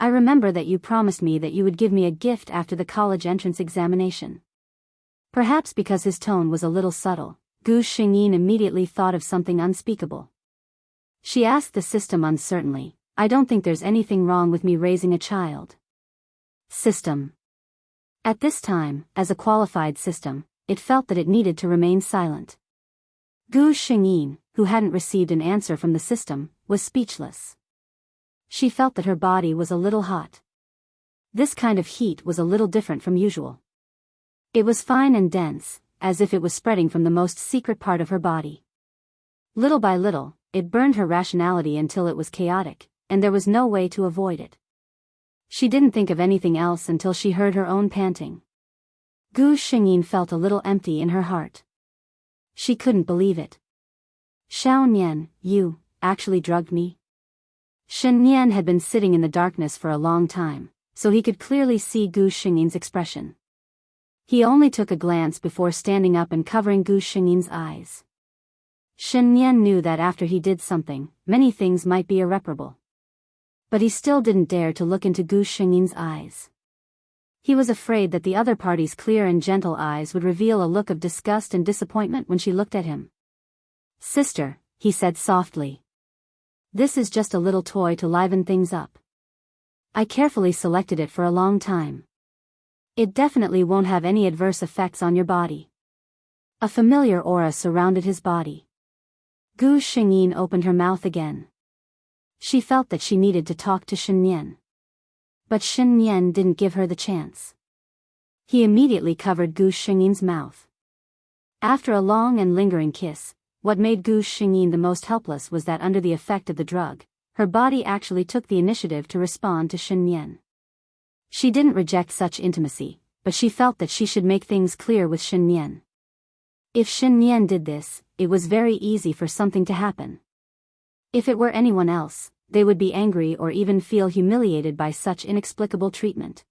I remember that you promised me that you would give me a gift after the college entrance examination. Perhaps because his tone was a little subtle, Gu Xingyin immediately thought of something unspeakable. She asked the system uncertainly, I don't think there's anything wrong with me raising a child. System. At this time, as a qualified system, it felt that it needed to remain silent. Gu Xingyin, who hadn't received an answer from the system, was speechless. She felt that her body was a little hot. This kind of heat was a little different from usual. It was fine and dense, as if it was spreading from the most secret part of her body. Little by little, it burned her rationality until it was chaotic, and there was no way to avoid it. She didn't think of anything else until she heard her own panting. Gu Xingyin felt a little empty in her heart. She couldn't believe it. Xiao Nian, you actually drugged me? Shen Nian had been sitting in the darkness for a long time, so he could clearly see Gu Xingyin's expression. He only took a glance before standing up and covering Gu Xingyin's eyes. Shen Nian knew that after he did something, many things might be irreparable. But he still didn't dare to look into Gu Xingyin's eyes. He was afraid that the other party's clear and gentle eyes would reveal a look of disgust and disappointment when she looked at him. Sister, he said softly. This is just a little toy to liven things up. I carefully selected it for a long time. It definitely won't have any adverse effects on your body. A familiar aura surrounded his body. Gu Xingyin opened her mouth again. She felt that she needed to talk to Shen Nian. But Shen Nian didn't give her the chance. He immediately covered Gu Xingyin's mouth. After a long and lingering kiss, what made Gu Xingyin the most helpless was that under the effect of the drug, her body actually took the initiative to respond to Shen Nian. She didn't reject such intimacy, but she felt that she should make things clear with Shen Nian. If Shen Nian did this, it was very easy for something to happen. If it were anyone else, they would be angry or even feel humiliated by such inexplicable treatment.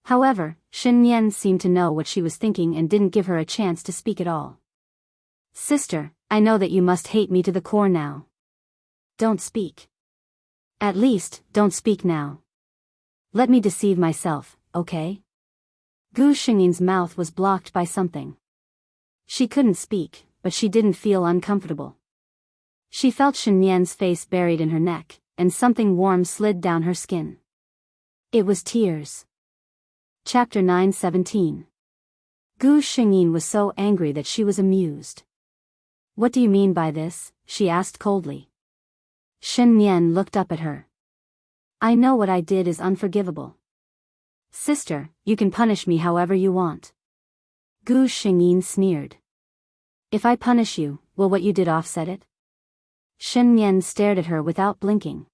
However, Shen Nian seemed to know what she was thinking and didn't give her a chance to speak at all. Sister, I know that you must hate me to the core now. Don't speak. At least, don't speak now. Let me deceive myself, okay? Gu Xingyin's mouth was blocked by something. She couldn't speak, but she didn't feel uncomfortable. She felt Shen Yan's face buried in her neck, and something warm slid down her skin. It was tears. Chapter 9:17. Gu Xingyin was so angry that she was amused. What do you mean by this? She asked coldly. Shen Yan looked up at her. I know what I did is unforgivable. Sister, you can punish me however you want. Gu Xingyin sneered. If I punish you, will what you did offset it? Shen Yan stared at her without blinking.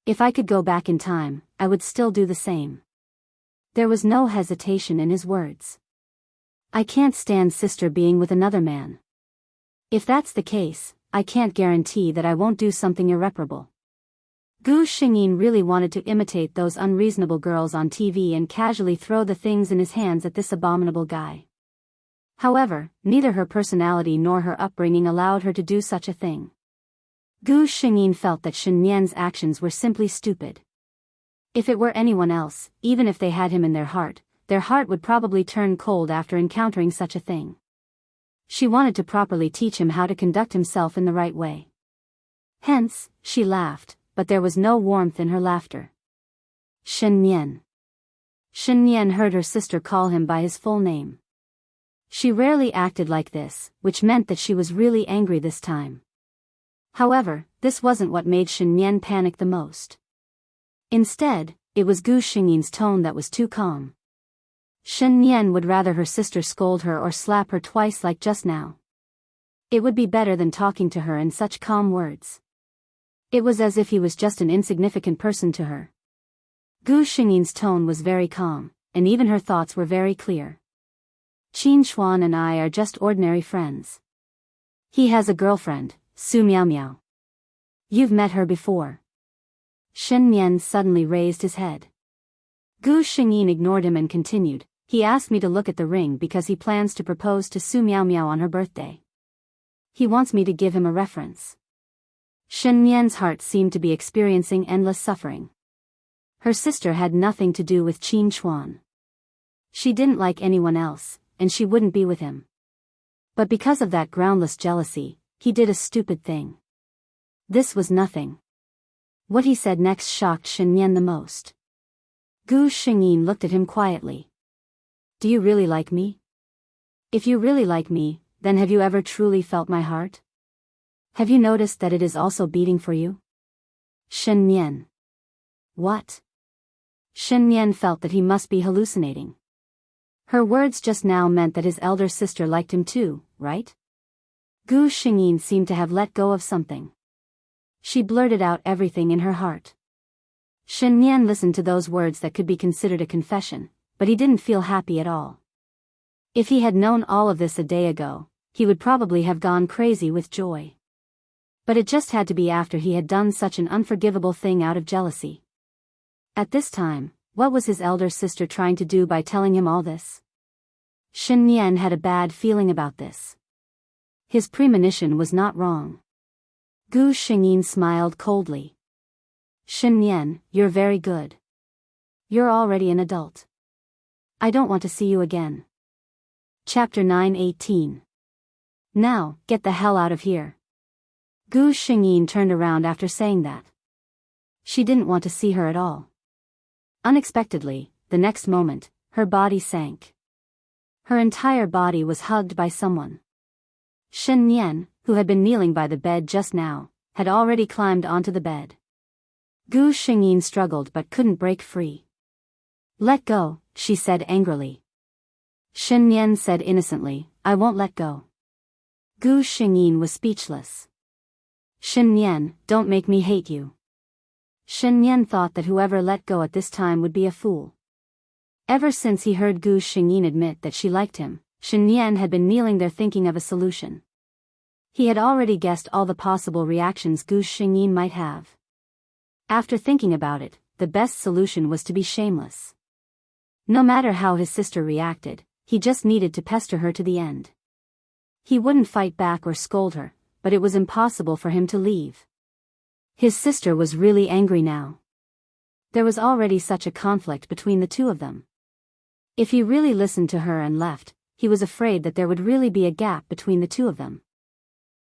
If I could go back in time, I would still do the same. There was no hesitation in his words. I can't stand sister being with another man. If that's the case, I can't guarantee that I won't do something irreparable. Gu Xingyin really wanted to imitate those unreasonable girls on TV and casually throw the things in his hands at this abominable guy. However, neither her personality nor her upbringing allowed her to do such a thing. Gu Xingyin felt that Shen Yan's actions were simply stupid. If it were anyone else, even if they had him in their heart would probably turn cold after encountering such a thing. She wanted to properly teach him how to conduct himself in the right way. Hence, she laughed, but there was no warmth in her laughter. Shen Yan. Shen Yan heard her sister call him by his full name. She rarely acted like this, which meant that she was really angry this time. However, this wasn't what made Shen Yan panic the most. Instead, it was Gu Xingyin's tone that was too calm. Shen Yan would rather her sister scold her or slap her twice like just now. It would be better than talking to her in such calm words. It was as if he was just an insignificant person to her. Gu Xingyin's tone was very calm, and even her thoughts were very clear. Qin Xuan and I are just ordinary friends. He has a girlfriend, Su Miao Miao. You've met her before. Shen Yan suddenly raised his head. Gu Xingyin ignored him and continued, he asked me to look at the ring because he plans to propose to Su Miao Miao on her birthday. He wants me to give him a reference. Shen Yan's heart seemed to be experiencing endless suffering. Her sister had nothing to do with Qin Xuan. She didn't like anyone else, and she wouldn't be with him. But because of that groundless jealousy, he did a stupid thing. This was nothing. What he said next shocked Shen Yan the most. Gu Xingyin looked at him quietly. Do you really like me? If you really like me, then have you ever truly felt my heart? Have you noticed that it is also beating for you? Shen Yan. What? Shen Yan felt that he must be hallucinating. Her words just now meant that his elder sister liked him too, right? Gu Xingyin seemed to have let go of something. She blurted out everything in her heart. Shen Yan listened to those words that could be considered a confession, but he didn't feel happy at all. If he had known all of this a day ago, he would probably have gone crazy with joy. But it just had to be after he had done such an unforgivable thing out of jealousy. At this time, what was his elder sister trying to do by telling him all this? Shen Yan had a bad feeling about this. His premonition was not wrong. Gu Xingyin smiled coldly. Shen Yan, you're very good. You're already an adult. I don't want to see you again. Chapter 9:18. Now, get the hell out of here. Gu Xingyin turned around after saying that. She didn't want to see her at all. Unexpectedly, the next moment, her body sank. Her entire body was hugged by someone. Shen Yan, who had been kneeling by the bed just now, had already climbed onto the bed. Gu Xingyin struggled but couldn't break free. Let go, she said angrily. Shen Yan said innocently, I won't let go. Gu Xingyin was speechless. Shen Yan, don't make me hate you. Shen Yan thought that whoever let go at this time would be a fool. Ever since he heard Gu Xingyin admit that she liked him, Shen Yan had been kneeling there thinking of a solution. He had already guessed all the possible reactions Gu Xingyin might have. After thinking about it, the best solution was to be shameless. No matter how his sister reacted, he just needed to pester her to the end. He wouldn't fight back or scold her, but it was impossible for him to leave. His sister was really angry now. There was already such a conflict between the two of them. If he really listened to her and left, he was afraid that there would really be a gap between the two of them.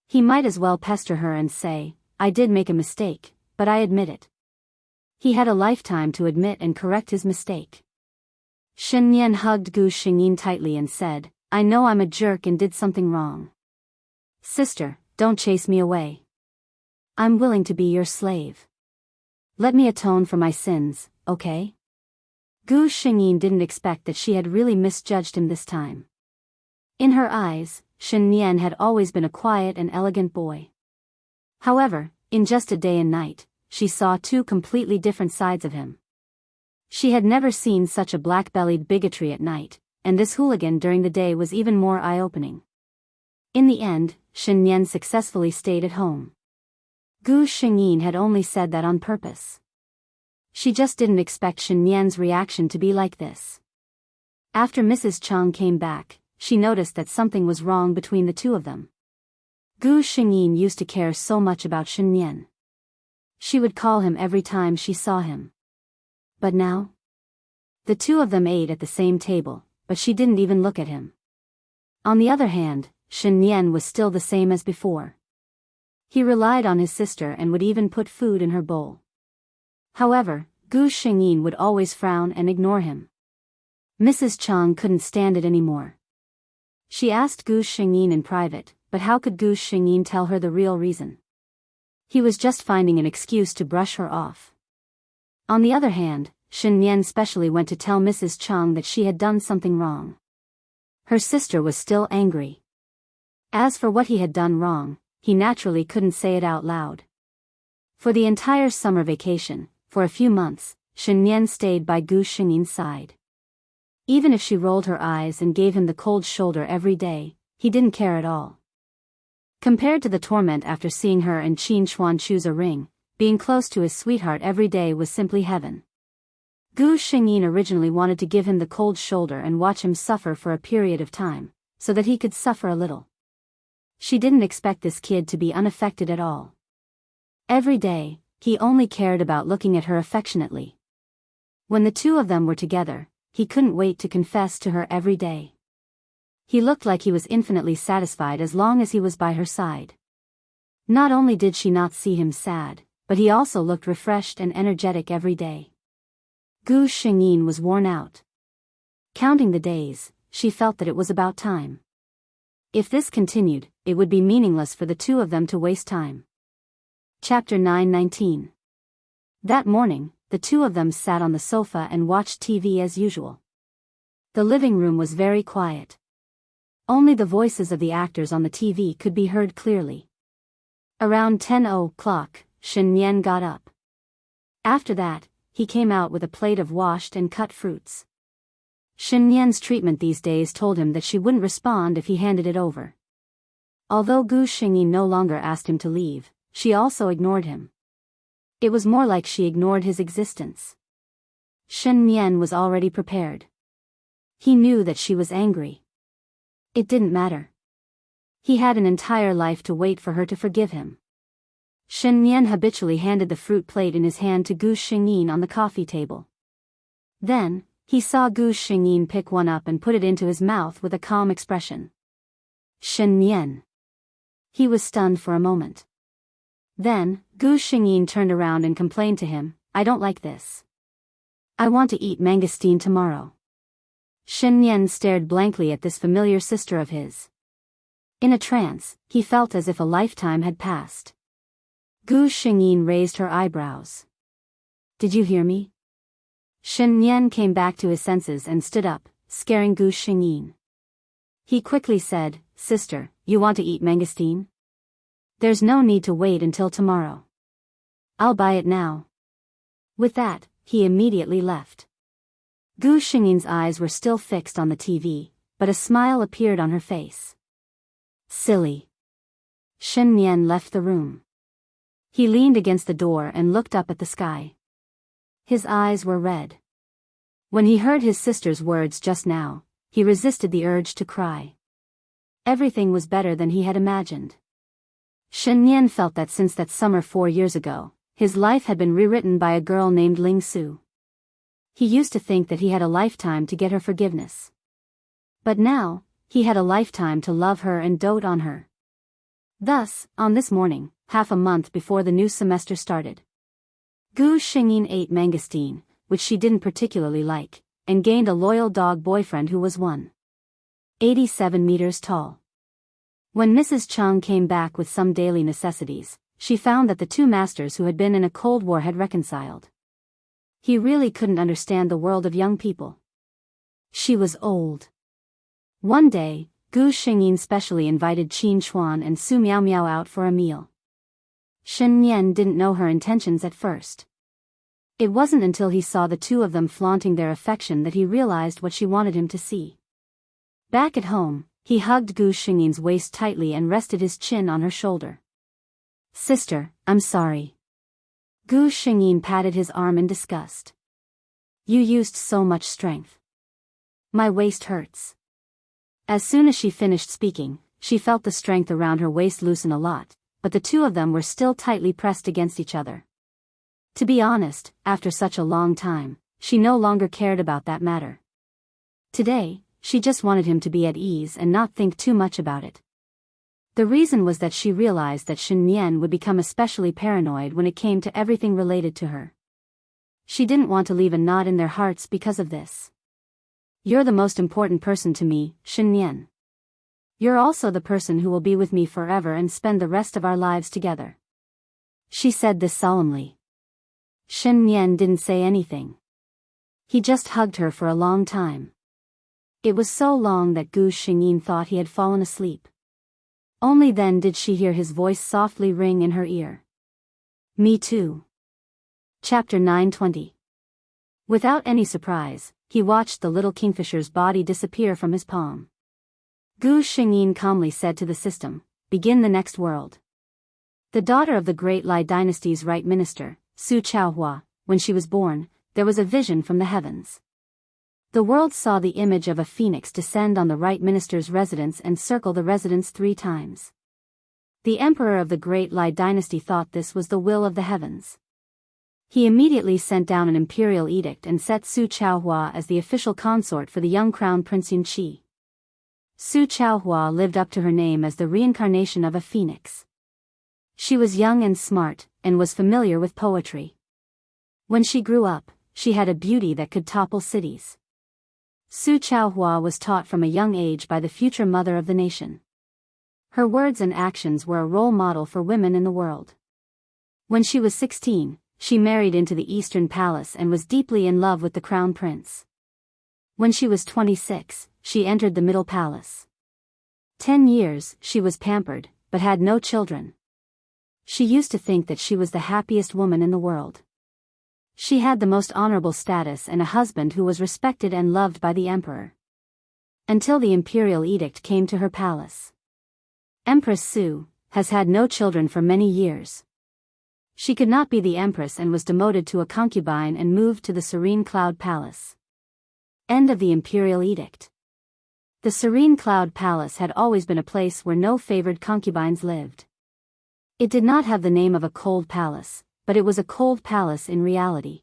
He might as well pester her and say, "I did make a mistake, but I admit it." He had a lifetime to admit and correct his mistake. Shen Yan hugged Gu Xingyin tightly and said, "I know I'm a jerk and did something wrong. Sister, don't chase me away. I'm willing to be your slave. Let me atone for my sins, okay?" Gu Xingyin didn't expect that she had really misjudged him this time. In her eyes, Shen Yan had always been a quiet and elegant boy. However, in just a day and night, she saw two completely different sides of him. She had never seen such a black-bellied bigotry at night, and this hooligan during the day was even more eye-opening. In the end, Shen Yan successfully stayed at home. Gu Xingyin had only said that on purpose. She just didn't expect Shen Yan's reaction to be like this. After Mrs. Chang came back, she noticed that something was wrong between the two of them. Gu Xingyin used to care so much about Shen Yan. She would call him every time she saw him. But now? The two of them ate at the same table, but she didn't even look at him. On the other hand, Shen Yan was still the same as before. He relied on his sister and would even put food in her bowl. However, Gu Xingyin would always frown and ignore him. Mrs. Chang couldn't stand it anymore. She asked Gu Xingyin in private, but how could Gu Xingyin tell her the real reason? He was just finding an excuse to brush her off. On the other hand, Shen Yan specially went to tell Mrs. Chang that she had done something wrong. Her sister was still angry. As for what he had done wrong, he naturally couldn't say it out loud. For the entire summer vacation, for a few months, Shen Yan stayed by Gu Xingyin's side. Even if she rolled her eyes and gave him the cold shoulder every day, he didn't care at all. Compared to the torment after seeing her and Qin Chuan choose a ring, being close to his sweetheart every day was simply heaven. Gu Xingyin originally wanted to give him the cold shoulder and watch him suffer for a period of time, so that he could suffer a little. She didn't expect this kid to be unaffected at all. Every day, he only cared about looking at her affectionately. When the two of them were together, he couldn't wait to confess to her every day. He looked like he was infinitely satisfied as long as he was by her side. Not only did she not see him sad, but he also looked refreshed and energetic every day. Gu Xingyin was worn out. Counting the days, she felt that it was about time. If this continued, it would be meaningless for the two of them to waste time. Chapter 9:19. That morning, the two of them sat on the sofa and watched TV as usual. The living room was very quiet. Only the voices of the actors on the TV could be heard clearly. Around 10 o'clock, Shen Yan got up. After that, he came out with a plate of washed and cut fruits. Shen Yan's treatment these days told him that she wouldn't respond if he handed it over. Although Gu Xingyin no longer asked him to leave, she also ignored him. It was more like she ignored his existence. Shen Yan was already prepared. He knew that she was angry. It didn't matter. He had an entire life to wait for her to forgive him. Shen Yan habitually handed the fruit plate in his hand to Gu Xingyin on the coffee table. Then, he saw Gu Xingyin pick one up and put it into his mouth with a calm expression. Shen Yan. He was stunned for a moment. Then, Gu Xingyin turned around and complained to him, "I don't like this. I want to eat mangosteen tomorrow." Shen Yan stared blankly at this familiar sister of his. In a trance, he felt as if a lifetime had passed. Gu Xingyin raised her eyebrows. "Did you hear me?" Shen Yan came back to his senses and stood up, scaring Gu Xingyin. He quickly said, "Sister, you want to eat mangosteen? There's no need to wait until tomorrow. I'll buy it now." With that, he immediately left. Gu Xingyin's eyes were still fixed on the TV, but a smile appeared on her face. Silly. Shen Yan left the room. He leaned against the door and looked up at the sky. His eyes were red. When he heard his sister's words just now, he resisted the urge to cry. Everything was better than he had imagined. Shen Yan felt that since that summer 4 years ago, his life had been rewritten by a girl named Ling Su. He used to think that he had a lifetime to get her forgiveness. But now, he had a lifetime to love her and dote on her. Thus, on this morning, half a month before the new semester started, Gu Xingyin ate mangosteen, which she didn't particularly like, and gained a loyal dog boyfriend who was 187 meters tall. When Mrs. Chung came back with some daily necessities, she found that the two masters who had been in a cold war had reconciled. He really couldn't understand the world of young people. She was old. One day, Gu Xingyin specially invited Qin Chuan and Su Miao Miao out for a meal. Shen Yan didn't know her intentions at first. It wasn't until he saw the two of them flaunting their affection that he realized what she wanted him to see. Back at home, he hugged Gu Xingyin's waist tightly and rested his chin on her shoulder. "Sister, I'm sorry." Gu Xingyin patted his arm in disgust. "You used so much strength. My waist hurts." As soon as she finished speaking, she felt the strength around her waist loosen a lot, but the two of them were still tightly pressed against each other. To be honest, after such a long time, she no longer cared about that matter. Today, she just wanted him to be at ease and not think too much about it. The reason was that she realized that Shen Yan would become especially paranoid when it came to everything related to her. She didn't want to leave a knot in their hearts because of this. "You're the most important person to me, Shen Yan. You're also the person who will be with me forever and spend the rest of our lives together." She said this solemnly. Shen Yan didn't say anything. He just hugged her for a long time. It was so long that Gu Xingyin thought he had fallen asleep. Only then did she hear his voice softly ring in her ear. "Me too." Chapter 920. Without any surprise, he watched the little kingfisher's body disappear from his palm. Gu Xingyin calmly said to the system, "Begin the next world." The daughter of the Great Lai dynasty's right minister, Su Chaohua, when she was born, there was a vision from the heavens. The world saw the image of a phoenix descend on the right minister's residence and circle the residence 3 times. The emperor of the Great Lai dynasty thought this was the will of the heavens. He immediately sent down an imperial edict and set Su Chaohua as the official consort for the young crown Prince Yunqi. Su Chaohua lived up to her name as the reincarnation of a phoenix. She was young and smart, and was familiar with poetry. When she grew up, she had a beauty that could topple cities. Su Chaohua was taught from a young age by the future mother of the nation. Her words and actions were a role model for women in the world. When she was 16, she married into the Eastern Palace and was deeply in love with the crown prince. When she was 26, she entered the Middle Palace. 10 years, she was pampered, but had no children. She used to think that she was the happiest woman in the world. She had the most honorable status and a husband who was respected and loved by the emperor. Until the imperial edict came to her palace. Empress Su has had no children for many years. She could not be the empress and was demoted to a concubine and moved to the Serene Cloud Palace. End of the imperial edict. The Serene Cloud Palace had always been a place where no favored concubines lived. It did not have the name of a cold palace, but it was a cold palace in reality.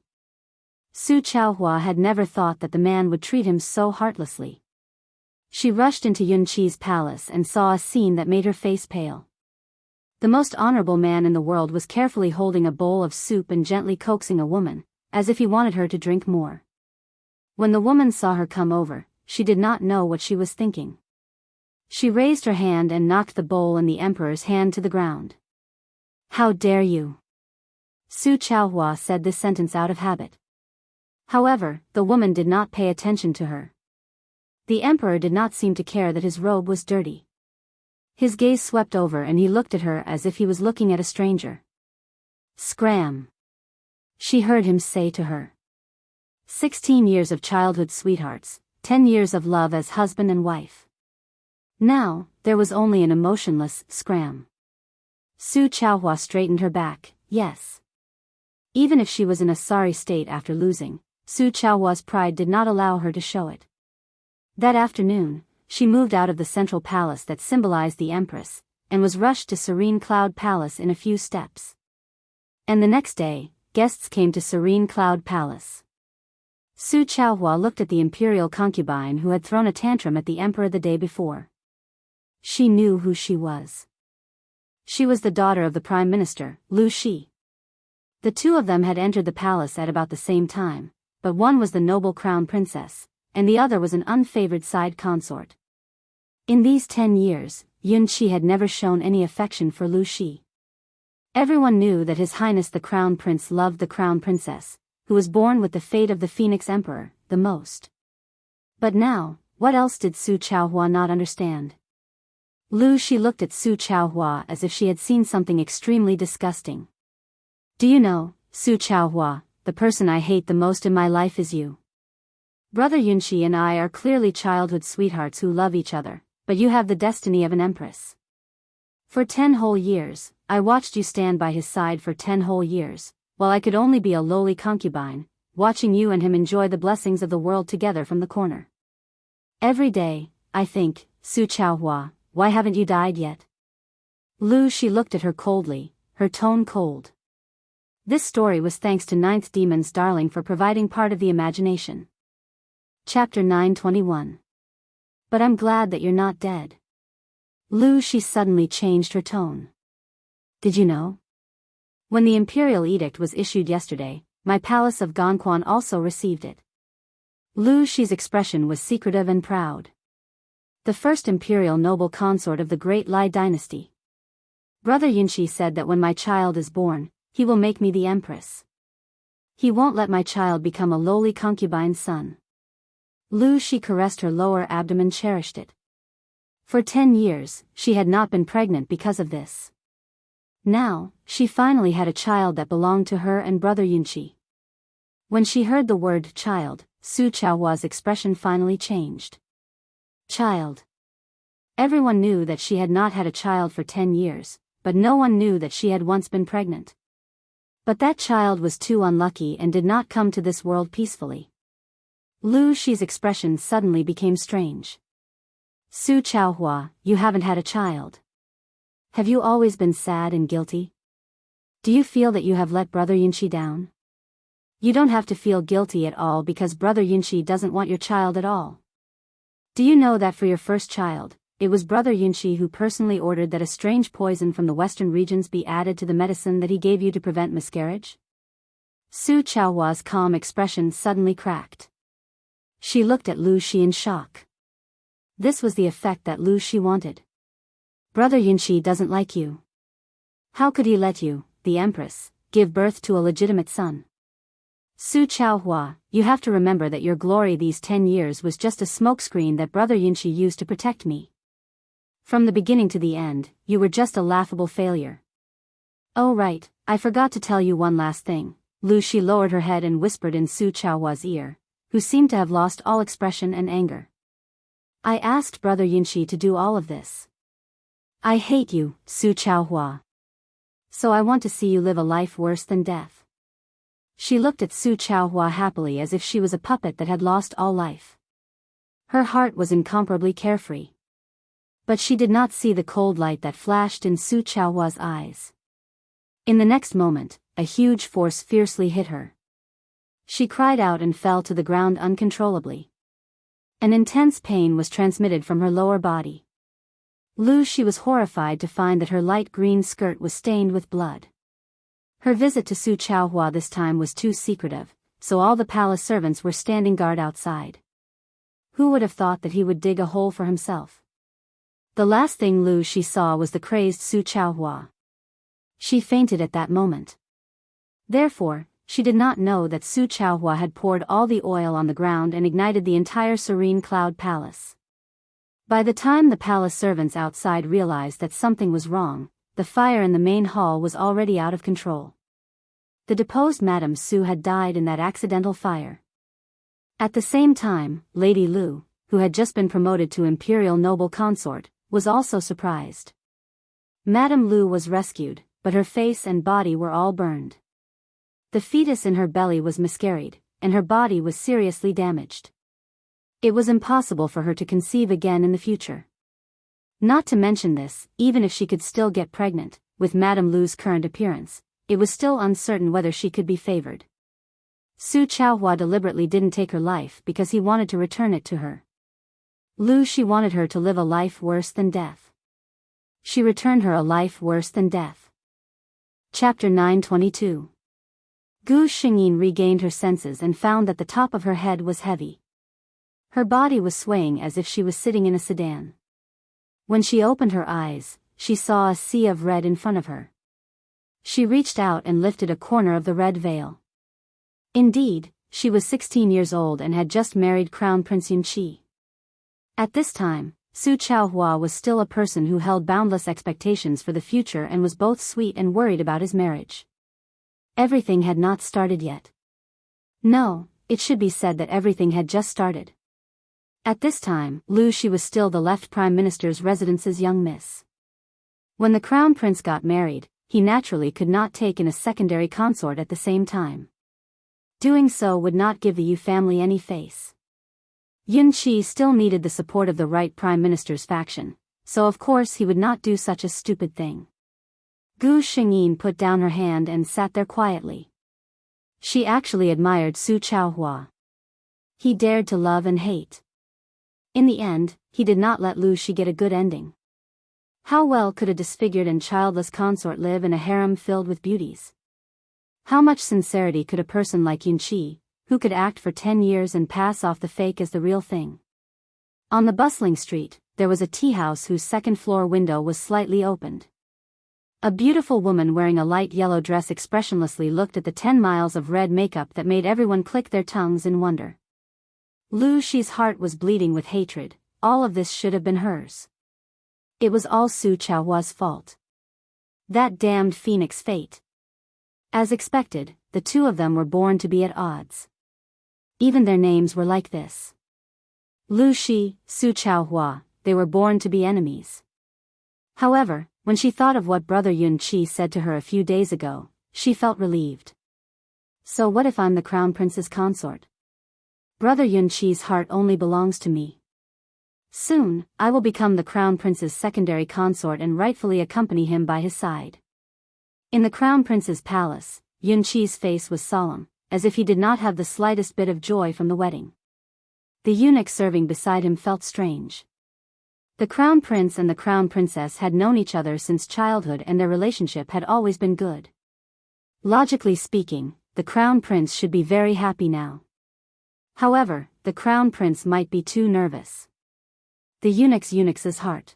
Su Chaohua had never thought that the man would treat him so heartlessly. She rushed into Yunqi's palace and saw a scene that made her face pale. The most honorable man in the world was carefully holding a bowl of soup and gently coaxing a woman, as if he wanted her to drink more. When the woman saw her come over, she did not know what she was thinking. She raised her hand and knocked the bowl and the emperor's hand to the ground. "How dare you!" Su Chaohua said this sentence out of habit. However, the woman did not pay attention to her. The emperor did not seem to care that his robe was dirty. His gaze swept over and he looked at her as if he was looking at a stranger. "Scram!" she heard him say to her. 16 years of childhood sweethearts, 10 years of love as husband and wife. Now, there was only an emotionless scram. Su Chaohua straightened her back. Yes. Even if she was in a sorry state after losing, Su Chaohua's pride did not allow her to show it. That afternoon, she moved out of the central palace that symbolized the empress, and was rushed to Serene Cloud Palace in a few steps. And the next day, guests came to Serene Cloud Palace. Su Chaohua looked at the imperial concubine who had thrown a tantrum at the emperor the day before. She knew who she was. She was the daughter of the prime minister, Lu Shi. The two of them had entered the palace at about the same time, but one was the noble crown princess, and the other was an unfavored side consort. In these 10 years, Yun Qi had never shown any affection for Lu Shi. Everyone knew that His Highness the Crown Prince loved the Crown Princess, who was born with the fate of the Phoenix Emperor, the most. But now, what else did Su Chaohua not understand? Lu Shi looked at Su Chaohua as if she had seen something extremely disgusting. Do you know, Su Chaohua, the person I hate the most in my life is you. Brother Yunqi and I are clearly childhood sweethearts who love each other, but you have the destiny of an empress. For 10 whole years, I watched you stand by his side for 10 whole years, while I could only be a lowly concubine, watching you and him enjoy the blessings of the world together from the corner. Every day, I think, Su Chaohua, why haven't you died yet? Lu Shi looked at her coldly, her tone cold. This story was thanks to Ninth Demon's Darling for providing part of the imagination. Chapter 921. But I'm glad that you're not dead. Lu Shi suddenly changed her tone. Did you know? When the imperial edict was issued yesterday, my palace of Gongquan also received it. Lu Shi's expression was secretive and proud. The first imperial noble consort of the great Lai dynasty. Brother Yunqi said that when my child is born, he will make me the empress. He won't let my child become a lowly concubine's son. Lu Shi caressed her lower abdomen, cherished it. For 10 years, she had not been pregnant because of this. Now, she finally had a child that belonged to her and brother Yunqi. When she heard the word child, Su Chaohua's expression finally changed. Child. Everyone knew that she had not had a child for 10 years, but no one knew that she had once been pregnant. But that child was too unlucky and did not come to this world peacefully. Lu Shi's expression suddenly became strange. Su Chaohua, you haven't had a child. Have you always been sad and guilty? Do you feel that you have let brother Yunqi down? You don't have to feel guilty at all because brother Yunqi doesn't want your child at all. Do you know that for your first child, it was brother Yunqi who personally ordered that a strange poison from the western regions be added to the medicine that he gave you to prevent miscarriage? Su Chaohua's calm expression suddenly cracked. She looked at Lu Shi in shock. This was the effect that Lu Shi wanted. Brother Yunqi doesn't like you. How could he let you, the empress, give birth to a legitimate son? Su Chaohua, you have to remember that your glory these 10 years was just a smokescreen that brother Yunqi used to protect me. From the beginning to the end, you were just a laughable failure. Oh right, I forgot to tell you one last thing. Lu Shi lowered her head and whispered in Su Chaohua's ear, who seemed to have lost all expression and anger. I asked brother Yunqi to do all of this. I hate you, Su Chaohua. So I want to see you live a life worse than death. She looked at Su Chaohua happily as if she was a puppet that had lost all life. Her heart was incomparably carefree. But she did not see the cold light that flashed in Su Chaohua's eyes. In the next moment, a huge force fiercely hit her. She cried out and fell to the ground uncontrollably. An intense pain was transmitted from her lower body. Lu Shi was horrified to find that her light green skirt was stained with blood. Her visit to Su Chaohua this time was too secretive, so all the palace servants were standing guard outside. Who would have thought that he would dig a hole for himself? The last thing Lu Shi saw was the crazed Su Chaohua. She fainted at that moment. Therefore, she did not know that Su Chaohua had poured all the oil on the ground and ignited the entire Serene Cloud Palace. By the time the palace servants outside realized that something was wrong, the fire in the main hall was already out of control. The deposed Madame Su had died in that accidental fire. At the same time, Lady Lu, who had just been promoted to Imperial Noble Consort, was also surprised. Madame Lu was rescued, but her face and body were all burned. The fetus in her belly was miscarried, and her body was seriously damaged. It was impossible for her to conceive again in the future. Not to mention this, even if she could still get pregnant, with Madame Lu's current appearance, it was still uncertain whether she could be favored. Su Chaohua deliberately didn't take her life because he wanted to return it to her. She wanted her to live a life worse than death. She returned her a life worse than death. Chapter 922. Gu Xingyin regained her senses and found that the top of her head was heavy. Her body was swaying as if she was sitting in a sedan. When she opened her eyes, she saw a sea of red in front of her. She reached out and lifted a corner of the red veil. Indeed, she was 16 years old and had just married Crown Prince Yunqi. At this time, Su Chaohua was still a person who held boundless expectations for the future and was both sweet and worried about his marriage. Everything had not started yet. No, it should be said that everything had just started. At this time, she was still the left Prime Minister's residence's young miss. When the Crown Prince got married, he naturally could not take in a secondary consort at the same time. Doing so would not give the Yu family any face. Yunqi still needed the support of the right Prime Minister's faction, so of course he would not do such a stupid thing. Gu Xingyin put down her hand and sat there quietly. She actually admired Su Chaohua. He dared to love and hate. In the end, he did not let Shi get a good ending. How well could a disfigured and childless consort live in a harem filled with beauties? How much sincerity could a person like Yunqi, who could act for 10 years and pass off the fake as the real thing? On the bustling street, there was a tea house whose second-floor window was slightly opened. A beautiful woman wearing a light yellow dress expressionlessly looked at the 10 miles of red makeup that made everyone click their tongues in wonder. Shi's heart was bleeding with hatred. All of this should have been hers. It was all Su Chaohua's fault. That damned phoenix fate. As expected, the two of them were born to be at odds. Even their names were like this. Shi, Su Chaohua, they were born to be enemies. However, when she thought of what Brother Yunqi said to her a few days ago, she felt relieved. So what if I'm the Crown Prince's consort? Brother Yunqi's heart only belongs to me. Soon, I will become the Crown Prince's secondary consort and rightfully accompany him by his side. In the Crown Prince's palace, Yunqi's face was solemn, as if he did not have the slightest bit of joy from the wedding. The eunuch serving beside him felt strange. The Crown Prince and the Crown Princess had known each other since childhood and their relationship had always been good. Logically speaking, the Crown Prince should be very happy now. However, the Crown Prince might be too nervous. The eunuch's heart.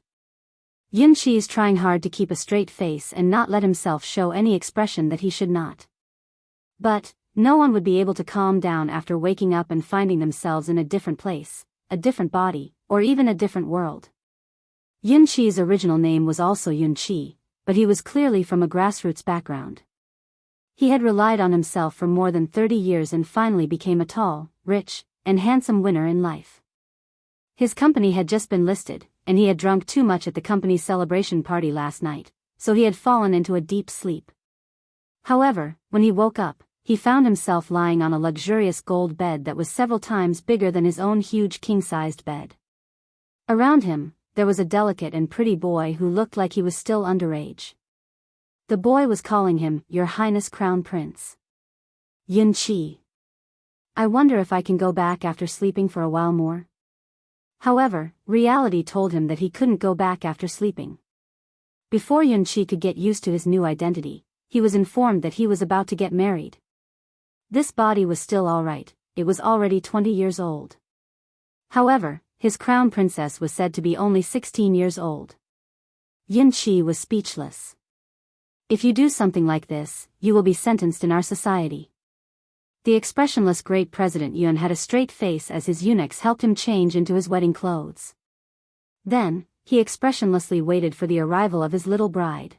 Yunqi is trying hard to keep a straight face and not let himself show any expression that he should not. But, no one would be able to calm down after waking up and finding themselves in a different place, a different body, or even a different world. Yunqi's original name was also Yunqi, but he was clearly from a grassroots background. He had relied on himself for more than 30 years and finally became a tall, rich, and handsome winner in life. His company had just been listed, and he had drunk too much at the company's celebration party last night, so he had fallen into a deep sleep. However, when he woke up, he found himself lying on a luxurious gold bed that was several times bigger than his own huge king-sized bed. Around him, there was a delicate and pretty boy who looked like he was still underage. The boy was calling him, "Your Highness Crown Prince." Yunqi. I wonder if I can go back after sleeping for a while more. However, reality told him that he couldn't go back after sleeping. Before Yunqi could get used to his new identity, he was informed that he was about to get married. This body was still alright, it was already 20 years old. However, his crown princess was said to be only 16 years old. Yunqi was speechless. If you do something like this, you will be sentenced in our society. The expressionless great President Yun had a straight face as his eunuchs helped him change into his wedding clothes. Then, he expressionlessly waited for the arrival of his little bride.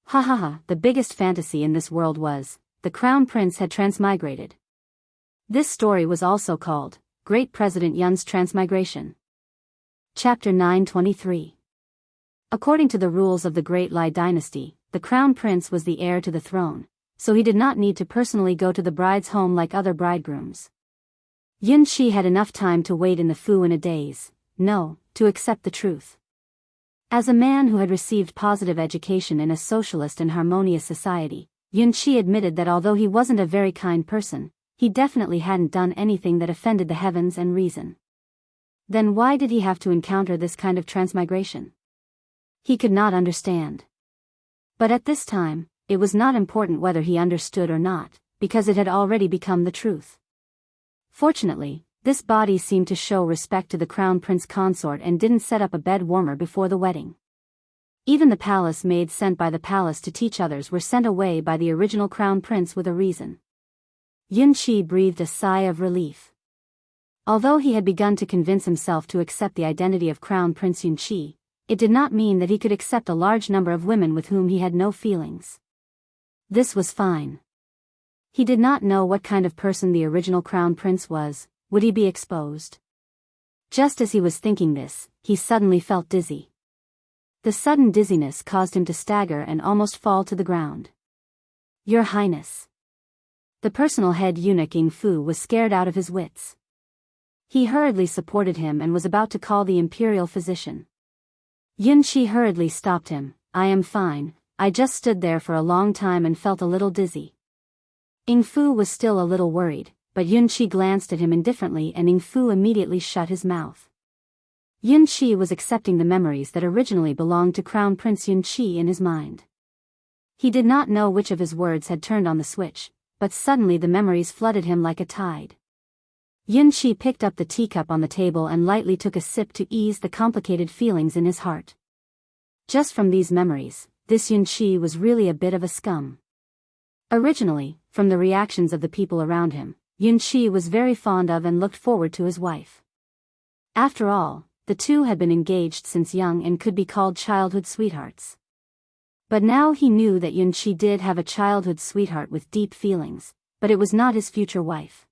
Ha ha ha, the biggest fantasy in this world was, the crown prince had transmigrated. This story was also called, Great President Yun's Transmigration. Chapter 923. According to the rules of the Great Lai dynasty, the crown prince was the heir to the throne, so he did not need to personally go to the bride's home like other bridegrooms. Yunqi had enough time to wait in the fu in a daze, to accept the truth. As a man who had received positive education in a socialist and harmonious society, Yunqi admitted that although he wasn't a very kind person, he definitely hadn't done anything that offended the heavens and reason. Then why did he have to encounter this kind of transmigration? He could not understand. But at this time, it was not important whether he understood or not, because it had already become the truth. Fortunately, this body seemed to show respect to the crown prince consort and didn't set up a bed warmer before the wedding. Even the palace maids sent by the palace to teach others were sent away by the original crown prince with a reason. Yunqi breathed a sigh of relief. Although he had begun to convince himself to accept the identity of Crown Prince Yunqi, it did not mean that he could accept a large number of women with whom he had no feelings. This was fine. He did not know what kind of person the original crown prince was. Would he be exposed? Just as he was thinking this, he suddenly felt dizzy. The sudden dizziness caused him to stagger and almost fall to the ground. Your Highness. The personal head eunuch Ing Fu was scared out of his wits. He hurriedly supported him and was about to call the imperial physician. Yunqi hurriedly stopped him. I am fine, I just stood there for a long time and felt a little dizzy. Ing Fu was still a little worried, but Yunqi glanced at him indifferently and Ing Fu immediately shut his mouth. Yunqi was accepting the memories that originally belonged to Crown Prince Yunqi in his mind. He did not know which of his words had turned on the switch, but suddenly the memories flooded him like a tide. Yunqi picked up the teacup on the table and lightly took a sip to ease the complicated feelings in his heart. Just from these memories, this Yunqi was really a bit of a scum. Originally, from the reactions of the people around him, Yunqi was very fond of and looked forward to his wife. After all, the two had been engaged since young and could be called childhood sweethearts. But now he knew that Yunqi did have a childhood sweetheart with deep feelings, but it was not his future wife.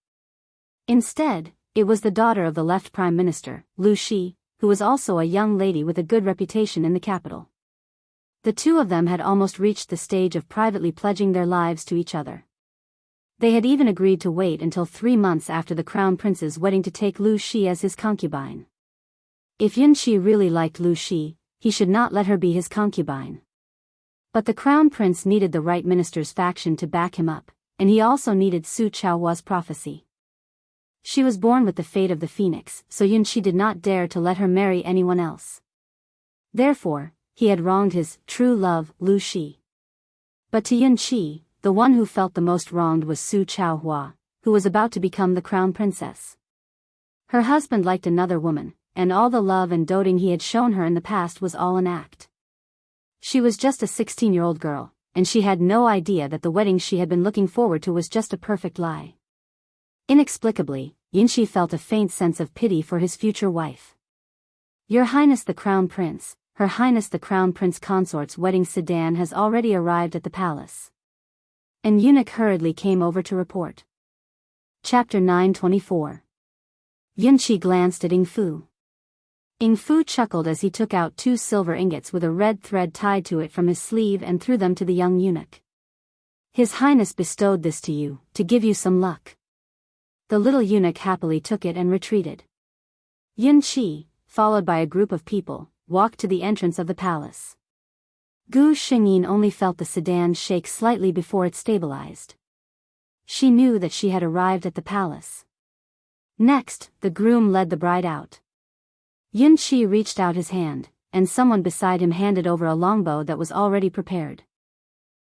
Instead, it was the daughter of the left prime minister, Lu Shi, who was also a young lady with a good reputation in the capital. The two of them had almost reached the stage of privately pledging their lives to each other. They had even agreed to wait until 3 months after the crown prince's wedding to take Lu Shi as his concubine. If Yunqi really liked Lu Shi, he should not let her be his concubine. But the crown prince needed the right minister's faction to back him up, and he also needed Su Chaohua's prophecy. She was born with the fate of the phoenix, so Yunqi did not dare to let her marry anyone else. Therefore, he had wronged his true love, Lu Shi. But to Yunqi, the one who felt the most wronged was Su Chaohua, who was about to become the crown princess. Her husband liked another woman, and all the love and doting he had shown her in the past was all an act. She was just a 16-year-old girl, and she had no idea that the wedding she had been looking forward to was just a perfect lie. Inexplicably, Yunqi felt a faint sense of pity for his future wife. Your Highness the Crown Prince, Her Highness the Crown Prince Consort's wedding sedan has already arrived at the palace. An eunuch hurriedly came over to report. Chapter 924. Yunqi glanced at Ing Fu. Ing Fu chuckled as he took out 2 silver ingots with a red thread tied to it from his sleeve and threw them to the young eunuch. His Highness bestowed this to you, to give you some luck. The little eunuch happily took it and retreated. Yunqi, followed by a group of people, walked to the entrance of the palace. Gu Xingyin only felt the sedan shake slightly before it stabilized. She knew that she had arrived at the palace. Next, the groom led the bride out. Yunqi reached out his hand, and someone beside him handed over a longbow that was already prepared.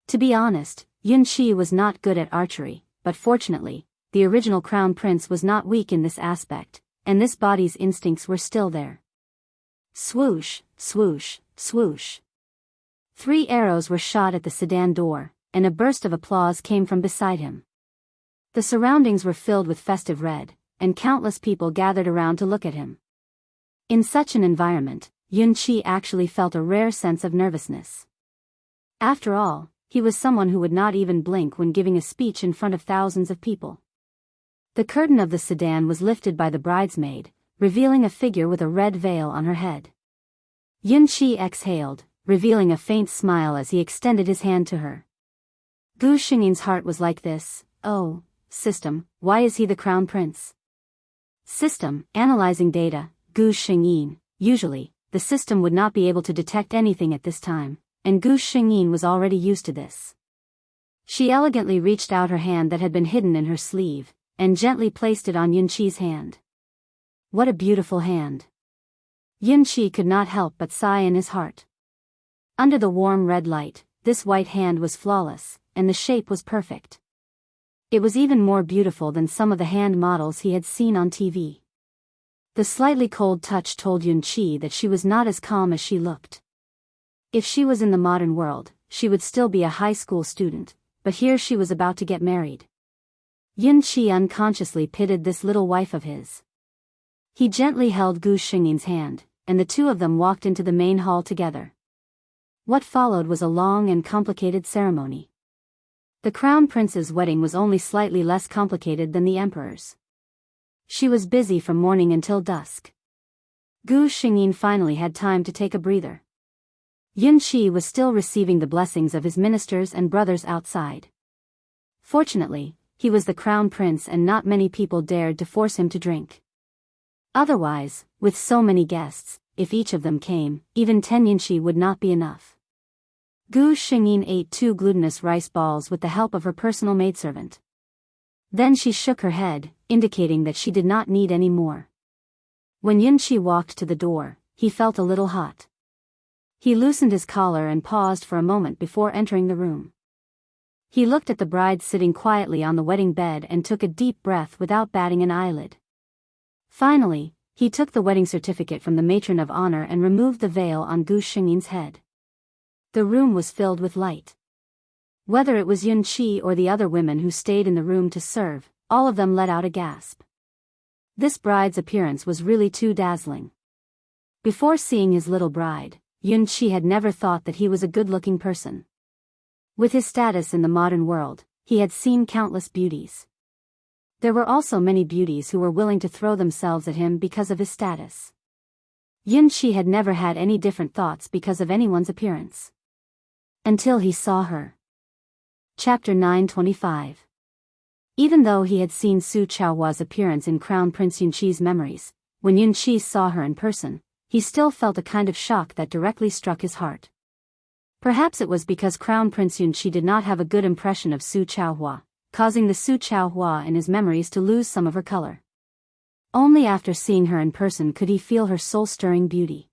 To be honest, Yunqi was not good at archery, but fortunately, the original crown prince was not weak in this aspect, and this body's instincts were still there. Swoosh, swoosh, swoosh. 3 arrows were shot at the sedan door, and a burst of applause came from beside him. The surroundings were filled with festive red, and countless people gathered around to look at him. In such an environment, Yunqi actually felt a rare sense of nervousness. After all, he was someone who would not even blink when giving a speech in front of thousands of people. The curtain of the sedan was lifted by the bridesmaid, revealing a figure with a red veil on her head. Yunqi exhaled, revealing a faint smile as he extended his hand to her. Gu Xingyin's heart was like this. Oh, system, why is he the crown prince? System, analyzing data, Gu Xingyin. Usually, the system would not be able to detect anything at this time, and Gu Xingyin was already used to this. She elegantly reached out her hand that had been hidden in her sleeve, and gently placed it on Yunqi's hand. What a beautiful hand. Yunqi could not help but sigh in his heart. Under the warm red light, this white hand was flawless, and the shape was perfect. It was even more beautiful than some of the hand models he had seen on TV. The slightly cold touch told Yunqi that she was not as calm as she looked. If she was in the modern world, she would still be a high school student, but here she was about to get married. Yunqi unconsciously pitied this little wife of his. He gently held Gu Xingyin's hand, and the two of them walked into the main hall together. What followed was a long and complicated ceremony. The crown prince's wedding was only slightly less complicated than the emperor's. She was busy from morning until dusk. Gu Xingyin finally had time to take a breather. Yunqi was still receiving the blessings of his ministers and brothers outside. Fortunately, he was the crown prince and not many people dared to force him to drink. Otherwise, with so many guests, if each of them came, even 10 Yunqi would not be enough. Gu Xingyin ate 2 glutinous rice balls with the help of her personal maidservant. Then she shook her head, indicating that she did not need any more. When Yunqi walked to the door, he felt a little hot. He loosened his collar and paused for a moment before entering the room. He looked at the bride sitting quietly on the wedding bed and took a deep breath without batting an eyelid. Finally, he took the wedding certificate from the matron of honor and removed the veil on Gu Xingyin's head. The room was filled with light. Whether it was Yunqi or the other women who stayed in the room to serve, all of them let out a gasp. This bride's appearance was really too dazzling. Before seeing his little bride, Yunqi had never thought that he was a good-looking person. With his status in the modern world, he had seen countless beauties. There were also many beauties who were willing to throw themselves at him because of his status. Yunqi had never had any different thoughts because of anyone's appearance. Until he saw her. Chapter 925. Even though he had seen Su Chaohua's appearance in Crown Prince Yunqi's memories, when Yunqi saw her in person, he still felt a kind of shock that directly struck his heart. Perhaps it was because Crown Prince Yunqi did not have a good impression of Su Chaohua, causing the Su Chaohua in his memories to lose some of her color. Only after seeing her in person could he feel her soul-stirring beauty.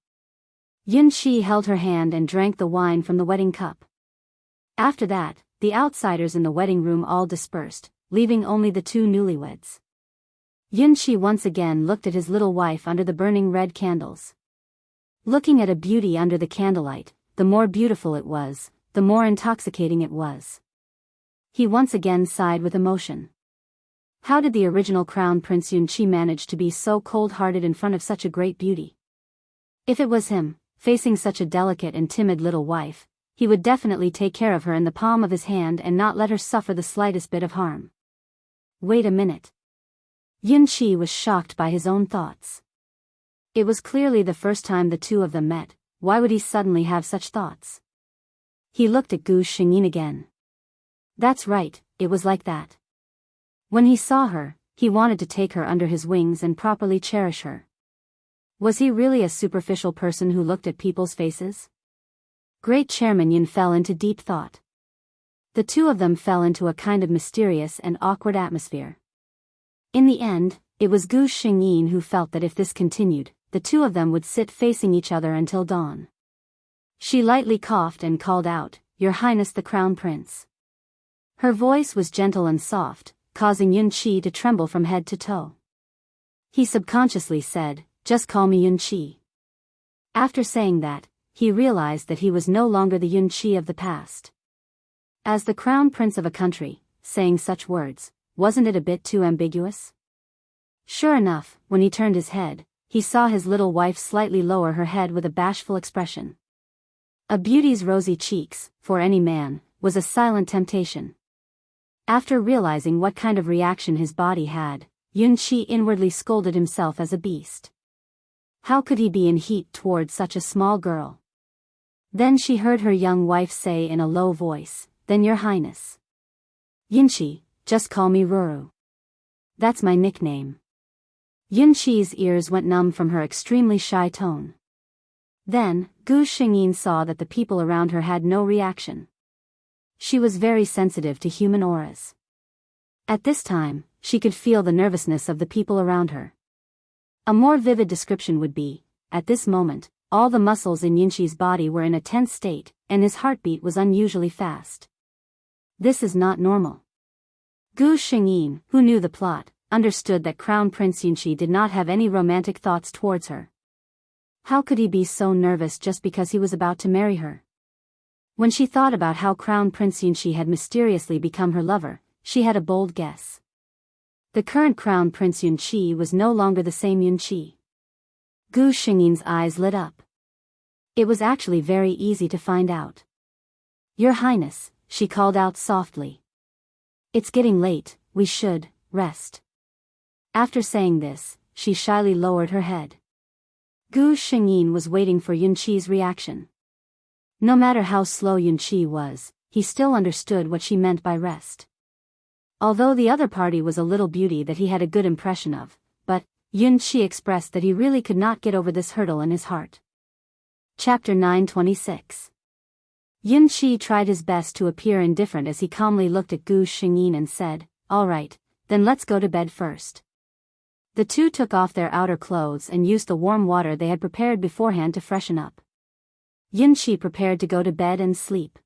Yunqi held her hand and drank the wine from the wedding cup. After that, the outsiders in the wedding room all dispersed, leaving only the 2 newlyweds. Yunqi once again looked at his little wife under the burning red candles. Looking at a beauty under the candlelight, the more beautiful it was, the more intoxicating it was. He once again sighed with emotion. How did the original Crown Prince Yunqi manage to be so cold-hearted in front of such a great beauty? If it was him, facing such a delicate and timid little wife, he would definitely take care of her in the palm of his hand and not let her suffer the slightest bit of harm. Wait a minute. Yunqi was shocked by his own thoughts. It was clearly the first time the two of them met. Why would he suddenly have such thoughts? He looked at Gu Xingyin again. That's right, it was like that. When he saw her, he wanted to take her under his wings and properly cherish her. Was he really a superficial person who looked at people's faces? Great Chairman Yin fell into deep thought. The two of them fell into a kind of mysterious and awkward atmosphere. In the end, it was Gu Xingyin who felt that if this continued, the two of them would sit facing each other until dawn. She lightly coughed and called out, "Your Highness the Crown Prince." Her voice was gentle and soft, causing Yunqi to tremble from head to toe. He subconsciously said, "Just call me Yunqi." After saying that, he realized that he was no longer the Yunqi of the past. As the crown prince of a country, saying such words, wasn't it a bit too ambiguous? Sure enough, when he turned his head, he saw his little wife slightly lower her head with a bashful expression. A beauty's rosy cheeks, for any man, was a silent temptation. After realizing what kind of reaction his body had, Yunqi inwardly scolded himself as a beast. How could he be in heat toward such a small girl? Then she heard her young wife say in a low voice, "Then Your Highness." "Yunqi, just call me Ruru. That's my nickname." Yunqi's ears went numb from her extremely shy tone. Then, Gu Xingyin saw that the people around her had no reaction. She was very sensitive to human auras. At this time, she could feel the nervousness of the people around her. A more vivid description would be, at this moment, all the muscles in Yunqi's body were in a tense state, and his heartbeat was unusually fast. This is not normal. Gu Xingyin, who knew the plot, understood that Crown Prince Yunqi did not have any romantic thoughts towards her. How could he be so nervous just because he was about to marry her? When she thought about how Crown Prince Yunqi had mysteriously become her lover, she had a bold guess. The current Crown Prince Yunqi was no longer the same Yunqi. Gu Xingyin's eyes lit up. It was actually very easy to find out. Your Highness, she called out softly. It's getting late, we should rest. After saying this, she shyly lowered her head. Gu Xingyin was waiting for Yunqi's reaction. No matter how slow Yunqi was, he still understood what she meant by rest. Although the other party was a little beauty that he had a good impression of, but Yunqi expressed that he really could not get over this hurdle in his heart. Chapter 926. Yunqi tried his best to appear indifferent as he calmly looked at Gu Xingyin and said, "All right, then let's go to bed first." The two took off their outer clothes and used the warm water they had prepared beforehand to freshen up. Yunqi prepared to go to bed and sleep.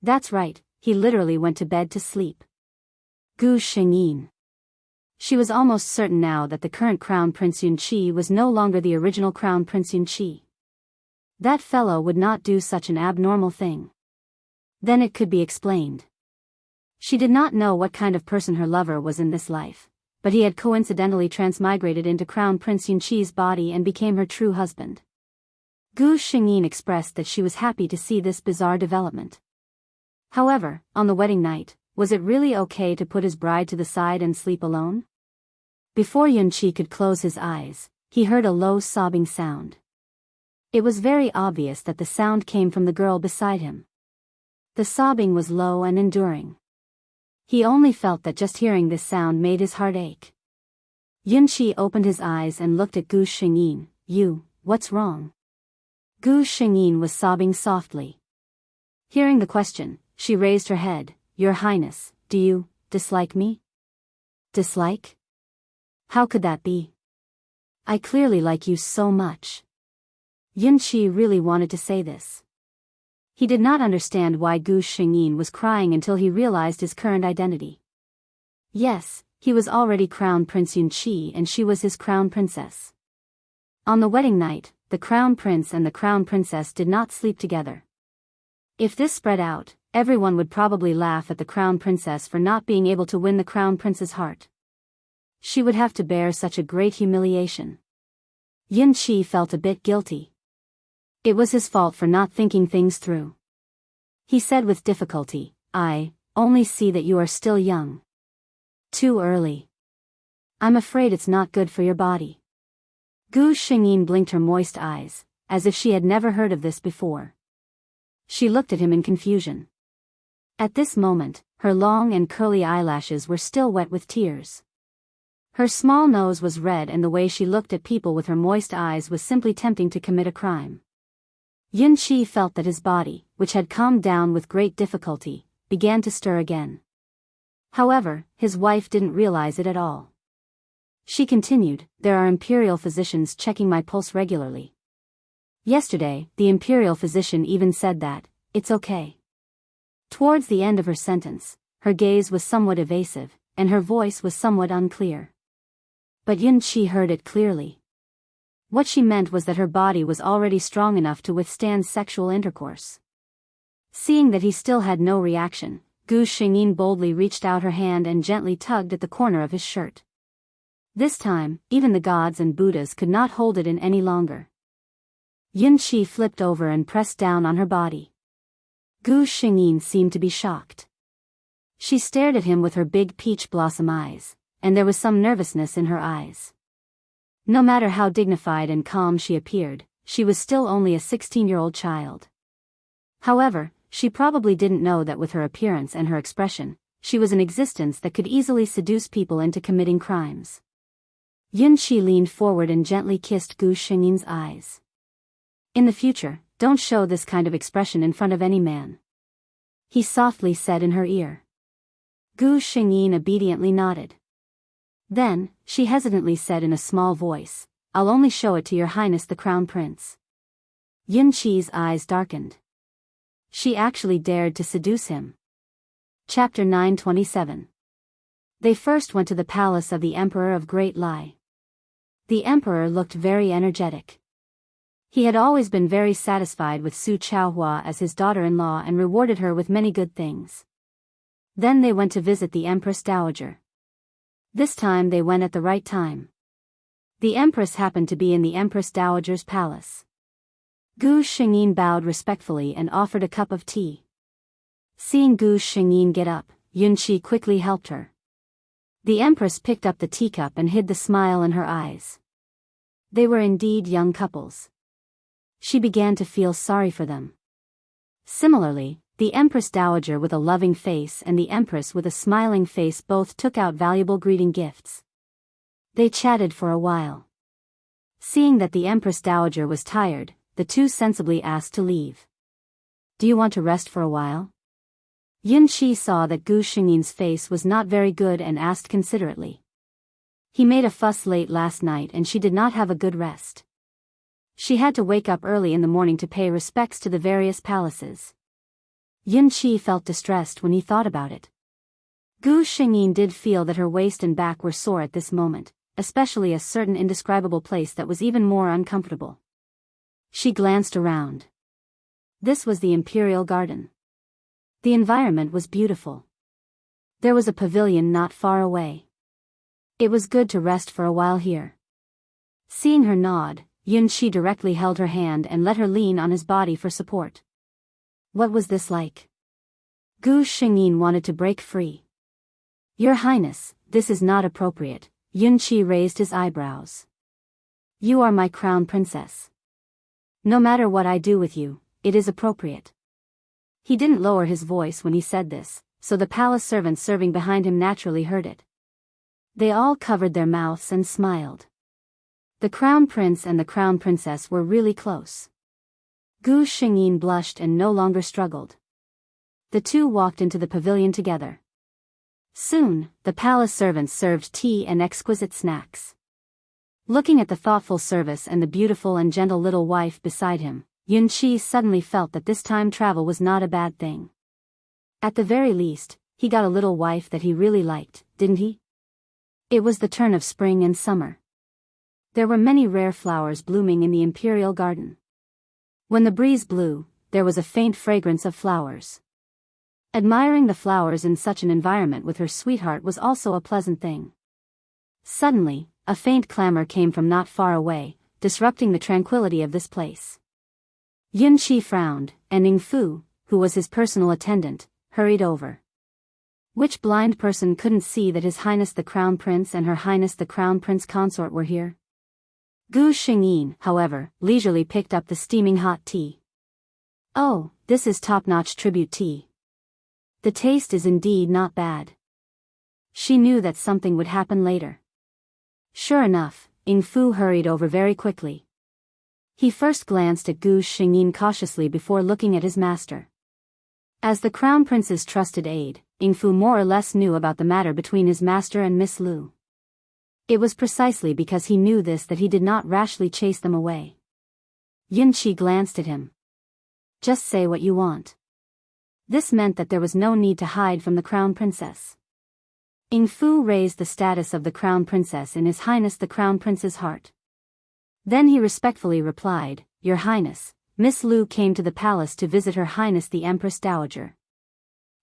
That's right, he literally went to bed to sleep. Gu Xingyin. She was almost certain now that the current Crown Prince Yunqi was no longer the original Crown Prince Yunqi. That fellow would not do such an abnormal thing. Then it could be explained. She did not know what kind of person her lover was in this life, but he had coincidentally transmigrated into Crown Prince Yunqi's body and became her true husband. Gu Xingyin expressed that she was happy to see this bizarre development. However, on the wedding night, was it really okay to put his bride to the side and sleep alone? Before Yunqi could close his eyes, he heard a low sobbing sound. It was very obvious that the sound came from the girl beside him. The sobbing was low and enduring. He only felt that just hearing this sound made his heart ache. Yunqi opened his eyes and looked at Gu Xingyin. What's wrong? Gu Xingyin was sobbing softly. Hearing the question, she raised her head. Your Highness, do you dislike me? Dislike? How could that be? I clearly like you so much. Yunqi really wanted to say this. He did not understand why Gu Xingyin was crying until he realized his current identity. Yes, he was already Crown Prince Yunqi and she was his Crown Princess. On the wedding night, the Crown Prince and the Crown Princess did not sleep together. If this spread out, everyone would probably laugh at the Crown Princess for not being able to win the Crown Prince's heart. She would have to bear such a great humiliation. Yunqi felt a bit guilty. It was his fault for not thinking things through. He said with difficulty, I only see that you are still young. Too early. I'm afraid it's not good for your body. Gu Xingyin blinked her moist eyes, as if she had never heard of this before. She looked at him in confusion. At this moment, her long and curly eyelashes were still wet with tears. Her small nose was red and the way she looked at people with her moist eyes was simply tempting to commit a crime. Yunqi felt that his body, which had calmed down with great difficulty, began to stir again. However, his wife didn't realize it at all. She continued, there are imperial physicians checking my pulse regularly. Yesterday, the imperial physician even said that, it's okay. Towards the end of her sentence, her gaze was somewhat evasive, and her voice was somewhat unclear. But Yunqi heard it clearly. What she meant was that her body was already strong enough to withstand sexual intercourse. Seeing that he still had no reaction, Gu Xingyin boldly reached out her hand and gently tugged at the corner of his shirt. This time, even the gods and Buddhas could not hold it in any longer. Yunqi flipped over and pressed down on her body. Gu Xingyin seemed to be shocked. She stared at him with her big peach blossom eyes, and there was some nervousness in her eyes. No matter how dignified and calm she appeared, she was still only a 16-year-old child. However, she probably didn't know that with her appearance and her expression, she was an existence that could easily seduce people into committing crimes. Yunqi leaned forward and gently kissed Gu Xingyin's eyes. In the future, don't show this kind of expression in front of any man. he softly said in her ear. Gu Xingyin obediently nodded. Then, she hesitantly said in a small voice, I'll only show it to your highness the crown prince. Yun Qi's eyes darkened. She actually dared to seduce him. Chapter 927. They first went to the palace of the Emperor of Great Lai. The emperor looked very energetic. He had always been very satisfied with Su Chaohua as his daughter-in-law and rewarded her with many good things. Then they went to visit the Empress Dowager. This time they went at the right time. The Empress happened to be in the Empress Dowager's palace. Gu Xingyin bowed respectfully and offered a cup of tea. Seeing Gu Xingyin get up, Yun Qi quickly helped her. The Empress picked up the teacup and hid the smile in her eyes. They were indeed young couples. She began to feel sorry for them. Similarly, the Empress Dowager with a loving face and the Empress with a smiling face both took out valuable greeting gifts. They chatted for a while. Seeing that the Empress Dowager was tired, the two sensibly asked to leave. Do you want to rest for a while? Yun Qi saw that Gu Xingyin's face was not very good and asked considerately. He made a fuss late last night and she did not have a good rest. She had to wake up early in the morning to pay respects to the various palaces. Yun Qi felt distressed when he thought about it. Gu Xingyin did feel that her waist and back were sore at this moment, especially a certain indescribable place that was even more uncomfortable. She glanced around. This was the Imperial Garden. The environment was beautiful. There was a pavilion not far away. It was good to rest for a while here. Seeing her nod, Yun Qi directly held her hand and let her lean on his body for support. What was this like? Gu Xingyin wanted to break free. Your Highness, this is not appropriate. Yun Qi raised his eyebrows. You are my crown princess. No matter what I do with you, it is appropriate. He didn't lower his voice when he said this, so the palace servants serving behind him naturally heard it. They all covered their mouths and smiled. The crown prince and the crown princess were really close. Gu Xingyin blushed and no longer struggled. The two walked into the pavilion together. Soon, the palace servants served tea and exquisite snacks. Looking at the thoughtful service and the beautiful and gentle little wife beside him, Yun Qi suddenly felt that this time travel was not a bad thing. At the very least, he got a little wife that he really liked, didn't he? It was the turn of spring and summer. There were many rare flowers blooming in the Imperial Garden. When the breeze blew, there was a faint fragrance of flowers. Admiring the flowers in such an environment with her sweetheart was also a pleasant thing. Suddenly, a faint clamor came from not far away, disrupting the tranquility of this place. Yun Qi frowned, and Ning Fu, who was his personal attendant, hurried over. Which blind person couldn't see that His Highness the Crown Prince and Her Highness the Crown Prince Consort were here? Gu Xingyin, however, leisurely picked up the steaming hot tea. Oh, this is top-notch tribute tea. The taste is indeed not bad. She knew that something would happen later. Sure enough, Ning Fu hurried over very quickly. He first glanced at Gu Xingyin cautiously before looking at his master. As the Crown Prince's trusted aide, Ning Fu more or less knew about the matter between his master and Miss Lu. It was precisely because he knew this that he did not rashly chase them away. Yun Qi glanced at him. Just say what you want. This meant that there was no need to hide from the Crown Princess. Ning Fu raised the status of the Crown Princess in His Highness the Crown Prince's heart. Then he respectfully replied, Your Highness, Miss Lu came to the palace to visit Her Highness the Empress Dowager.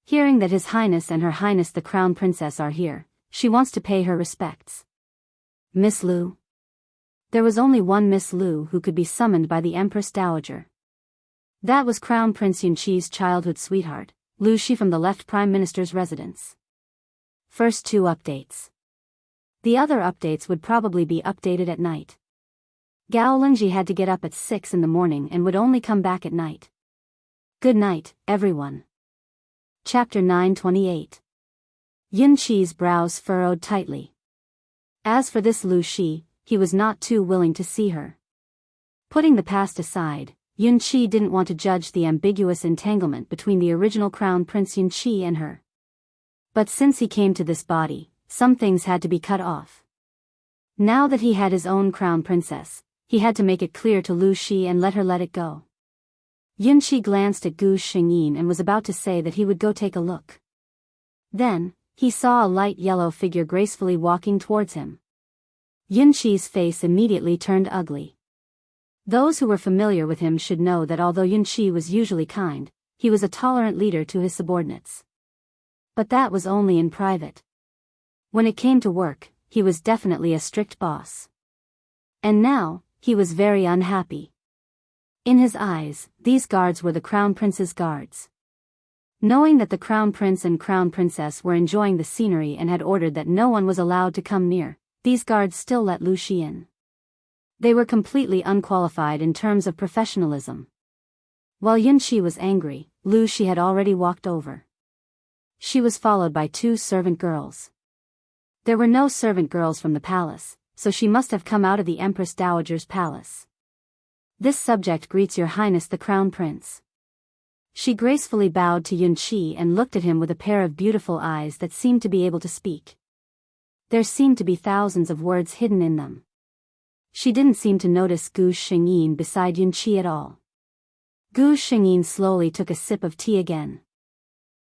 Hearing that His Highness and Her Highness the Crown Princess are here, she wants to pay her respects. Miss Lu? There was only one Miss Lu who could be summoned by the Empress Dowager. That was Crown Prince Yun Qi's childhood sweetheart, Lu Shi from the left Prime Minister's residence. First 2 updates. The other updates would probably be updated at night. Gao Lingji had to get up at 6 in the morning and would only come back at night. Good night, everyone. Chapter 928. Yun Qi's brows furrowed tightly. As for this Lu Shi, he was not too willing to see her. Putting the past aside, Yunqi didn't want to judge the ambiguous entanglement between the original Crown Prince Yunqi and her. But since he came to this body, some things had to be cut off. Now that he had his own Crown Princess, he had to make it clear to Lu Shi and let it go. Yunqi glanced at Gu Xingyin and was about to say that he would go take a look. Then, he saw a light yellow figure gracefully walking towards him. Yunqi's face immediately turned ugly. Those who were familiar with him should know that although Yunqi was usually kind, he was a tolerant leader to his subordinates. But that was only in private. When it came to work, he was definitely a strict boss. And now, he was very unhappy. In his eyes, these guards were the Crown Prince's guards. Knowing that the Crown Prince and Crown Princess were enjoying the scenery and had ordered that no one was allowed to come near, these guards still let Lu Shi in. They were completely unqualified in terms of professionalism. While Yunqi was angry, Lu Shi had already walked over. She was followed by 2 servant girls. There were no servant girls from the palace, so she must have come out of the Empress Dowager's palace. This subject greets Your Highness the Crown Prince. She gracefully bowed to Yunqi and looked at him with a pair of beautiful eyes that seemed to be able to speak. There seemed to be thousands of words hidden in them. She didn't seem to notice Gu Xingyin beside Yunqi at all. Gu Xingyin slowly took a sip of tea again.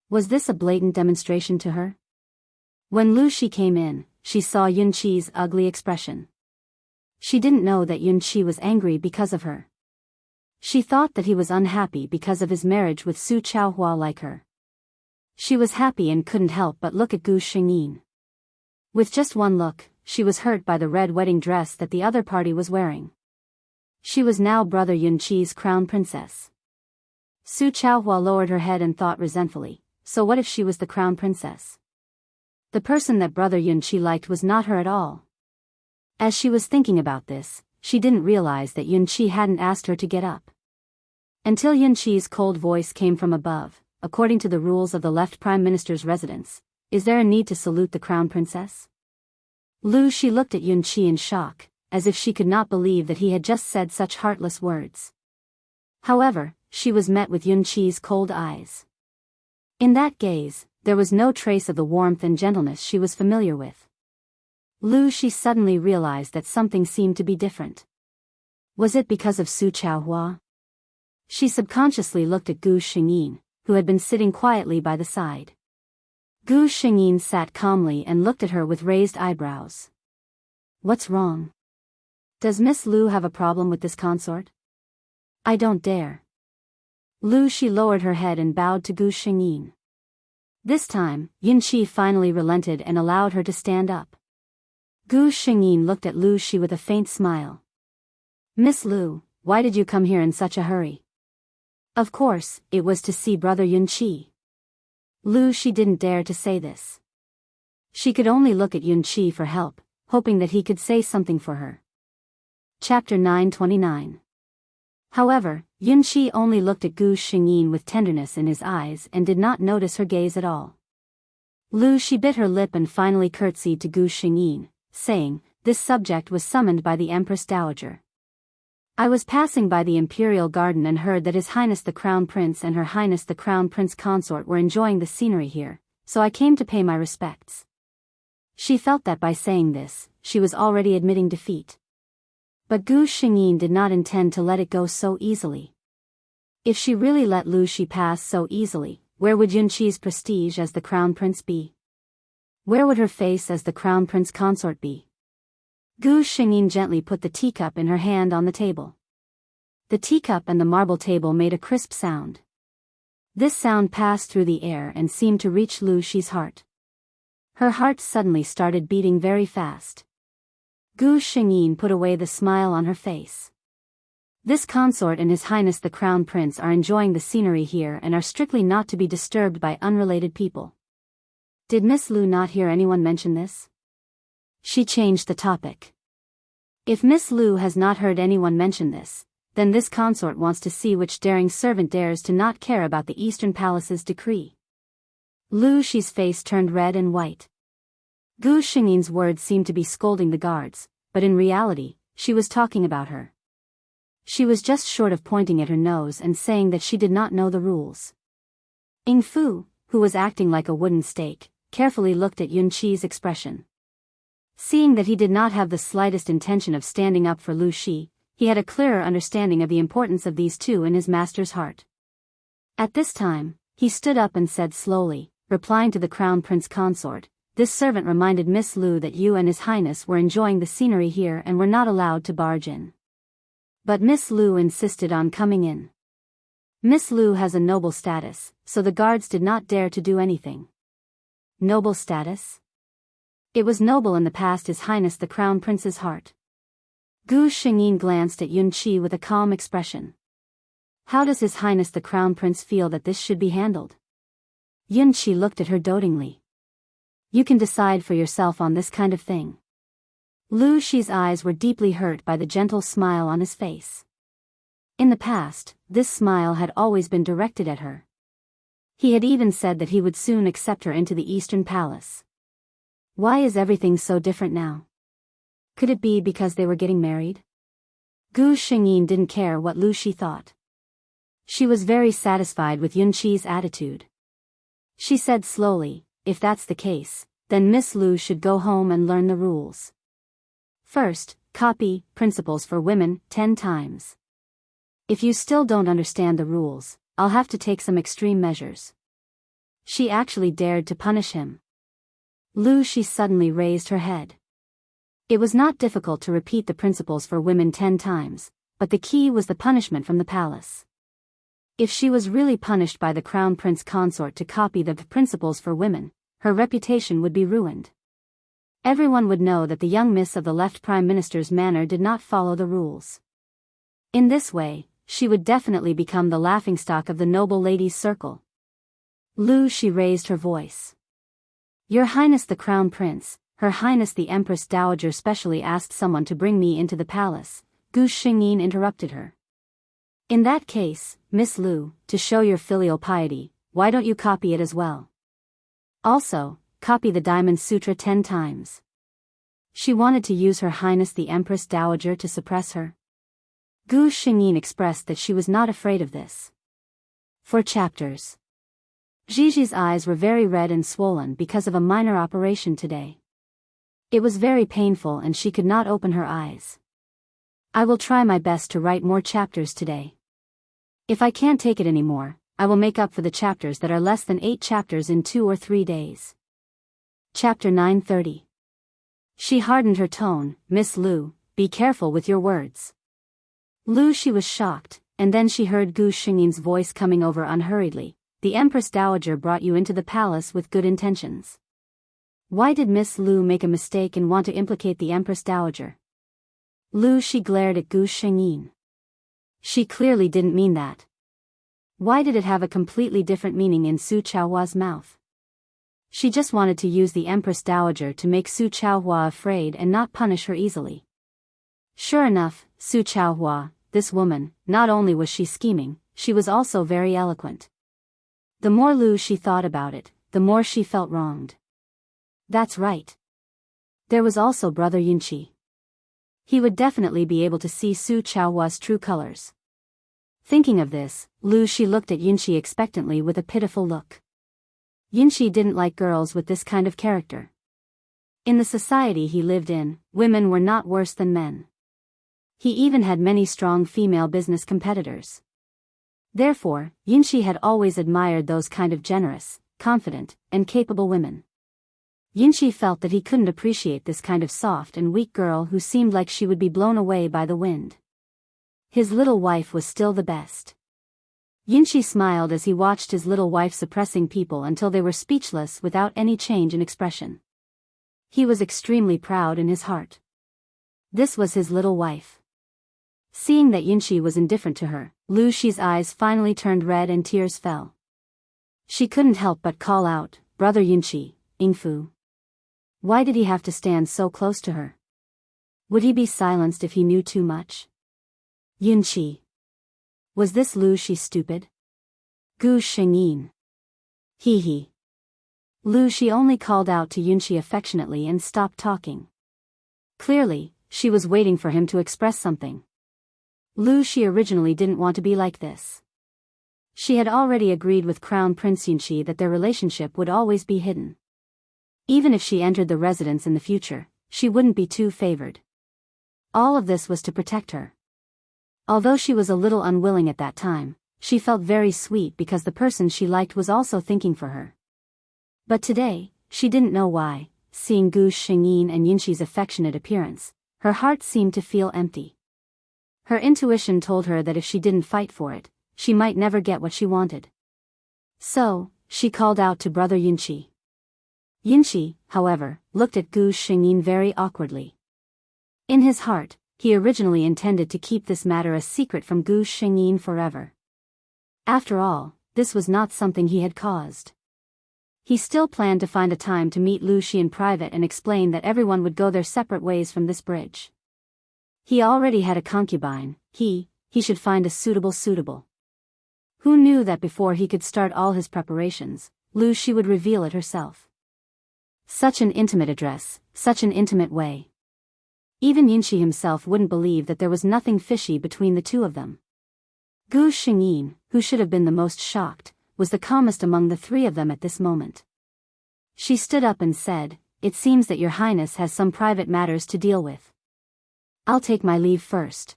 Was this a blatant demonstration to her? When Lu Shi came in, she saw Yunqi's ugly expression. She didn't know that Yunqi was angry because of her. She thought that he was unhappy because of his marriage with Su Chaohua like her. She was happy and couldn't help but look at Gu Xingyin. With just one look, she was hurt by the red wedding dress that the other party was wearing. She was now brother Yunqi's crown princess. Su Chaohua lowered her head and thought resentfully, so what if she was the crown princess? The person that brother Yunqi liked was not her at all. As she was thinking about this, she didn't realize that Yunqi hadn't asked her to get up. Until Yunqi's cold voice came from above, according to the rules of the left prime minister's residence, is there a need to salute the crown princess? Lu Shi looked at Yunqi in shock, as if she could not believe that he had just said such heartless words. However, she was met with Yunqi's cold eyes. In that gaze, there was no trace of the warmth and gentleness she was familiar with. Lu Shi suddenly realized that something seemed to be different. Was it because of Su Chaohua? She subconsciously looked at Gu Xingyin, who had been sitting quietly by the side. Gu Xingyin sat calmly and looked at her with raised eyebrows. What's wrong? Does Miss Lu have a problem with this consort? I don't dare. Lu Shi lowered her head and bowed to Gu Xingyin. This time, Yunqi finally relented and allowed her to stand up. Gu Xingyin looked at Lu Shi with a faint smile. Miss Lu, why did you come here in such a hurry? Of course, it was to see brother Yunqi. Lu Shi didn't dare to say this. She could only look at Yunqi for help, hoping that he could say something for her. Chapter 929. However, Yunqi only looked at Gu Xingyin with tenderness in his eyes and did not notice her gaze at all. Lu Shi bit her lip and finally curtsied to Gu Xingyin, saying, this subject was summoned by the Empress Dowager. I was passing by the Imperial Garden and heard that His Highness the Crown Prince and Her Highness the Crown Prince Consort were enjoying the scenery here, so I came to pay my respects. She felt that by saying this, she was already admitting defeat. But Gu Xingyin did not intend to let it go so easily. If she really let Lu Shi pass so easily, where would Yunqi's prestige as the Crown Prince be? Where would her face as the Crown Prince Consort be? Gu Xingyin gently put the teacup in her hand on the table. The teacup and the marble table made a crisp sound. This sound passed through the air and seemed to reach Lu Shi's heart. Her heart suddenly started beating very fast. Gu Xingyin put away the smile on her face. This consort and His Highness the Crown Prince are enjoying the scenery here and are strictly not to be disturbed by unrelated people. Did Miss Lu not hear anyone mention this? She changed the topic. If Miss Lu has not heard anyone mention this, then this consort wants to see which daring servant dares to not care about the Eastern Palace's decree. Lu Shi's face turned red and white. Gu Xingyin's words seemed to be scolding the guards, but in reality, she was talking about her. She was just short of pointing at her nose and saying that she did not know the rules. Ing Fu, who was acting like a wooden stake, carefully looked at Yun Qi's expression. Seeing that he did not have the slightest intention of standing up for Lu Shi, he had a clearer understanding of the importance of these two in his master's heart. At this time, he stood up and said slowly, replying to the Crown Prince Consort, "This servant reminded Miss Lu that you and His Highness were enjoying the scenery here and were not allowed to barge in." But Miss Lu insisted on coming in. Miss Lu has a noble status, so the guards did not dare to do anything. Noble status? It was noble in the past His Highness the Crown Prince's heart. Gu Shengyin glanced at Yun Qi with a calm expression. How does His Highness the Crown Prince feel that this should be handled? Yun Qi looked at her dotingly. You can decide for yourself on this kind of thing. Lu Shi's eyes were deeply hurt by the gentle smile on his face. In the past, this smile had always been directed at her. He had even said that he would soon accept her into the Eastern Palace. Why is everything so different now? Could it be because they were getting married? Gu Shengyin didn't care what Lu Shi thought. She was very satisfied with Yun Qi's attitude. She said slowly, if that's the case, then Miss Lu should go home and learn the rules. First, copy Principles for Women 10 times. If you still don't understand the rules, I'll have to take some extreme measures. She actually dared to punish him. Lu Shi suddenly raised her head. It was not difficult to repeat the Principles for Women 10 times, but the key was the punishment from the palace. If she was really punished by the Crown Prince Consort to copy the Principles for Women, her reputation would be ruined. Everyone would know that the young miss of the left Prime Minister's manor did not follow the rules. In this way, she would definitely become the laughingstock of the noble ladies' circle. Lu Shi raised her voice. Your Highness the Crown Prince, Her Highness the Empress Dowager specially asked someone to bring me into the palace, Gu Shengyin interrupted her. In that case, Miss Lu, to show your filial piety, why don't you copy it as well? Also, copy the Diamond Sutra 10 times. She wanted to use Her Highness the Empress Dowager to suppress her. Gu Shengyin expressed that she was not afraid of this. 4 chapters. Gigi's eyes were very red and swollen because of a minor operation today. It was very painful and she could not open her eyes. I will try my best to write more chapters today. If I can't take it anymore, I will make up for the chapters that are less than 8 chapters in 2 or 3 days. Chapter 930. She hardened her tone, Miss Lu, be careful with your words. Lu Shi was shocked, and then she heard Gu Shengyin's voice coming over unhurriedly. The Empress Dowager brought you into the palace with good intentions. Why did Miss Lu make a mistake and want to implicate the Empress Dowager? Lu Shi glared at Gu Shengyin. She clearly didn't mean that. Why did it have a completely different meaning in Su Chaohua's mouth? She just wanted to use the Empress Dowager to make Su Chaohua afraid and not punish her easily. Sure enough, Su Chaohua, this woman, not only was she scheming, she was also very eloquent. The more Lu Shi thought about it, the more she felt wronged. That's right. There was also Brother Yunqi. He would definitely be able to see Su Chaohua's true colors. Thinking of this, Lu Shi looked at Yunqi expectantly with a pitiful look. Yunqi didn't like girls with this kind of character. In the society he lived in, women were not worse than men. He even had many strong female business competitors. Therefore, Yunqi had always admired those kind of generous, confident, and capable women. Yunqi felt that he couldn't appreciate this kind of soft and weak girl who seemed like she would be blown away by the wind. His little wife was still the best. Yunqi smiled as he watched his little wife suppressing people until they were speechless without any change in expression. He was extremely proud in his heart. This was his little wife. Seeing that Yunqi was indifferent to her, Lu Shi's eyes finally turned red and tears fell. She couldn't help but call out, Brother Yunqi, Yingfu. Why did he have to stand so close to her? Would he be silenced if he knew too much? Yunqi. Was this Lu Shi stupid? Gu Shengyin. He. Lu Shi only called out to Yunqi affectionately and stopped talking. Clearly, she was waiting for him to express something. Lu Shi originally didn't want to be like this. She had already agreed with Crown Prince Yunqi that their relationship would always be hidden. Even if she entered the residence in the future, she wouldn't be too favored. All of this was to protect her. Although she was a little unwilling at that time, she felt very sweet because the person she liked was also thinking for her. But today, she didn't know why, seeing Gu Xingyin and Yunqi's affectionate appearance, her heart seemed to feel empty. Her intuition told her that if she didn't fight for it, she might never get what she wanted. So, she called out to brother Yunqi. Yunqi, however, looked at Gu Xingyin very awkwardly. In his heart, he originally intended to keep this matter a secret from Gu Xingyin forever. After all, this was not something he had caused. He still planned to find a time to meet Lu Shi in private and explain that everyone would go their separate ways from this bridge. He already had a concubine, he should find a suitable. Who knew that before he could start all his preparations, Lu Shi would reveal it herself. Such an intimate address, such an intimate way. Even Yunqi himself wouldn't believe that there was nothing fishy between the two of them. Gu Xingyin, who should have been the most shocked, was the calmest among the three of them at this moment. She stood up and said, "It seems that your highness has some private matters to deal with. I'll take my leave first."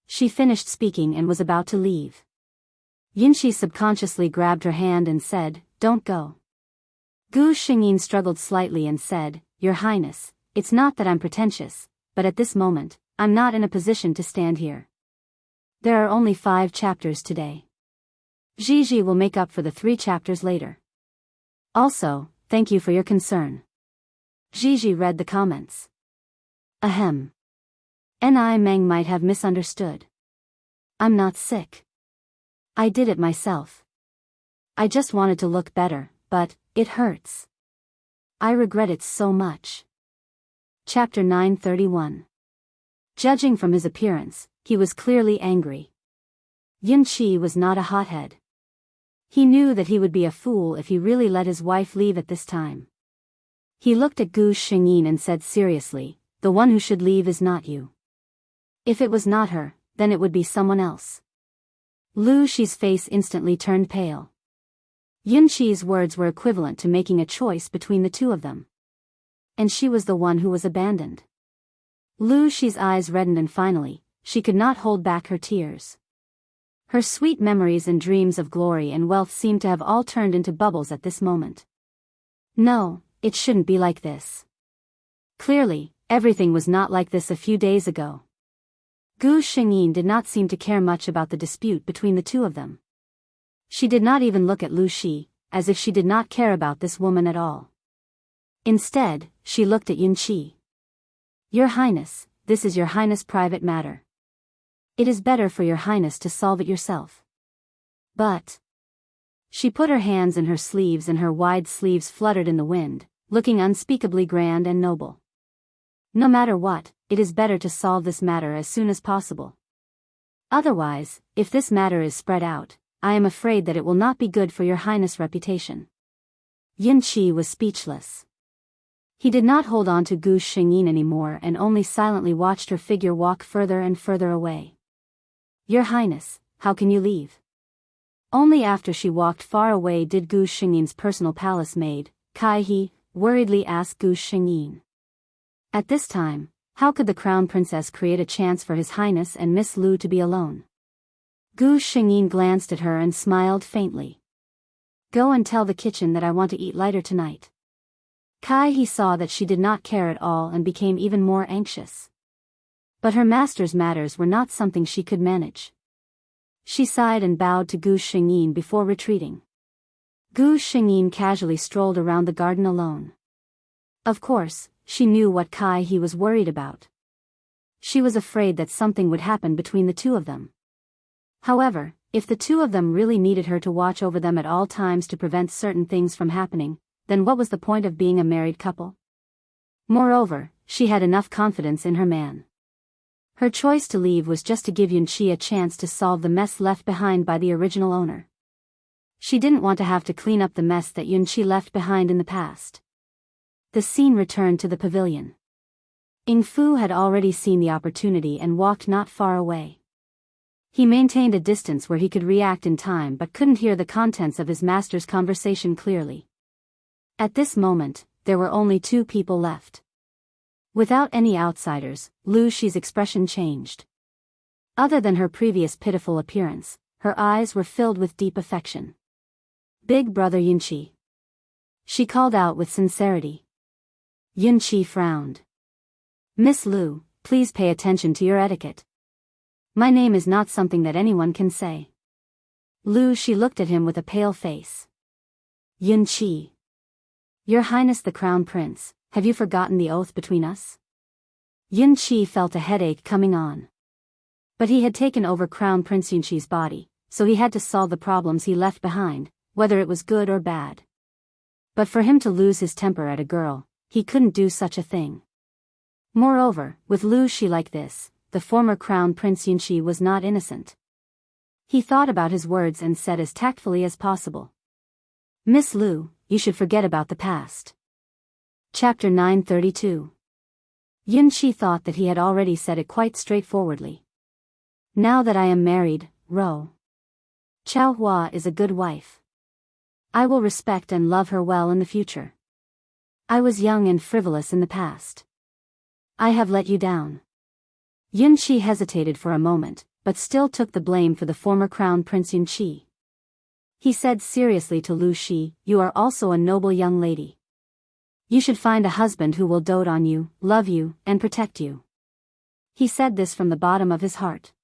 She finished speaking and was about to leave. Yunqi subconsciously grabbed her hand and said, "Don't go." Gu Xingyin struggled slightly and said, "Your highness, it's not that I'm pretentious, but at this moment, I'm not in a position to stand here. There are only 5 chapters today. Gigi will make up for the 3 chapters later. Also, thank you for your concern." Gigi read the comments. Ahem. Ni Meng might have misunderstood. I'm not sick. I did it myself. I just wanted to look better, but it hurts. I regret it so much. Chapter 931. Judging from his appearance, he was clearly angry. Yunqi was not a hothead. He knew that he would be a fool if he really let his wife leave at this time. He looked at Gu Xingyin and said seriously, "The one who should leave is not you. If it was not her, then it would be someone else." Lu Shi's face instantly turned pale. Yunqi's words were equivalent to making a choice between the two of them. And she was the one who was abandoned. Lu Shi's eyes reddened and finally, she could not hold back her tears. Her sweet memories and dreams of glory and wealth seemed to have all turned into bubbles at this moment. No, it shouldn't be like this. Clearly, everything was not like this a few days ago. Gu Xingyin did not seem to care much about the dispute between the two of them. She did not even look at Lu Shi, as if she did not care about this woman at all. Instead, she looked at Yunqi. "Your Highness, this is your Highness' private matter. It is better for your Highness to solve it yourself." But she put her hands in her sleeves and her wide sleeves fluttered in the wind, looking unspeakably grand and noble. "No matter what, it is better to solve this matter as soon as possible. Otherwise, if this matter is spread out, I am afraid that it will not be good for your Highness' reputation." Yunqi was speechless. He did not hold on to Gu Xingyin anymore and only silently watched her figure walk further and further away. "Your Highness, how can you leave?" Only after she walked far away did Gu Xingyin's personal palace maid, Kai He, worriedly ask Gu Xingyin. At this time, how could the crown princess create a chance for His Highness and Miss Lu to be alone? Gu Xingyin glanced at her and smiled faintly. "Go and tell the kitchen that I want to eat lighter tonight." Kai He saw that she did not care at all and became even more anxious. But her master's matters were not something she could manage. She sighed and bowed to Gu Xingyin before retreating. Gu Xingyin casually strolled around the garden alone. Of course, she knew what Kai He was worried about. She was afraid that something would happen between the two of them. However, if the two of them really needed her to watch over them at all times to prevent certain things from happening, then what was the point of being a married couple? Moreover, she had enough confidence in her man. Her choice to leave was just to give Yunqi a chance to solve the mess left behind by the original owner. She didn't want to have to clean up the mess that Yunqi left behind in the past. The scene returned to the pavilion. Ying Fu had already seen the opportunity and walked not far away. He maintained a distance where he could react in time but couldn't hear the contents of his master's conversation clearly. At this moment, there were only two people left. Without any outsiders, Lu Shi's expression changed. Other than her previous pitiful appearance, her eyes were filled with deep affection. "Big brother Yunqi," she called out with sincerity. Yunqi frowned. "Miss Lu, please pay attention to your etiquette. My name is not something that anyone can say." Lu Shi looked at him with a pale face. "Yunqi. Your Highness the Crown Prince, have you forgotten the oath between us?" Yunqi felt a headache coming on. But he had taken over Crown Prince Yunqi's body, so he had to solve the problems he left behind, whether it was good or bad. But for him to lose his temper at a girl, he couldn't do such a thing. Moreover, with Lu Shi like this, the former Crown Prince Yunqi was not innocent. He thought about his words and said as tactfully as possible, "Miss Lu, you should forget about the past." Chapter 932. Yunqi thought that he had already said it quite straightforwardly. "Now that I am married, Ro Chaohua is a good wife. I will respect and love her well in the future. I was young and frivolous in the past. I have let you down." Yunqi hesitated for a moment, but still took the blame for the former Crown Prince Yunqi. He said seriously to Lu Shi, "You are also a noble young lady. You should find a husband who will dote on you, love you, and protect you." He said this from the bottom of his heart.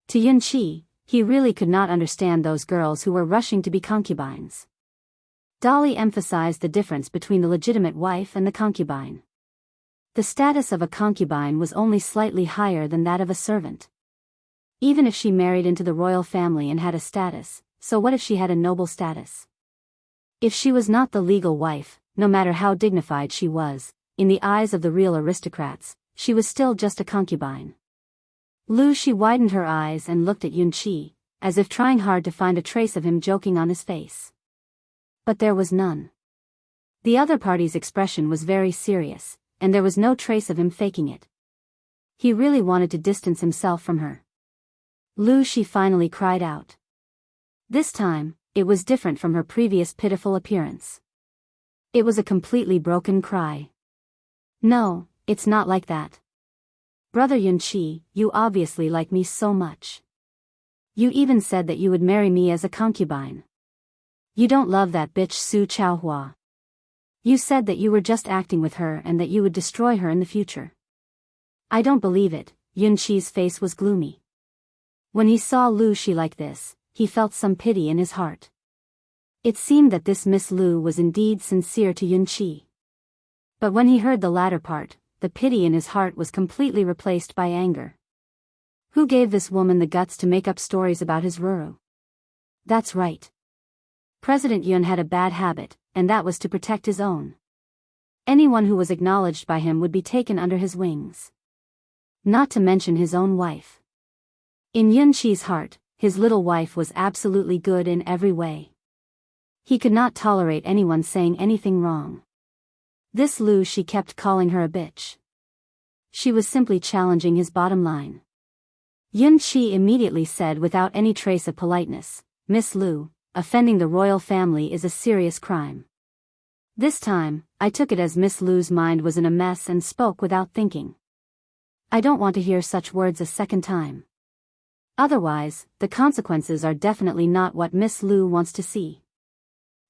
To Yunqi, he really could not understand those girls who were rushing to be concubines. Dolly emphasized the difference between the legitimate wife and the concubine. The status of a concubine was only slightly higher than that of a servant. Even if she married into the royal family and had a status, so what if she had a noble status? If she was not the legal wife, no matter how dignified she was, in the eyes of the real aristocrats, she was still just a concubine. Lu Shi widened her eyes and looked at Yunqi, as if trying hard to find a trace of him joking on his face. But there was none. The other party's expression was very serious, and there was no trace of him faking it. He really wanted to distance himself from her. Lu Shi finally cried out. This time, it was different from her previous pitiful appearance. It was a completely broken cry. "No, it's not like that. Brother Yunqi, you obviously like me so much. You even said that you would marry me as a concubine. You don't love that bitch Su Chaohua. You said that you were just acting with her and that you would destroy her in the future." "I don't believe it." Yunqi's face was gloomy. When he saw Lu Shi like this, he felt some pity in his heart. It seemed that this Miss Lu was indeed sincere to Yunqi. But when he heard the latter part, the pity in his heart was completely replaced by anger. Who gave this woman the guts to make up stories about his Ruru? That's right. President Yun had a bad habit, and that was to protect his own. Anyone who was acknowledged by him would be taken under his wings. Not to mention his own wife. In Yunqi's heart, his little wife was absolutely good in every way. He could not tolerate anyone saying anything wrong. This Lu Shi kept calling her a bitch. She was simply challenging his bottom line. Yunqi immediately said without any trace of politeness, "Miss Lu, offending the royal family is a serious crime." This time, I took it as Miss Lu's mind was in a mess and spoke without thinking. "I don't want to hear such words a second time. Otherwise, the consequences are definitely not what Miss Lu wants to see."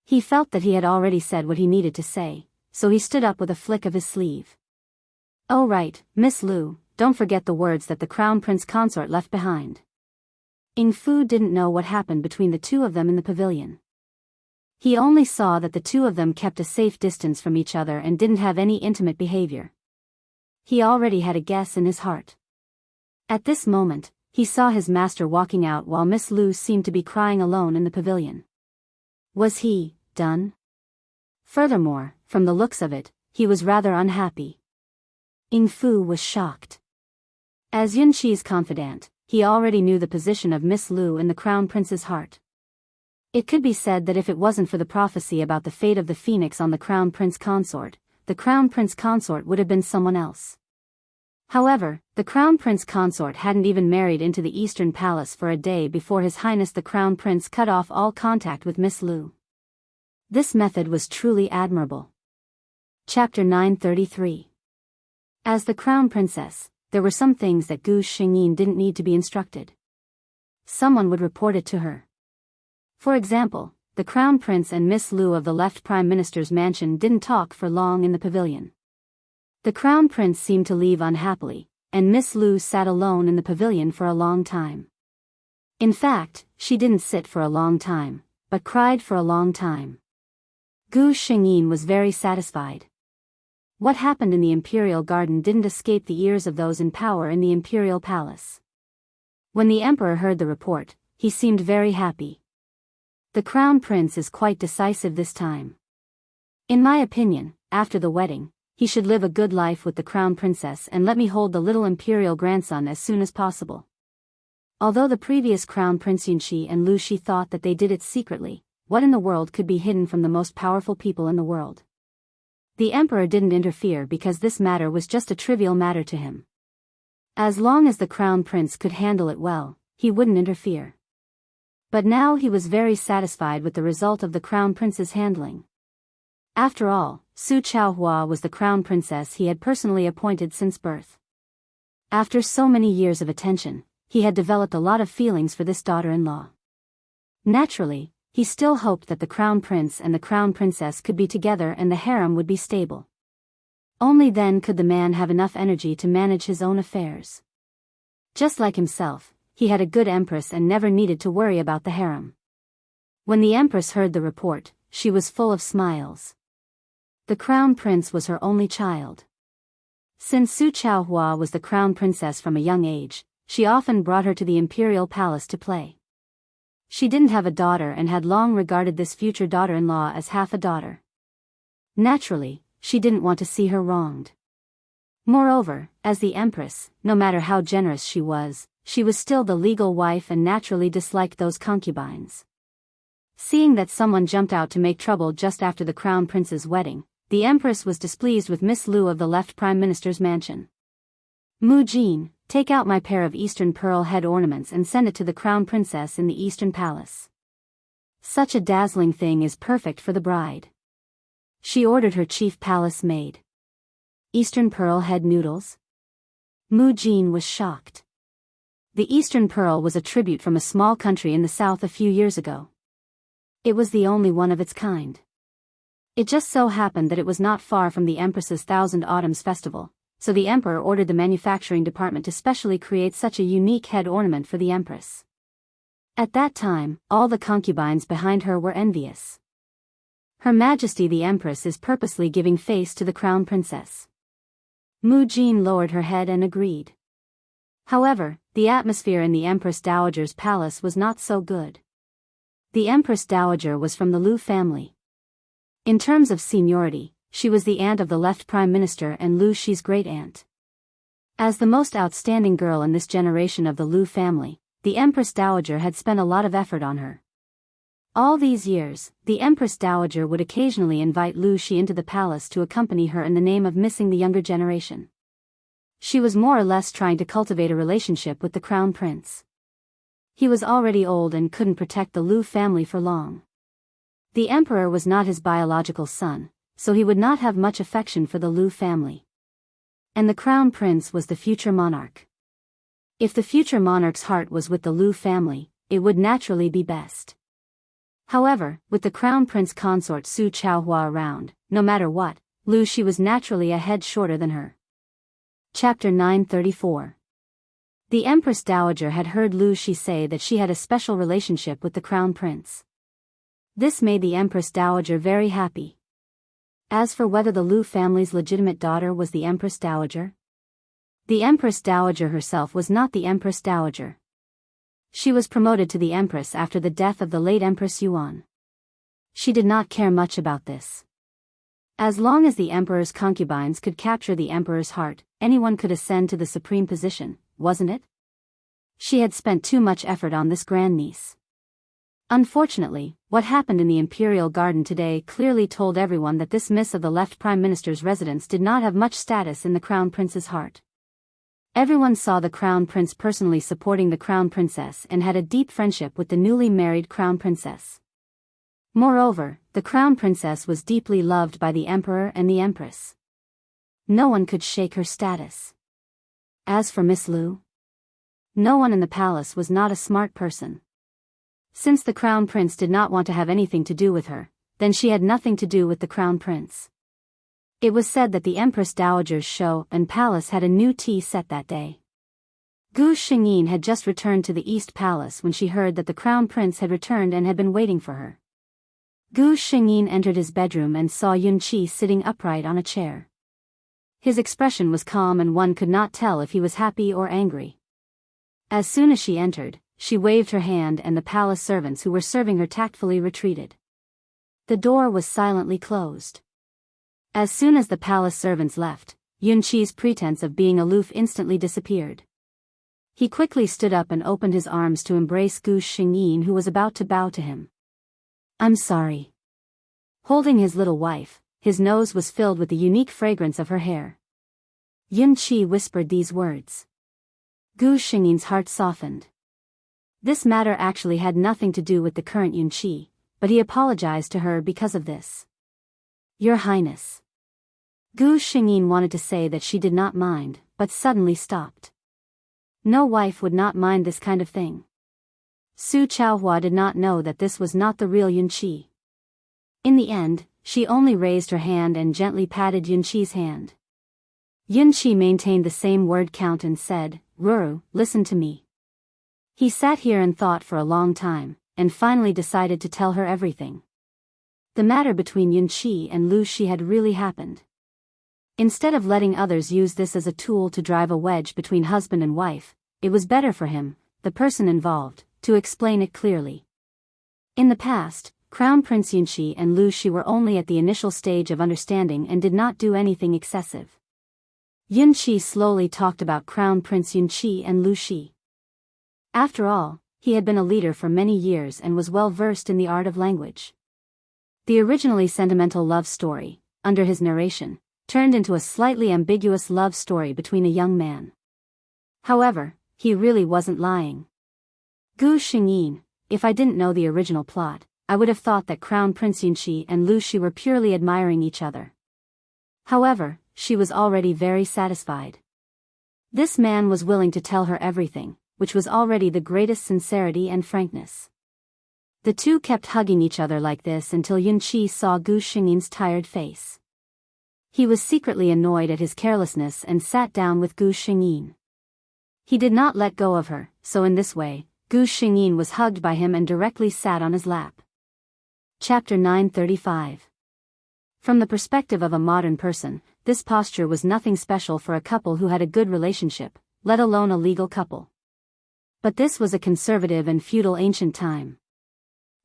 He felt that he had already said what he needed to say, so he stood up with a flick of his sleeve. "Oh right, Miss Lu, don't forget the words that the Crown Prince consort left behind." Ing Fu didn't know what happened between the two of them in the pavilion. He only saw that the two of them kept a safe distance from each other and didn't have any intimate behavior. He already had a guess in his heart. At this moment, he saw his master walking out while Miss Lu seemed to be crying alone in the pavilion. Was he done? Furthermore, from the looks of it, he was rather unhappy. Ing Fu was shocked. As Yunqi's confidant, he already knew the position of Miss Lu in the Crown Prince's heart. It could be said that if it wasn't for the prophecy about the fate of the phoenix on the Crown Prince consort would have been someone else. However, the Crown Prince consort hadn't even married into the Eastern Palace for a day before His Highness the Crown Prince cut off all contact with Miss Lu. This method was truly admirable. Chapter 933. As the Crown Princess, there were some things that Gu Xingyin didn't need to be instructed. Someone would report it to her. For example, the Crown Prince and Miss Lu of the left Prime Minister's mansion didn't talk for long in the pavilion. The Crown Prince seemed to leave unhappily, and Miss Lu sat alone in the pavilion for a long time. In fact, she didn't sit for a long time, but cried for a long time. Gu Xingyin was very satisfied. What happened in the imperial garden didn't escape the ears of those in power in the imperial palace. When the emperor heard the report, he seemed very happy. The Crown Prince is quite decisive this time. In my opinion, after the wedding, he should live a good life with the Crown Princess and let me hold the little imperial grandson as soon as possible. Although the previous Crown Prince Yunxi and Lu Shi thought that they did it secretly, what in the world could be hidden from the most powerful people in the world? The emperor didn't interfere because this matter was just a trivial matter to him. As long as the Crown Prince could handle it well, he wouldn't interfere. But now he was very satisfied with the result of the Crown Prince's handling. After all, Su Chaohua was the Crown Princess he had personally appointed since birth. After so many years of attention, he had developed a lot of feelings for this daughter-in-law. Naturally, he still hoped that the Crown Prince and the Crown Princess could be together and the harem would be stable. Only then could the man have enough energy to manage his own affairs. Just like himself, he had a good empress and never needed to worry about the harem. When the empress heard the report, she was full of smiles. The Crown Prince was her only child. Since Su Chaohua was the Crown Princess from a young age, she often brought her to the imperial palace to play. She didn't have a daughter and had long regarded this future daughter-in-law as half a daughter. Naturally, she didn't want to see her wronged. Moreover, as the empress, no matter how generous she was still the legal wife and naturally disliked those concubines. Seeing that someone jumped out to make trouble just after the Crown Prince's wedding, the empress was displeased with Miss Lu of the left Prime Minister's mansion. Mu Jin, take out my pair of Eastern pearl head ornaments and send it to the Crown Princess in the Eastern Palace. Such a dazzling thing is perfect for the bride. She ordered her chief palace maid. Eastern pearl head noodles? Mu Jin was shocked. The Eastern Pearl was a tribute from a small country in the south a few years ago. It was the only one of its kind. It just so happened that it was not far from the Empress's Thousand Autumns festival, so the Emperor ordered the manufacturing department to specially create such a unique head ornament for the Empress. At that time, all the concubines behind her were envious. Her Majesty the Empress is purposely giving face to the Crown Princess. Mu Jin lowered her head and agreed. However, the atmosphere in the Empress Dowager's palace was not so good. The Empress Dowager was from the Lu family. In terms of seniority, she was the aunt of the left Prime Minister and Lu Shi's great-aunt. As the most outstanding girl in this generation of the Lu family, the Empress Dowager had spent a lot of effort on her. All these years, the Empress Dowager would occasionally invite Lu Shi into the palace to accompany her in the name of missing the younger generation. She was more or less trying to cultivate a relationship with the Crown Prince. He was already old and couldn't protect the Lu family for long. The Emperor was not his biological son, so he would not have much affection for the Lu family. And the Crown Prince was the future monarch. If the future monarch's heart was with the Lu family, it would naturally be best. However, with the Crown Prince consort Su Chaohua around, no matter what, Lu Shi was naturally a head shorter than her. Chapter 934. The Empress Dowager had heard Lu Shi say that she had a special relationship with the Crown Prince. This made the Empress Dowager very happy. As for whether the Lu family's legitimate daughter was the Empress Dowager, the Empress Dowager herself was not the Empress Dowager. She was promoted to the Empress after the death of the late Empress Yuan. She did not care much about this. As long as the Emperor's concubines could capture the Emperor's heart, anyone could ascend to the supreme position, wasn't it? She had spent too much effort on this grandniece. Unfortunately, what happened in the Imperial Garden today clearly told everyone that this miss of the left Prime Minister's residence did not have much status in the Crown Prince's heart. Everyone saw the crown prince personally supporting the crown princess and had a deep friendship with the newly married crown princess. Moreover, the crown princess was deeply loved by the emperor and the empress. No one could shake her status. As for Miss Lu, no one in the palace was not a smart person. Since the crown prince did not want to have anything to do with her, then she had nothing to do with the crown prince. It was said that the Empress Dowager's show and palace had a new tea set that day. Gu Xingyin had just returned to the East Palace when she heard that the crown prince had returned and had been waiting for her. Gu Xingyin entered his bedroom and saw Yunqi sitting upright on a chair. His expression was calm and one could not tell if he was happy or angry. As soon as she entered, she waved her hand and the palace servants who were serving her tactfully retreated. The door was silently closed. As soon as the palace servants left, Yunqi's pretense of being aloof instantly disappeared. He quickly stood up and opened his arms to embrace Gu Xingyin, who was about to bow to him. "I'm sorry." Holding his little wife, his nose was filled with the unique fragrance of her hair. Yunqi whispered these words. Gu Xingyin's heart softened. This matter actually had nothing to do with the current Yunqi, but he apologized to her because of this. "Your Highness." Gu Xingyin wanted to say that she did not mind, but suddenly stopped. No wife would not mind this kind of thing. Su Chaohua did not know that this was not the real Yunqi. In the end, she only raised her hand and gently patted Yunqi's hand. Yunqi maintained the same word count and said, "Ruru, listen to me." He sat here and thought for a long time, and finally decided to tell her everything. The matter between Yunqi and Lu Shi had really happened. Instead of letting others use this as a tool to drive a wedge between husband and wife, it was better for him, the person involved, to explain it clearly. In the past, Crown Prince Yunqi and Lu Shi were only at the initial stage of understanding and did not do anything excessive. Yunqi slowly talked about Crown Prince Yunqi and Lu Shi. After all, he had been a leader for many years and was well versed in the art of language. The originally sentimental love story, under his narration, turned into a slightly ambiguous love story between a young man. However, he really wasn't lying. Gu Xingyin, if I didn't know the original plot, I would have thought that Crown Prince Yunqi and Lu Shi were purely admiring each other. However, she was already very satisfied. This man was willing to tell her everything, which was already the greatest sincerity and frankness. The two kept hugging each other like this until Yunqi saw Gu Xingyin's tired face. He was secretly annoyed at his carelessness and sat down with Gu Xingyin. He did not let go of her, so in this way, Gu Xingyin was hugged by him and directly sat on his lap. Chapter 935. From the perspective of a modern person, this posture was nothing special for a couple who had a good relationship, let alone a legal couple. But this was a conservative and feudal ancient time.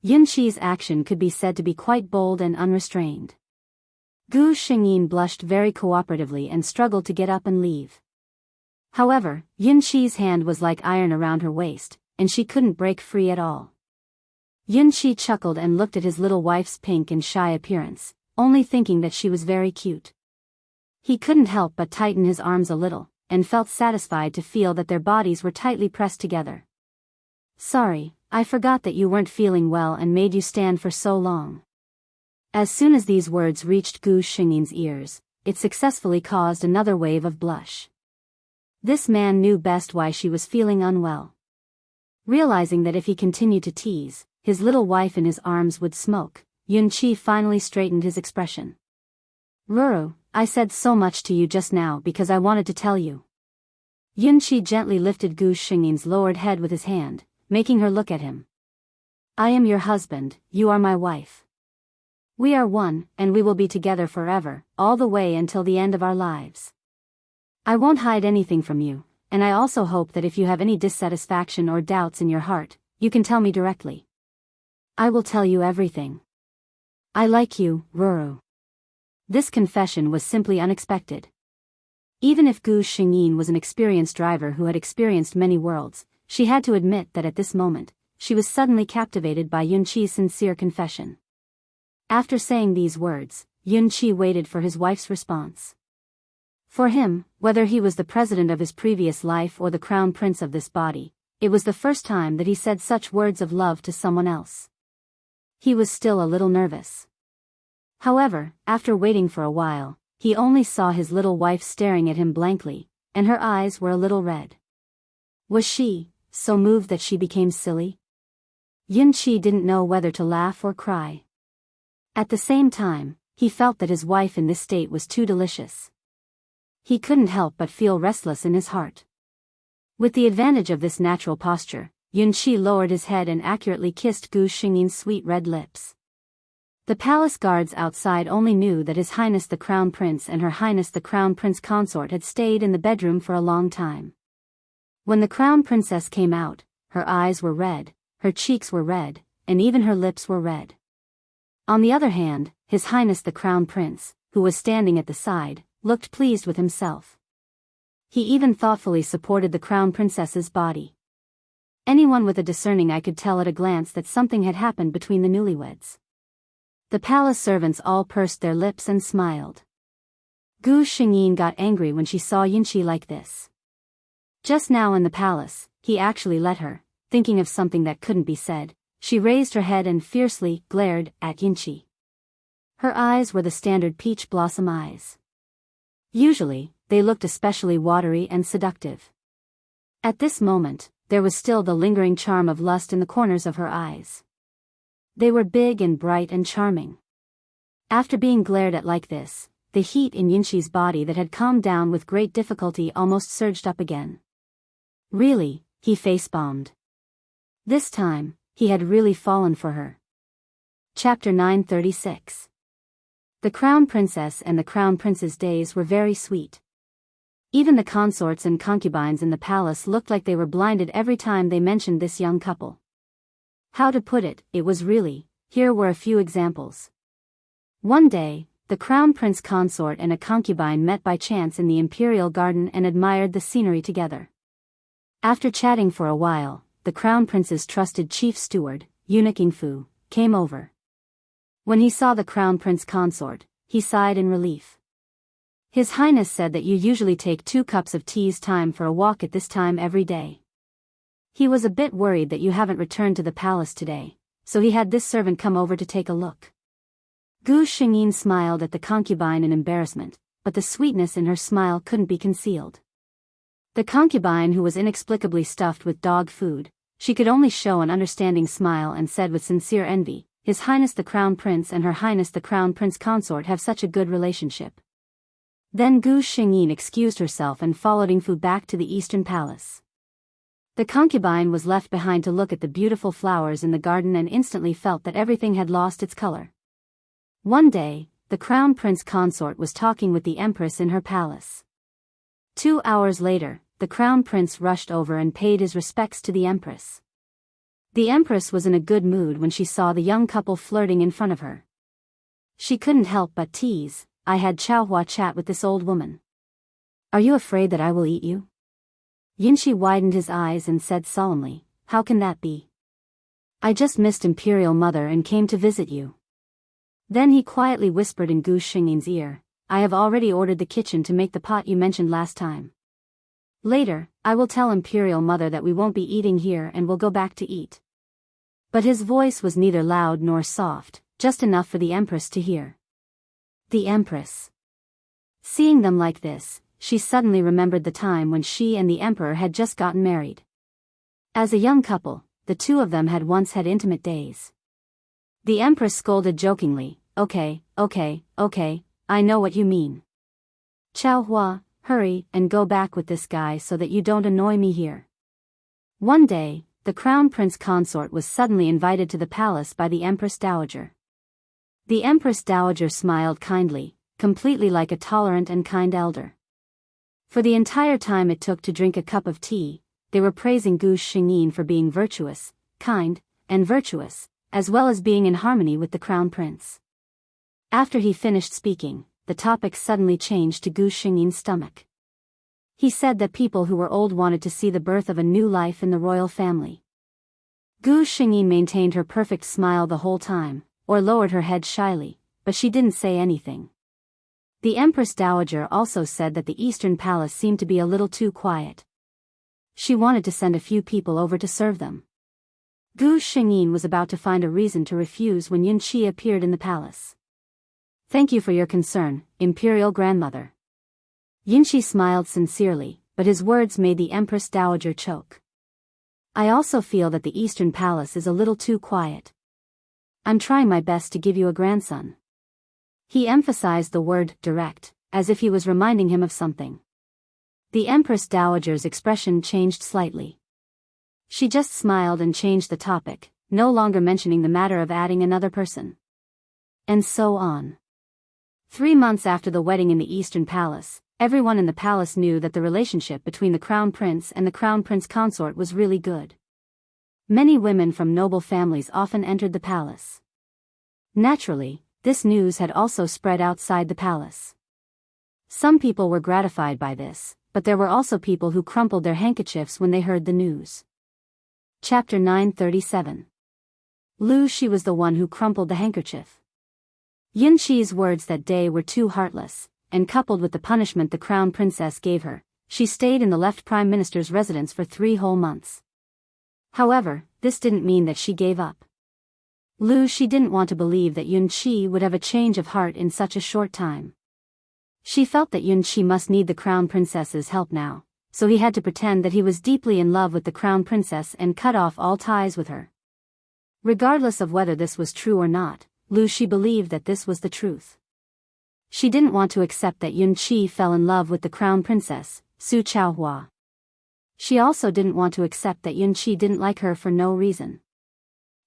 Yunqi's action could be said to be quite bold and unrestrained. Gu Xingyin blushed very cooperatively and struggled to get up and leave. However, Yunqi's hand was like iron around her waist, and she couldn't break free at all. Yunqi chuckled and looked at his little wife's pink and shy appearance, only thinking that she was very cute. He couldn't help but tighten his arms a little, and felt satisfied to feel that their bodies were tightly pressed together. "Sorry, I forgot that you weren't feeling well and made you stand for so long." As soon as these words reached Gu Xingyin's ears, it successfully caused another wave of blush. This man knew best why she was feeling unwell. Realizing that if he continued to tease, his little wife in his arms would smoke, Yunqi finally straightened his expression. "Ruru, I said so much to you just now because I wanted to tell you." Yunqi gently lifted Gu Xingyin's lowered head with his hand, making her look at him. "I am your husband, you are my wife. We are one, and we will be together forever, all the way until the end of our lives. I won't hide anything from you, and I also hope that if you have any dissatisfaction or doubts in your heart, you can tell me directly. I will tell you everything. I like you, Ruru." This confession was simply unexpected. Even if Gu Xingyin was an experienced driver who had experienced many worlds, she had to admit that at this moment, she was suddenly captivated by Yunqi's sincere confession. After saying these words, Yunqi waited for his wife's response. For him, whether he was the president of his previous life or the crown prince of this body, it was the first time that he said such words of love to someone else. He was still a little nervous. However, after waiting for a while, he only saw his little wife staring at him blankly, and her eyes were a little red. Was she so moved that she became silly? Yunqi didn't know whether to laugh or cry. At the same time, he felt that his wife in this state was too delicious. He couldn't help but feel restless in his heart. With the advantage of this natural posture, Yunqi lowered his head and accurately kissed Gu Xingyin's sweet red lips. The palace guards outside only knew that His Highness the Crown Prince and Her Highness the Crown Prince Consort had stayed in the bedroom for a long time. When the Crown Princess came out, her eyes were red, her cheeks were red, and even her lips were red. On the other hand, His Highness the Crown Prince, who was standing at the side, looked pleased with himself. He even thoughtfully supported the Crown Princess's body. Anyone with a discerning eye could tell at a glance that something had happened between the newlyweds. The palace servants all pursed their lips and smiled. Gu Xingyin got angry when she saw Yunqi like this. Just now in the palace, he actually let her, thinking of something that couldn't be said, she raised her head and fiercely glared at Yunqi. Her eyes were the standard peach blossom eyes. Usually, they looked especially watery and seductive. At this moment, there was still the lingering charm of lust in the corners of her eyes. They were big and bright and charming. After being glared at like this, the heat in Yunqi's body that had calmed down with great difficulty almost surged up again. Really, he face-bombed. This time, he had really fallen for her. Chapter 936. The Crown Princess and the Crown Prince's days were very sweet. Even the consorts and concubines in the palace looked like they were blinded every time they mentioned this young couple. How to put it, it was really, here were a few examples. One day, the Crown Prince consort and a concubine met by chance in the imperial garden and admired the scenery together. After chatting for a while, the Crown Prince's trusted chief steward, Eunuch Yingfu, came over. When he saw the Crown Prince consort, he sighed in relief. His Highness said that you usually take 2 cups of tea's time for a walk at this time every day. He was a bit worried that you haven't returned to the palace today, so he had this servant come over to take a look. Gu Xingyin smiled at the concubine in embarrassment, but the sweetness in her smile couldn't be concealed. The concubine, who was inexplicably stuffed with dog food, she could only show an understanding smile and said with sincere envy, His Highness the Crown Prince and Her Highness the Crown Prince Consort have such a good relationship. Then Gu Xingyin excused herself and followed Yingfu back to the Eastern Palace. The concubine was left behind to look at the beautiful flowers in the garden and instantly felt that everything had lost its color. One day, the Crown Prince Consort was talking with the Empress in her palace. 2 hours later, the Crown Prince rushed over and paid his respects to the Empress. The Empress was in a good mood when she saw the young couple flirting in front of her. She couldn't help but tease, I had Chaohua chat with this old woman. Are you afraid that I will eat you? Yunqi widened his eyes and said solemnly, How can that be? I just missed Imperial Mother and came to visit you. Then he quietly whispered in Gu Xingyin's ear, I have already ordered the kitchen to make the pot you mentioned last time. Later, I will tell Imperial Mother that we won't be eating here and will go back to eat. But his voice was neither loud nor soft, just enough for the Empress to hear. The Empress. Seeing them like this, she suddenly remembered the time when she and the Emperor had just gotten married. As a young couple, the two of them had once had intimate days. The Empress scolded jokingly, Okay, I know what you mean. Chaohua, hurry and go back with this guy so that you don't annoy me here. One day, the Crown Prince Consort was suddenly invited to the palace by the Empress Dowager. The Empress Dowager smiled kindly, completely like a tolerant and kind elder. For the entire time it took to drink a cup of tea, they were praising Gu Xingyin for being virtuous, kind, and virtuous, as well as being in harmony with the Crown Prince. After he finished speaking, the topic suddenly changed to Gu Xingyin's stomach. He said that people who were old wanted to see the birth of a new life in the royal family. Gu Xingyin maintained her perfect smile the whole time, or lowered her head shyly, but she didn't say anything. The Empress Dowager also said that the Eastern Palace seemed to be a little too quiet. She wanted to send a few people over to serve them. Gu Shengyin was about to find a reason to refuse when Yun Qi appeared in the palace. "Thank you for your concern, Imperial Grandmother." Yun Qi smiled sincerely, but his words made the Empress Dowager choke. "I also feel that the Eastern Palace is a little too quiet. I'm trying my best to give you a grandson." He emphasized the word direct, as if he was reminding him of something. The Empress Dowager's expression changed slightly. She just smiled and changed the topic, no longer mentioning the matter of adding another person. And so on. 3 months after the wedding in the Eastern Palace, everyone in the palace knew that the relationship between the Crown Prince and the Crown Prince consort was really good. Many women from noble families often entered the palace. Naturally, this news had also spread outside the palace. Some people were gratified by this, but there were also people who crumpled their handkerchiefs when they heard the news. Chapter 937. Lu Shi was the one who crumpled the handkerchief. Yun Qi's words that day were too heartless, and coupled with the punishment the Crown Princess gave her, she stayed in the left Prime Minister's residence for 3 whole months. However, this didn't mean that she gave up. Lu Shi didn't want to believe that Yun Qi would have a change of heart in such a short time. She felt that Yun Qi must need the Crown Princess's help now, so he had to pretend that he was deeply in love with the Crown Princess and cut off all ties with her. Regardless of whether this was true or not, Lu Shi believed that this was the truth. She didn't want to accept that Yun Qi fell in love with the Crown Princess, Su Chaohua. She also didn't want to accept that Yun Qi didn't like her for no reason.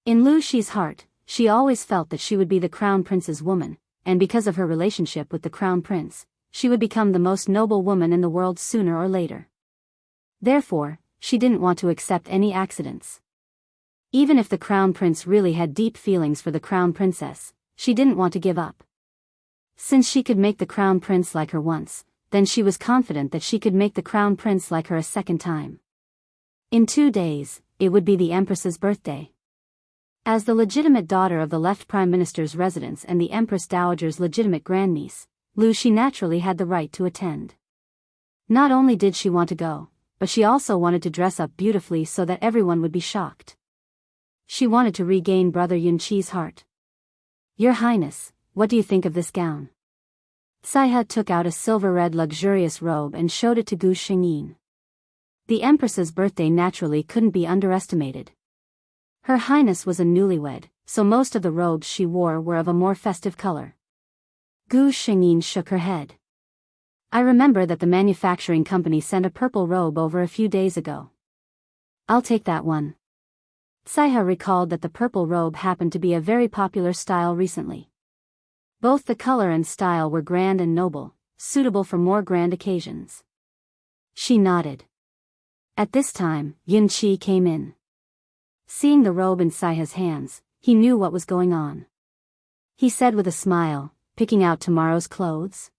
In Lu Shi's heart, she always felt that she would be the Crown Prince's woman, and because of her relationship with the Crown Prince, she would become the most noble woman in the world sooner or later. Therefore, she didn't want to accept any accidents. Even if the Crown Prince really had deep feelings for the Crown Princess, she didn't want to give up. Since she could make the Crown Prince like her once, then she was confident that she could make the Crown Prince like her a second time. In 2 days, it would be the Empress's birthday. As the legitimate daughter of the left Prime Minister's residence and the Empress Dowager's legitimate grandniece, Lu Shi naturally had the right to attend. Not only did she want to go, but she also wanted to dress up beautifully so that everyone would be shocked. She wanted to regain Brother Yun Qi's heart. "Your Highness, what do you think of this gown?" Saiha took out a silver-red luxurious robe and showed it to Gu Shengyin. The Empress's birthday naturally couldn't be underestimated. Her Highness was a newlywed, so most of the robes she wore were of a more festive color. Gu Shengyin shook her head. "I remember that the manufacturing company sent a purple robe over a few days ago. I'll take that one." Saiha recalled that the purple robe happened to be a very popular style recently. Both the color and style were grand and noble, suitable for more grand occasions. She nodded. At this time, Yun Qi came in. Seeing the robe in Saiha's hands, he knew what was going on. He said with a smile, "Picking out tomorrow's clothes?"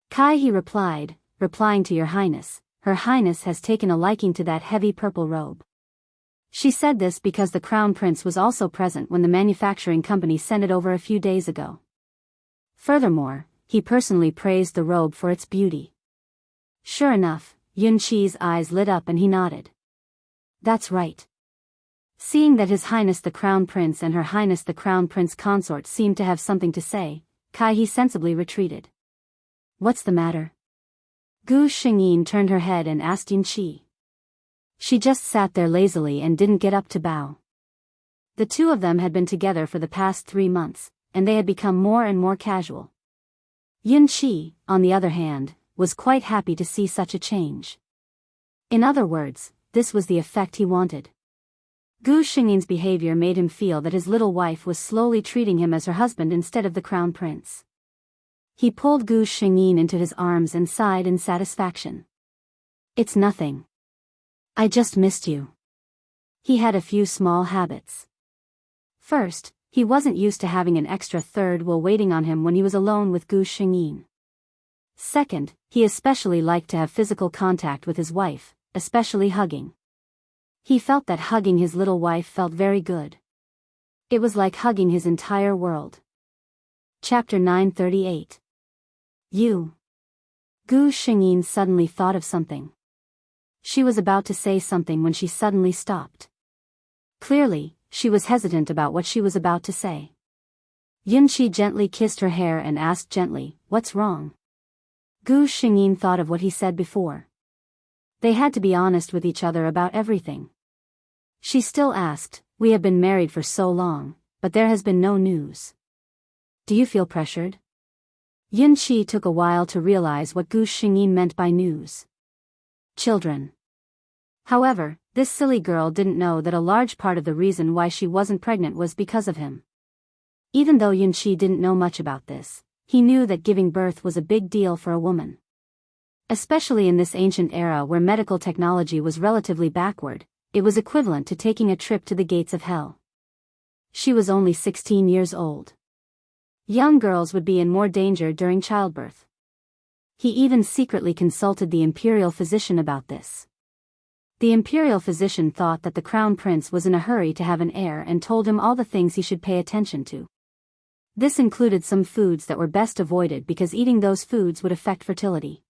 "Kai," he replied, "replying to your Highness, Her Highness has taken a liking to that heavy purple robe." She said this because the Crown Prince was also present when the manufacturing company sent it over a few days ago. Furthermore, he personally praised the robe for its beauty. Sure enough, Yun Qi's eyes lit up and he nodded. "That's right." Seeing that His Highness the Crown Prince and Her Highness the Crown Prince consort seemed to have something to say, Kai sensibly retreated. "What's the matter?" Gu Shengyin turned her head and asked Yun Qi. She just sat there lazily and didn't get up to bow. The two of them had been together for the past 3 months, and they had become more and more casual. Yun Qi, on the other hand, was quite happy to see such a change. In other words, this was the effect he wanted. Gu Shengyin's behavior made him feel that his little wife was slowly treating him as her husband instead of the Crown Prince. He pulled Gu Shengyin into his arms and sighed in satisfaction. "It's nothing. I just missed you." He had a few small habits. First, he wasn't used to having an extra third while waiting on him when he was alone with Gu Shengyin. Second, he especially liked to have physical contact with his wife, especially hugging. He felt that hugging his little wife felt very good. It was like hugging his entire world. Chapter 938. You. Gu Xingyin suddenly thought of something. She was about to say something when she suddenly stopped. Clearly, she was hesitant about what she was about to say. Yunqi gently kissed her hair and asked gently, "What's wrong?" Gu Xingyin thought of what he said before. They had to be honest with each other about everything. She still asked, "We have been married for so long, but there has been no news. Do you feel pressured?" Yunqi took a while to realize what Gu Xingyin meant by news. Children. However, this silly girl didn't know that a large part of the reason why she wasn't pregnant was because of him. Even though Yunqi didn't know much about this, he knew that giving birth was a big deal for a woman. Especially in this ancient era where medical technology was relatively backward, it was equivalent to taking a trip to the gates of hell. She was only 16 years old. Young girls would be in more danger during childbirth. He even secretly consulted the imperial physician about this. The imperial physician thought that the crown prince was in a hurry to have an heir and told him all the things he should pay attention to. This included some foods that were best avoided because eating those foods would affect fertility.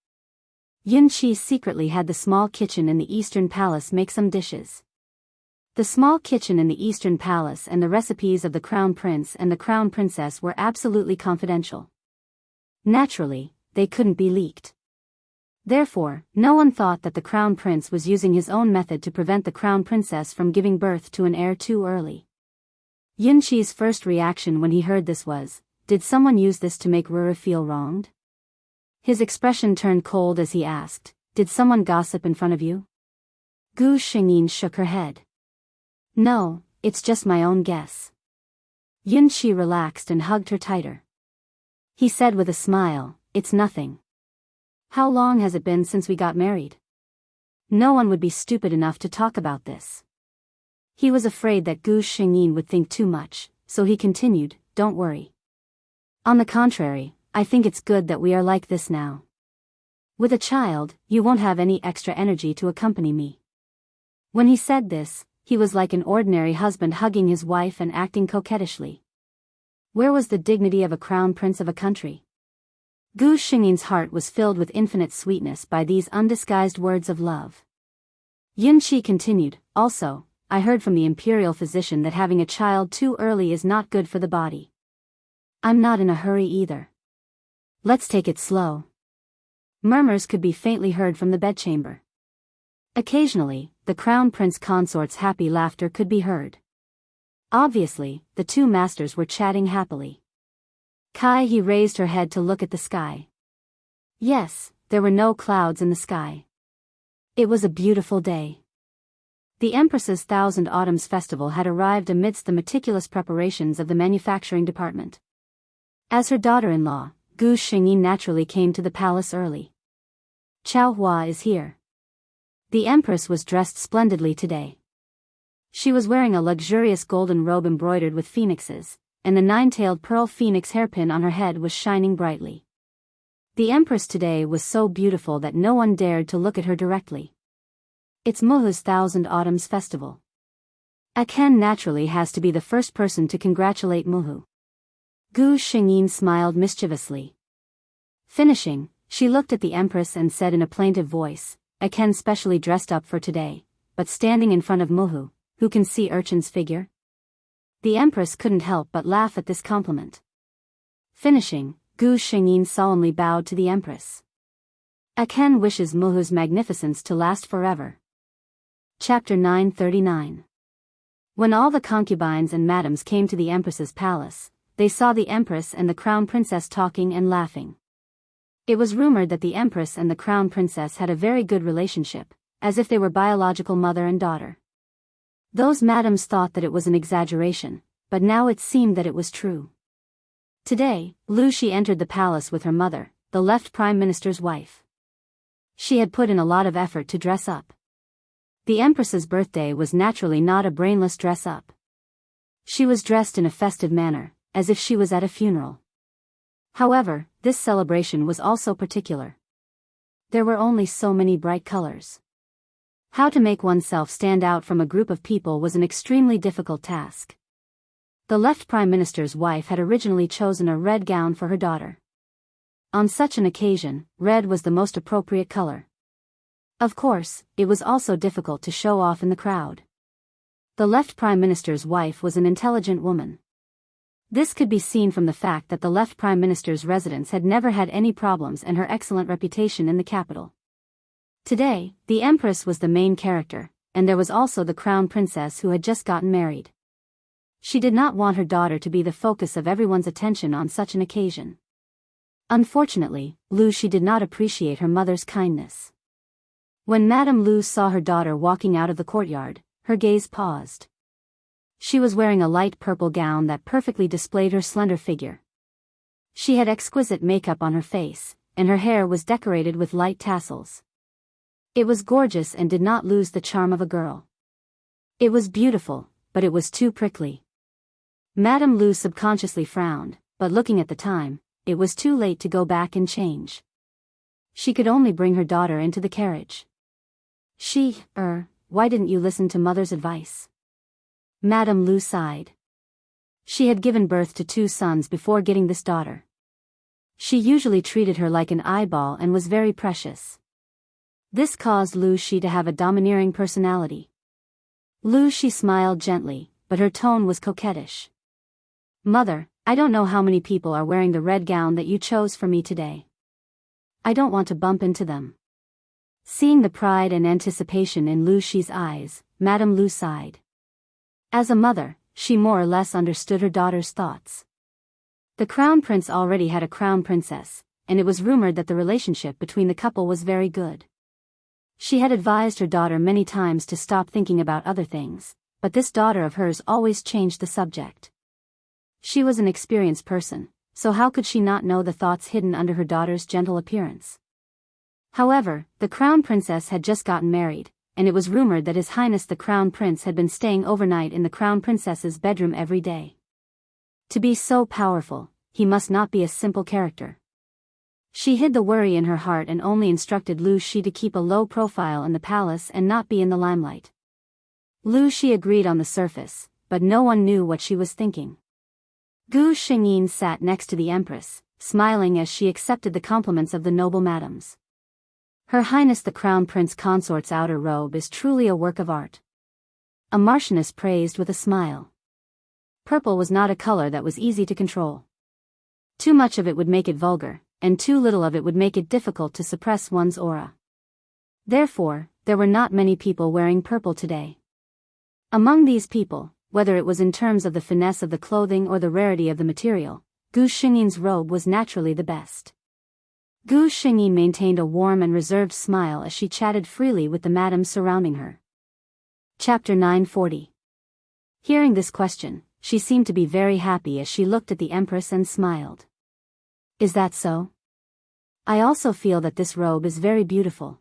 Yunqi secretly had the small kitchen in the Eastern Palace make some dishes. The small kitchen in the Eastern Palace and the recipes of the Crown Prince and the Crown Princess were absolutely confidential. Naturally, they couldn't be leaked. Therefore, no one thought that the Crown Prince was using his own method to prevent the Crown Princess from giving birth to an heir too early. Yunqi's first reaction when he heard this was, did someone use this to make Ruru feel wronged? His expression turned cold as he asked, did someone gossip in front of you? Gu Xingyin shook her head. No, it's just my own guess. Yunqi relaxed and hugged her tighter. He said with a smile, it's nothing. How long has it been since we got married? No one would be stupid enough to talk about this. He was afraid that Gu Xingyin would think too much, so he continued, don't worry. On the contrary, I think it's good that we are like this now. With a child, you won't have any extra energy to accompany me. When he said this, he was like an ordinary husband hugging his wife and acting coquettishly. Where was the dignity of a crown prince of a country? Gu Xingyin's heart was filled with infinite sweetness by these undisguised words of love. Yunqi continued, also, I heard from the imperial physician that having a child too early is not good for the body. I'm not in a hurry either. Let's take it slow. Murmurs could be faintly heard from the bedchamber. Occasionally, the crown prince consort's happy laughter could be heard. Obviously, the two masters were chatting happily. He raised her head to look at the sky. Yes, there were no clouds in the sky. It was a beautiful day. The Empress's Thousand Autumns Festival had arrived amidst the meticulous preparations of the manufacturing department. As her daughter-in-law, Gu Xingyin naturally came to the palace early. Chao Hua is here. The Empress was dressed splendidly today. She was wearing a luxurious golden robe embroidered with phoenixes, and the nine-tailed pearl phoenix hairpin on her head was shining brightly. The Empress today was so beautiful that no one dared to look at her directly. It's Muhu's Thousand Autumns Festival. Aken naturally has to be the first person to congratulate Muhu. Gu Xingyin smiled mischievously. Finishing, she looked at the Empress and said in a plaintive voice, Aken specially dressed up for today, but standing in front of Muhu, who can see Urchin's figure? The Empress couldn't help but laugh at this compliment. Finishing, Gu Xingyin solemnly bowed to the Empress. Aken wishes Muhu's magnificence to last forever. Chapter 939. When all the concubines and madams came to the Empress's palace, they saw the Empress and the Crown Princess talking and laughing. It was rumored that the Empress and the Crown Princess had a very good relationship, as if they were biological mother and daughter. Those madams thought that it was an exaggeration, but now it seemed that it was true. Today, Lu Shi entered the palace with her mother, the left Prime Minister's wife. She had put in a lot of effort to dress up. The Empress's birthday was naturally not a brainless dress-up. She was dressed in a festive manner, as if she was at a funeral. However, this celebration was also particular. There were only so many bright colors. How to make oneself stand out from a group of people was an extremely difficult task. The left Prime Minister's wife had originally chosen a red gown for her daughter. On such an occasion, red was the most appropriate color. Of course, it was also difficult to show off in the crowd. The left Prime Minister's wife was an intelligent woman. This could be seen from the fact that the left Prime Minister's residence had never had any problems and her excellent reputation in the capital. Today, the Empress was the main character, and there was also the Crown Princess who had just gotten married. She did not want her daughter to be the focus of everyone's attention on such an occasion. Unfortunately, Lu Shi did not appreciate her mother's kindness. When Madame Lu saw her daughter walking out of the courtyard, her gaze paused. She was wearing a light purple gown that perfectly displayed her slender figure. She had exquisite makeup on her face, and her hair was decorated with light tassels. It was gorgeous and did not lose the charm of a girl. It was beautiful, but it was too prickly. Madame Lu subconsciously frowned, but looking at the time, it was too late to go back and change. She could only bring her daughter into the carriage. Why didn't you listen to mother's advice? Madame Lu sighed. She had given birth to 2 sons before getting this daughter. She usually treated her like an eyeball and was very precious. This caused Lu Shi to have a domineering personality. Lu Shi smiled gently, but her tone was coquettish. Mother, I don't know how many people are wearing the red gown that you chose for me today. I don't want to bump into them. Seeing the pride and anticipation in Lu Shi's eyes, Madame Lu sighed. As a mother, she more or less understood her daughter's thoughts. The Crown Prince already had a Crown Princess, and it was rumored that the relationship between the couple was very good. She had advised her daughter many times to stop thinking about other things, but this daughter of hers always changed the subject. She was an experienced person, so how could she not know the thoughts hidden under her daughter's gentle appearance? However, the Crown Princess had just gotten married, and it was rumored that His Highness the Crown Prince had been staying overnight in the Crown Princess's bedroom every day. To be so powerful, he must not be a simple character. She hid the worry in her heart and only instructed Lu Shi to keep a low profile in the palace and not be in the limelight. Lu Shi agreed on the surface, but no one knew what she was thinking. Gu Shengyin sat next to the Empress, smiling as she accepted the compliments of the noble madams. Her Highness the Crown Prince Consort's outer robe is truly a work of art. A Marchioness praised with a smile. Purple was not a color that was easy to control. Too much of it would make it vulgar, and too little of it would make it difficult to suppress one's aura. Therefore, there were not many people wearing purple today. Among these people, whether it was in terms of the finesse of the clothing or the rarity of the material, Gu Shengyin's robe was naturally the best. Gu Shengyin maintained a warm and reserved smile as she chatted freely with the madams surrounding her. Chapter 940. Hearing this question, she seemed to be very happy as she looked at the Empress and smiled. Is that so? I also feel that this robe is very beautiful.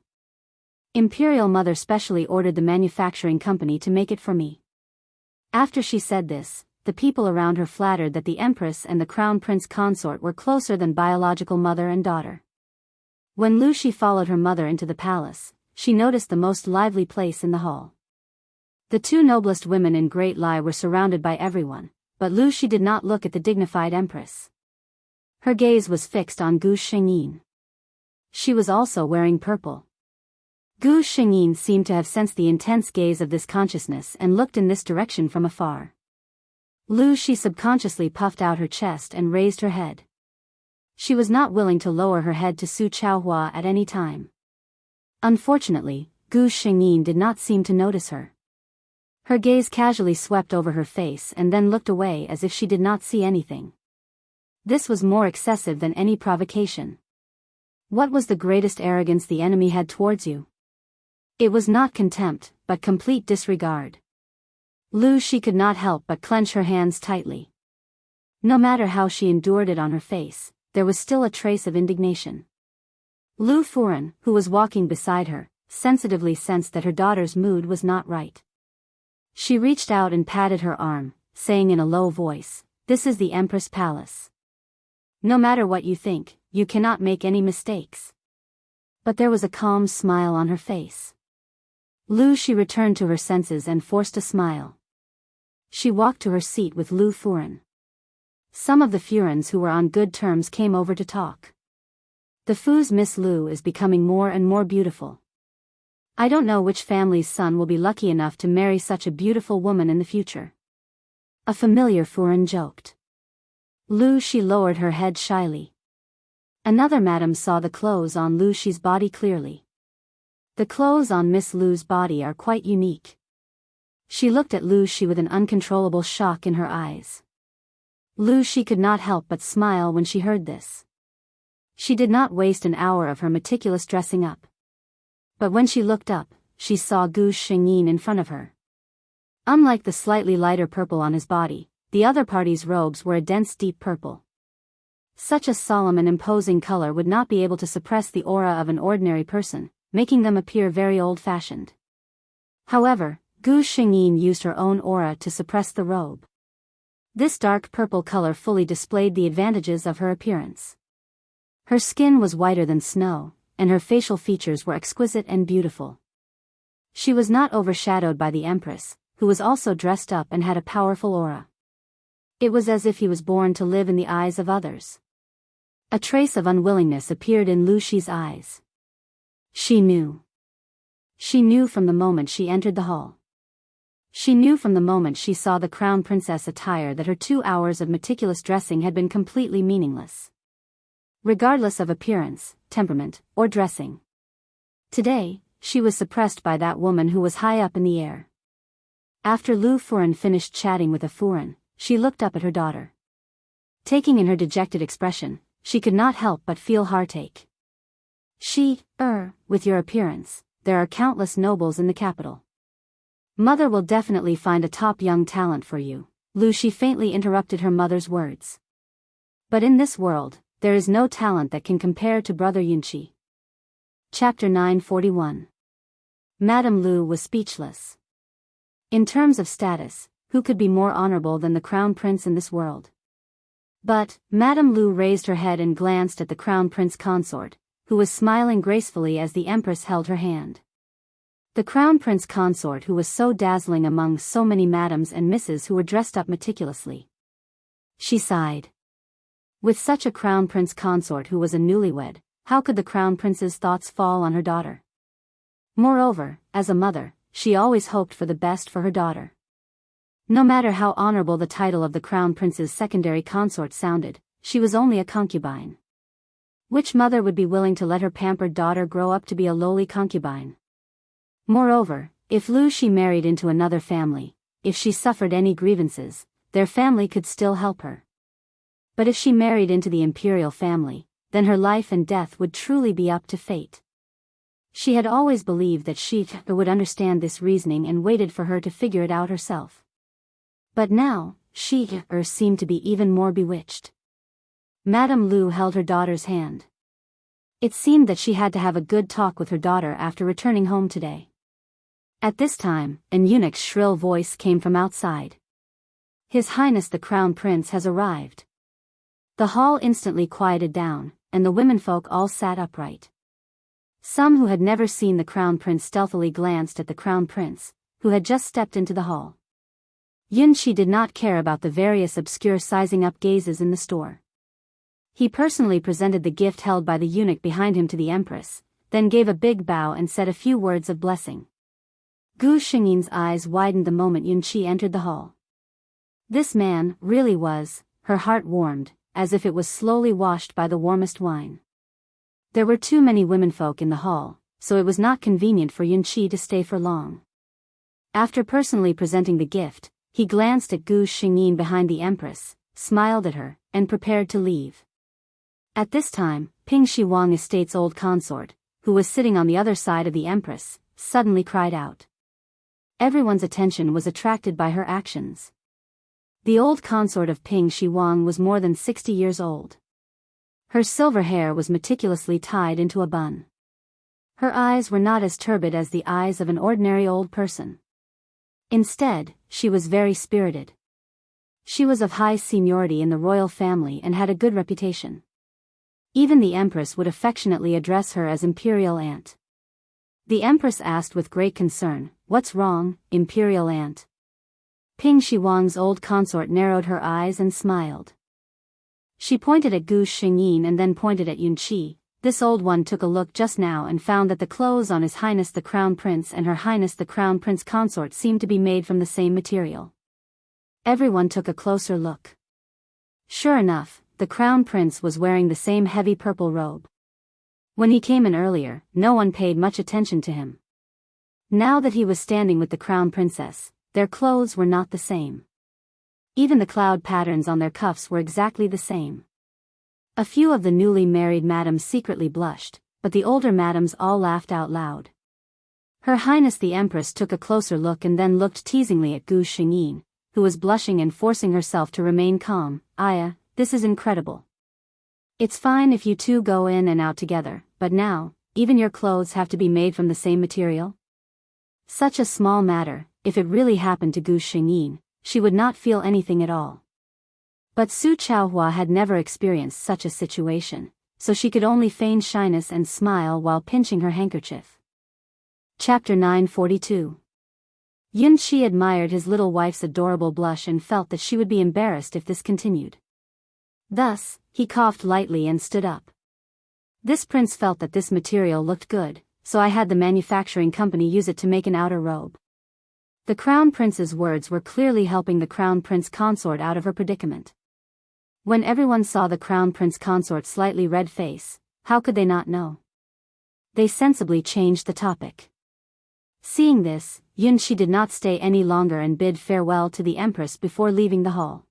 Imperial Mother specially ordered the manufacturing company to make it for me. After she said this, the people around her flattered that the Empress and the Crown Prince Consort were closer than biological mother and daughter. When Lu Shi followed her mother into the palace, she noticed the most lively place in the hall. The 2 noblest women in Great Lai were surrounded by everyone, but Lu Shi did not look at the dignified Empress. Her gaze was fixed on Gu Shengyin. She was also wearing purple. Gu Shengyin seemed to have sensed the intense gaze of this consciousness and looked in this direction from afar. Lu Shi subconsciously puffed out her chest and raised her head. She was not willing to lower her head to Su Chaohua at any time. Unfortunately, Gu Shengyin did not seem to notice her. Her gaze casually swept over her face and then looked away as if she did not see anything. This was more excessive than any provocation. What was the greatest arrogance the enemy had towards you? It was not contempt, but complete disregard. Lu Shi could not help but clench her hands tightly. No matter how she endured it on her face, there was still a trace of indignation. Lu Furen, who was walking beside her, sensitively sensed that her daughter's mood was not right. She reached out and patted her arm, saying in a low voice, "This is the Empress Palace. No matter what you think, you cannot make any mistakes." But there was a calm smile on her face. Lu Shi returned to her senses and forced a smile. She walked to her seat with Lu Furen. Some of the Furens who were on good terms came over to talk. The Fu's Miss Lu is becoming more and more beautiful. I don't know which family's son will be lucky enough to marry such a beautiful woman in the future. A familiar Furen joked. Lu Shi lowered her head shyly. Another madam saw the clothes on Lu Shi's body clearly. The clothes on Miss Lu's body are quite unique. She looked at Lu Shi with an uncontrollable shock in her eyes. Lu Shi could not help but smile when she heard this. She did not waste an hour of her meticulous dressing up. But when she looked up, she saw Gu Shengyin in front of her. Unlike the slightly lighter purple on his body, the other party's robes were a dense deep purple. Such a solemn and imposing color would not be able to suppress the aura of an ordinary person, making them appear very old-fashioned. However, Gu Shengyin used her own aura to suppress the robe. This dark purple color fully displayed the advantages of her appearance. Her skin was whiter than snow, and her facial features were exquisite and beautiful. She was not overshadowed by the Empress, who was also dressed up and had a powerful aura. It was as if he was born to live in the eyes of others. A trace of unwillingness appeared in Lu Shi's eyes. She knew. She knew from the moment she entered the hall. She knew from the moment she saw the crown princess attire that her 2 hours of meticulous dressing had been completely meaningless. Regardless of appearance, temperament, or dressing. Today, she was suppressed by that woman who was high up in the air. After Lu Furen finished chatting with a Furen, she looked up at her daughter. Taking in her dejected expression, she could not help but feel heartache. With your appearance, there are countless nobles in the capital. Mother will definitely find a top young talent for you, Lu Shi faintly interrupted her mother's words. But in this world, there is no talent that can compare to Brother Yunqi. Chapter 941. Madame Lu was speechless. In terms of status, who could be more honorable than the crown prince in this world? But, Madame Lu raised her head and glanced at the crown prince consort, who was smiling gracefully as the empress held her hand. The crown prince consort who was so dazzling among so many madams and misses who were dressed up meticulously. She sighed. With such a crown prince consort who was a newlywed, how could the crown prince's thoughts fall on her daughter? Moreover, as a mother, she always hoped for the best for her daughter. No matter how honorable the title of the crown prince's secondary consort sounded, she was only a concubine. Which mother would be willing to let her pampered daughter grow up to be a lowly concubine? Moreover, if Lu Shi married into another family, if she suffered any grievances, their family could still help her. But if she married into the imperial family, then her life and death would truly be up to fate. She had always believed that she would understand this reasoning and waited for her to figure it out herself. But now, she seemed to be even more bewitched. Madame Lu held her daughter's hand. It seemed that she had to have a good talk with her daughter after returning home today. At this time, an eunuch's shrill voice came from outside. His Highness the Crown Prince has arrived. The hall instantly quieted down, and the womenfolk all sat upright. Some who had never seen the Crown Prince stealthily glanced at the Crown Prince, who had just stepped into the hall. Yunqi did not care about the various obscure sizing-up gazes in the store. He personally presented the gift held by the eunuch behind him to the Empress, then gave a big bow and said a few words of blessing. Gu Shengyin's eyes widened the moment Yunqi entered the hall. This man really was, her heart warmed, as if it was slowly washed by the warmest wine. There were too many womenfolk in the hall, so it was not convenient for Yunqi to stay for long. After personally presenting the gift, he glanced at Gu Shengyin behind the Empress, smiled at her, and prepared to leave. At this time, Ping Shi Wang Estate's old consort, who was sitting on the other side of the Empress, suddenly cried out. Everyone's attention was attracted by her actions. The old consort of Ping Shi Wang was more than 60 years old. Her silver hair was meticulously tied into a bun. Her eyes were not as turbid as the eyes of an ordinary old person. Instead, she was very spirited. She was of high seniority in the royal family and had a good reputation. Even the Empress would affectionately address her as Imperial Aunt. The Empress asked with great concern, "What's wrong, Imperial Aunt?" Ping Shi Wang's old consort narrowed her eyes and smiled. She pointed at Gu Shengyin and then pointed at Yunqi, this old one took a look just now and found that the clothes on His Highness the Crown Prince and Her Highness the Crown Prince Consort seemed to be made from the same material. Everyone took a closer look. Sure enough, the Crown Prince was wearing the same heavy purple robe. When he came in earlier, no one paid much attention to him. Now that he was standing with the Crown Princess, their clothes were not the same. Even the cloud patterns on their cuffs were exactly the same. A few of the newly married madams secretly blushed, but the older madams all laughed out loud. Her Highness the Empress took a closer look and then looked teasingly at Gu Xingyin, who was blushing and forcing herself to remain calm. Aya, this is incredible. It's fine if you two go in and out together, but now, even your clothes have to be made from the same material? Such a small matter, if it really happened to Gu Xingyin, she would not feel anything at all. But Su Chaohua had never experienced such a situation, so she could only feign shyness and smile while pinching her handkerchief. Chapter 942. Yun Qi admired his little wife's adorable blush and felt that she would be embarrassed if this continued. Thus, he coughed lightly and stood up. This prince felt that this material looked good, so I had the manufacturing company use it to make an outer robe. The Crown Prince's words were clearly helping the Crown Prince Consort out of her predicament. When everyone saw the Crown Prince Consort's slightly red face, how could they not know? They sensibly changed the topic. Seeing this, Yun Qi did not stay any longer and bid farewell to the Empress before leaving the hall.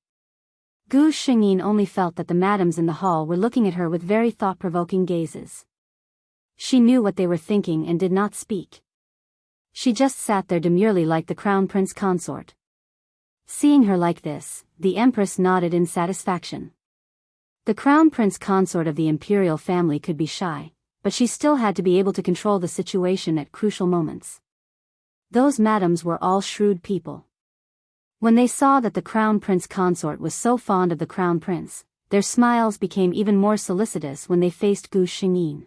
Gu Xingyin only felt that the madams in the hall were looking at her with very thought-provoking gazes. She knew what they were thinking and did not speak. She just sat there demurely like the Crown Prince Consort. Seeing her like this, the Empress nodded in satisfaction. The Crown Prince Consort of the imperial family could be shy, but she still had to be able to control the situation at crucial moments. Those madams were all shrewd people. When they saw that the Crown Prince Consort was so fond of the Crown Prince, their smiles became even more solicitous when they faced Gu Xingyin.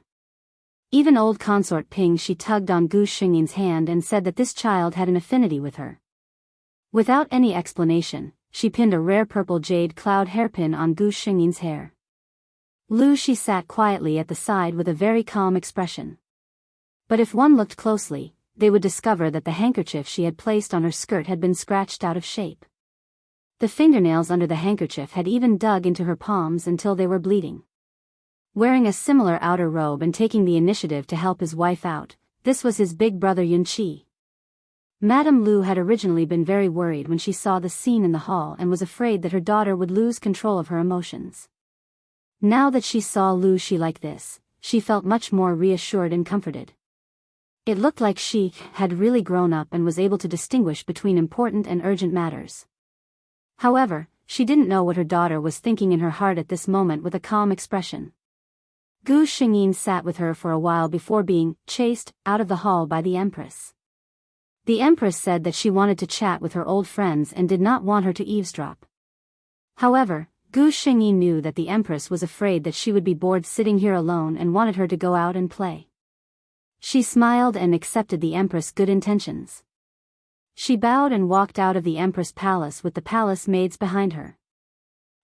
Even old Consort Ping Shi tugged on Gu Xingyin's hand and said that this child had an affinity with her. Without any explanation, she pinned a rare purple jade cloud hairpin on Gu Xingyin's hair. Lu Shi sat quietly at the side with a very calm expression. But if one looked closely, they would discover that the handkerchief she had placed on her skirt had been scratched out of shape. The fingernails under the handkerchief had even dug into her palms until they were bleeding. Wearing a similar outer robe and taking the initiative to help his wife out, this was his big brother Yun Qi. Madame Lu had originally been very worried when she saw the scene in the hall and was afraid that her daughter would lose control of her emotions. Now that she saw Lu Shi like this, she felt much more reassured and comforted. It looked like she had really grown up and was able to distinguish between important and urgent matters. However, she didn't know what her daughter was thinking in her heart at this moment with a calm expression. Gu Xingyin sat with her for a while before being chased out of the hall by the Empress. The Empress said that she wanted to chat with her old friends and did not want her to eavesdrop. However, Gu Xingyin knew that the Empress was afraid that she would be bored sitting here alone and wanted her to go out and play. She smiled and accepted the Empress' good intentions. She bowed and walked out of the Empress' palace with the palace maids behind her.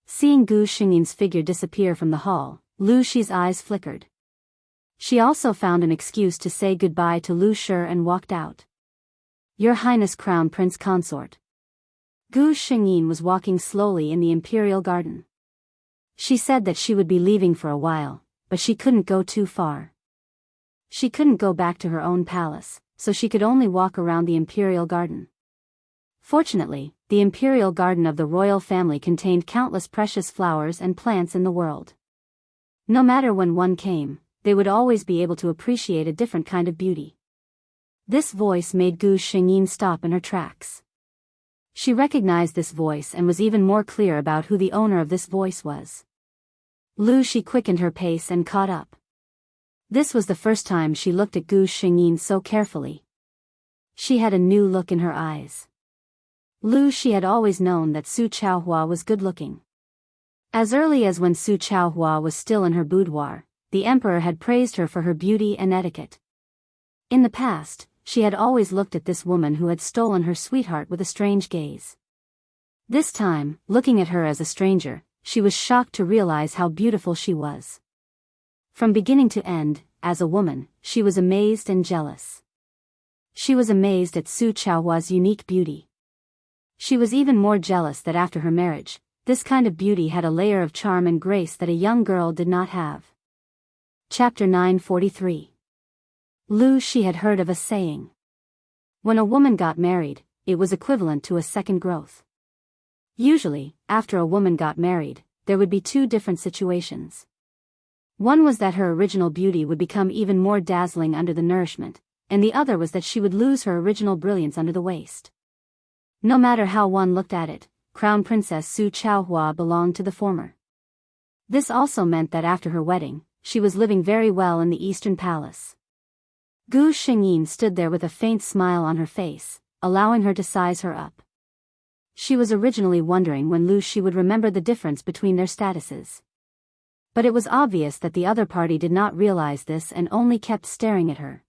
Seeing Gu Xingyin's figure disappear from the hall, Lu Shi's eyes flickered. She also found an excuse to say goodbye to Lu Shi and walked out. Your Highness Crown Prince Consort. Gu Xingyin was walking slowly in the imperial garden. She said that she would be leaving for a while, but she couldn't go too far. She couldn't go back to her own palace, so she could only walk around the imperial garden. Fortunately, the imperial garden of the royal family contained countless precious flowers and plants in the world. No matter when one came, they would always be able to appreciate a different kind of beauty. This voice made Gu Xingyin stop in her tracks. She recognized this voice and was even more clear about who the owner of this voice was. Lu Shi quickened her pace and caught up. This was the first time she looked at Gu Xingyin so carefully. She had a new look in her eyes. Lu Shi had always known that Su Chaohua was good-looking. As early as when Su Chaohua was still in her boudoir, the emperor had praised her for her beauty and etiquette. In the past, she had always looked at this woman who had stolen her sweetheart with a strange gaze. This time, looking at her as a stranger, she was shocked to realize how beautiful she was. From beginning to end, as a woman, she was amazed and jealous. She was amazed at Su Chaohua's unique beauty. She was even more jealous that after her marriage, this kind of beauty had a layer of charm and grace that a young girl did not have. Chapter 943. Lu Shi had heard of a saying. When a woman got married, it was equivalent to a second growth. Usually, after a woman got married, there would be two different situations. One was that her original beauty would become even more dazzling under the nourishment, and the other was that she would lose her original brilliance under the waist. No matter how one looked at it, Crown Princess Su Chaohua belonged to the former. This also meant that after her wedding, she was living very well in the Eastern Palace. Gu Xingyin stood there with a faint smile on her face, allowing her to size her up. She was originally wondering when Lu Shi would remember the difference between their statuses. But it was obvious that the other party did not realize this and only kept staring at her.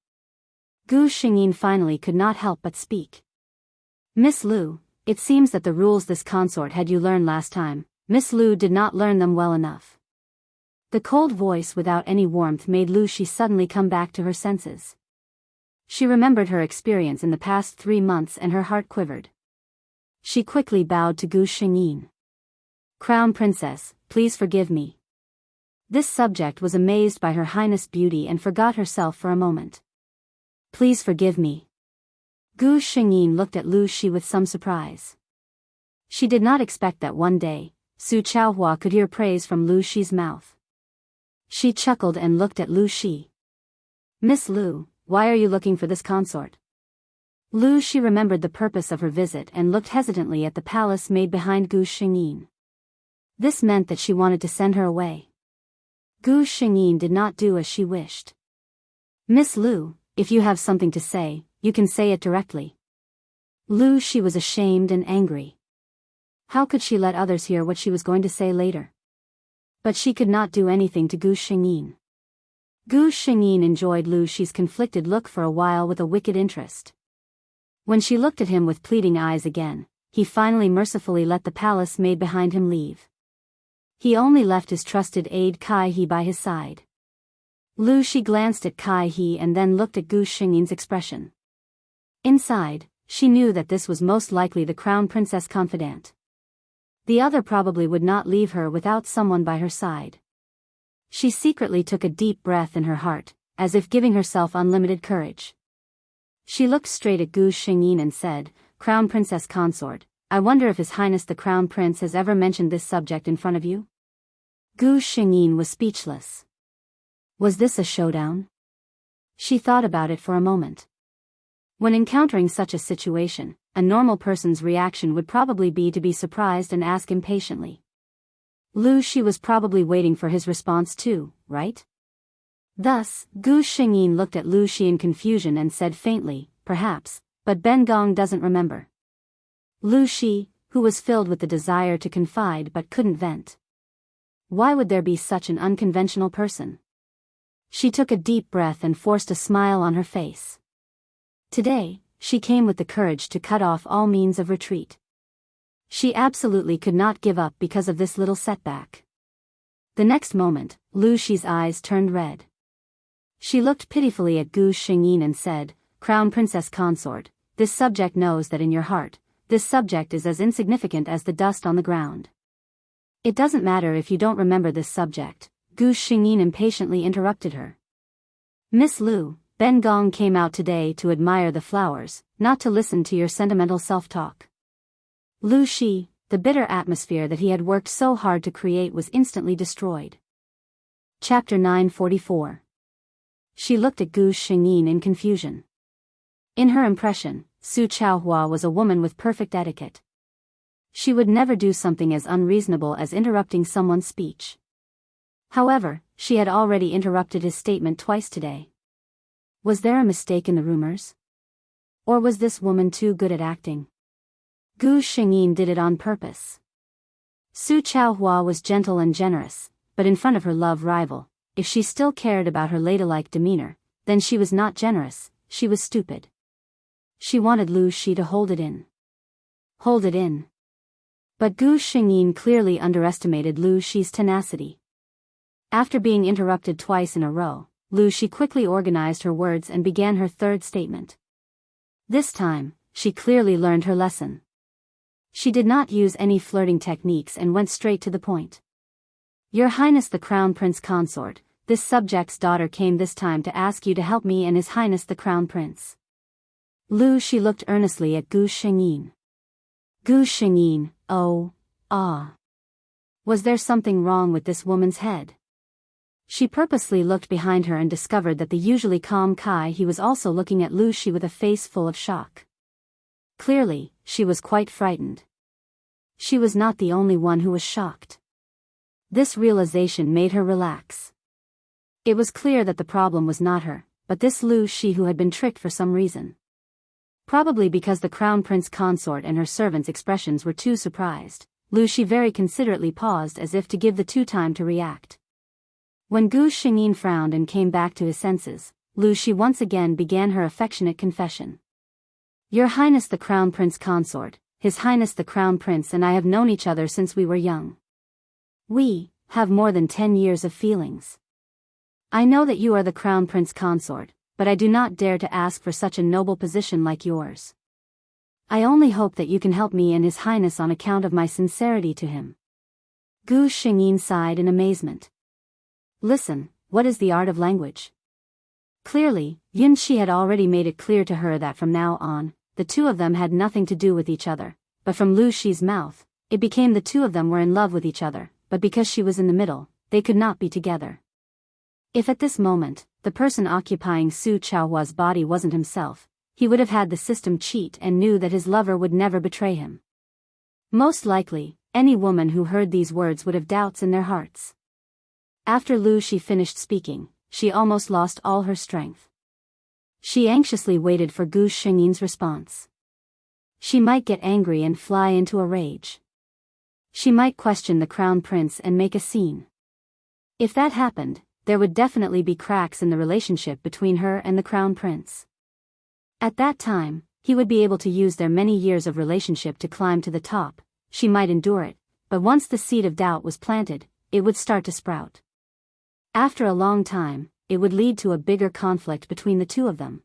Gu Xingyin finally could not help but speak. Miss Lu, it seems that the rules this consort had you learn last time, Miss Lu did not learn them well enough. The cold voice without any warmth made Lu Shi suddenly come back to her senses. She remembered her experience in the past 3 months and her heart quivered. She quickly bowed to Gu Xingyin. Crown Princess, please forgive me. This subject was amazed by Her Highness' beauty and forgot herself for a moment. Please forgive me. Gu Xingyin looked at Lu Shi with some surprise. She did not expect that one day, Su Chaohua could hear praise from Lu Shi's mouth. She chuckled and looked at Lu Shi. Miss Lu, why are you looking for this consort? Lu Shi remembered the purpose of her visit and looked hesitantly at the palace made behind Gu Xingyin. This meant that she wanted to send her away. Gu Xingyin did not do as she wished. Miss Lu, if you have something to say, you can say it directly. Lu Shi was ashamed and angry. How could she let others hear what she was going to say later? But she could not do anything to Gu Xingyin. Gu Xingyin enjoyed Lu Shi's conflicted look for a while with a wicked interest. When she looked at him with pleading eyes again, he finally mercifully let the palace maid behind him leave. He only left his trusted aide Kai He by his side. Lu Shi glanced at Kai He and then looked at Gu Xingyin's expression. Inside, she knew that this was most likely the Crown Princess confidant. The other probably would not leave her without someone by her side. She secretly took a deep breath in her heart, as if giving herself unlimited courage. She looked straight at Gu Xingyin and said, Crown Princess Consort, I wonder if His Highness the Crown Prince has ever mentioned this subject in front of you? Gu Xingyin was speechless. Was this a showdown? She thought about it for a moment. When encountering such a situation, a normal person's reaction would probably be to be surprised and ask impatiently. Lu Shi was probably waiting for his response too, right? Thus, Gu Xingyin looked at Lu Shi in confusion and said faintly, perhaps, but Ben Gong doesn't remember. Lu Shi, who was filled with the desire to confide but couldn't vent. Why would there be such an unconventional person? She took a deep breath and forced a smile on her face. Today, she came with the courage to cut off all means of retreat. She absolutely could not give up because of this little setback. The next moment, Lu Shi's eyes turned red. She looked pitifully at Gu Xingyin and said, Crown Princess Consort, this subject knows that in your heart, this subject is as insignificant as the dust on the ground. It doesn't matter if you don't remember this subject, Gu Xingyin impatiently interrupted her. Miss Lu, Ben Gong came out today to admire the flowers, not to listen to your sentimental self-talk. Lu Shi, the bitter atmosphere that he had worked so hard to create was instantly destroyed. Chapter 944. She looked at Gu Xingyin in confusion. In her impression, Su Chaohua was a woman with perfect etiquette. She would never do something as unreasonable as interrupting someone's speech. However, she had already interrupted his statement twice today. Was there a mistake in the rumors? Or was this woman too good at acting? Gu Xingyin did it on purpose. Su Chaohua was gentle and generous, but in front of her love rival, if she still cared about her ladylike demeanor, then she was not generous, she was stupid. She wanted Lu Shi to hold it in. Hold it in. But Gu Xingyin clearly underestimated Lu Shi's tenacity. After being interrupted twice in a row, Lu Shi quickly organized her words and began her third statement. This time, she clearly learned her lesson. She did not use any flirting techniques and went straight to the point. Your Highness the Crown Prince Consort, this subject's daughter came this time to ask you to help me and His Highness the Crown Prince. Lu Shi looked earnestly at Gu Shengyin. Gu Shengyin, oh, ah. Was there something wrong with this woman's head? She purposely looked behind her and discovered that the usually calm Kai He was also looking at Lu Shi with a face full of shock. Clearly, she was quite frightened. She was not the only one who was shocked. This realization made her relax. It was clear that the problem was not her, but this Lu Shi who had been tricked for some reason. Probably because the Crown Prince Consort and her servants' expressions were too surprised, Lu Shi very considerately paused as if to give the two time to react. When Gu Shengyin frowned and came back to his senses, Lu Shi once again began her affectionate confession. Your Highness the Crown Prince Consort, His Highness the Crown Prince and I have known each other since we were young. We have more than 10 years of feelings. I know that you are the Crown Prince Consort, but I do not dare to ask for such a noble position like yours. I only hope that you can help me and His Highness on account of my sincerity to him. Gu Shengyin sighed in amazement. Listen, what is the art of language? Clearly, Yun Shi had already made it clear to her that from now on, the two of them had nothing to do with each other, but from Lu Shi's mouth, it became the two of them were in love with each other, but because she was in the middle, they could not be together. If at this moment, the person occupying Su Chaohua's body wasn't himself, he would have had the system cheat and knew that his lover would never betray him. Most likely, any woman who heard these words would have doubts in their hearts. After Lu Shi finished speaking, she almost lost all her strength. She anxiously waited for Gu Shengyin's response. She might get angry and fly into a rage. She might question the Crown Prince and make a scene. If that happened, there would definitely be cracks in the relationship between her and the Crown Prince. At that time, he would be able to use their many years of relationship to climb to the top. She might endure it, but once the seed of doubt was planted, it would start to sprout. After a long time, it would lead to a bigger conflict between the two of them.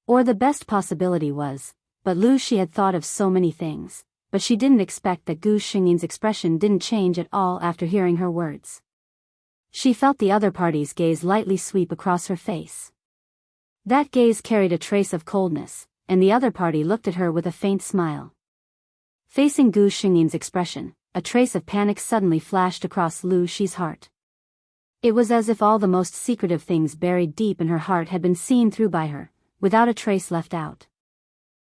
Or the best possibility was, but Lu Shi had thought of so many things, but she didn't expect that Gu Shengyin's expression didn't change at all after hearing her words. She felt the other party's gaze lightly sweep across her face. That gaze carried a trace of coldness, and the other party looked at her with a faint smile. Facing Gu Shengyin's expression, a trace of panic suddenly flashed across Lu Shi's heart. It was as if all the most secretive things buried deep in her heart had been seen through by her, without a trace left out.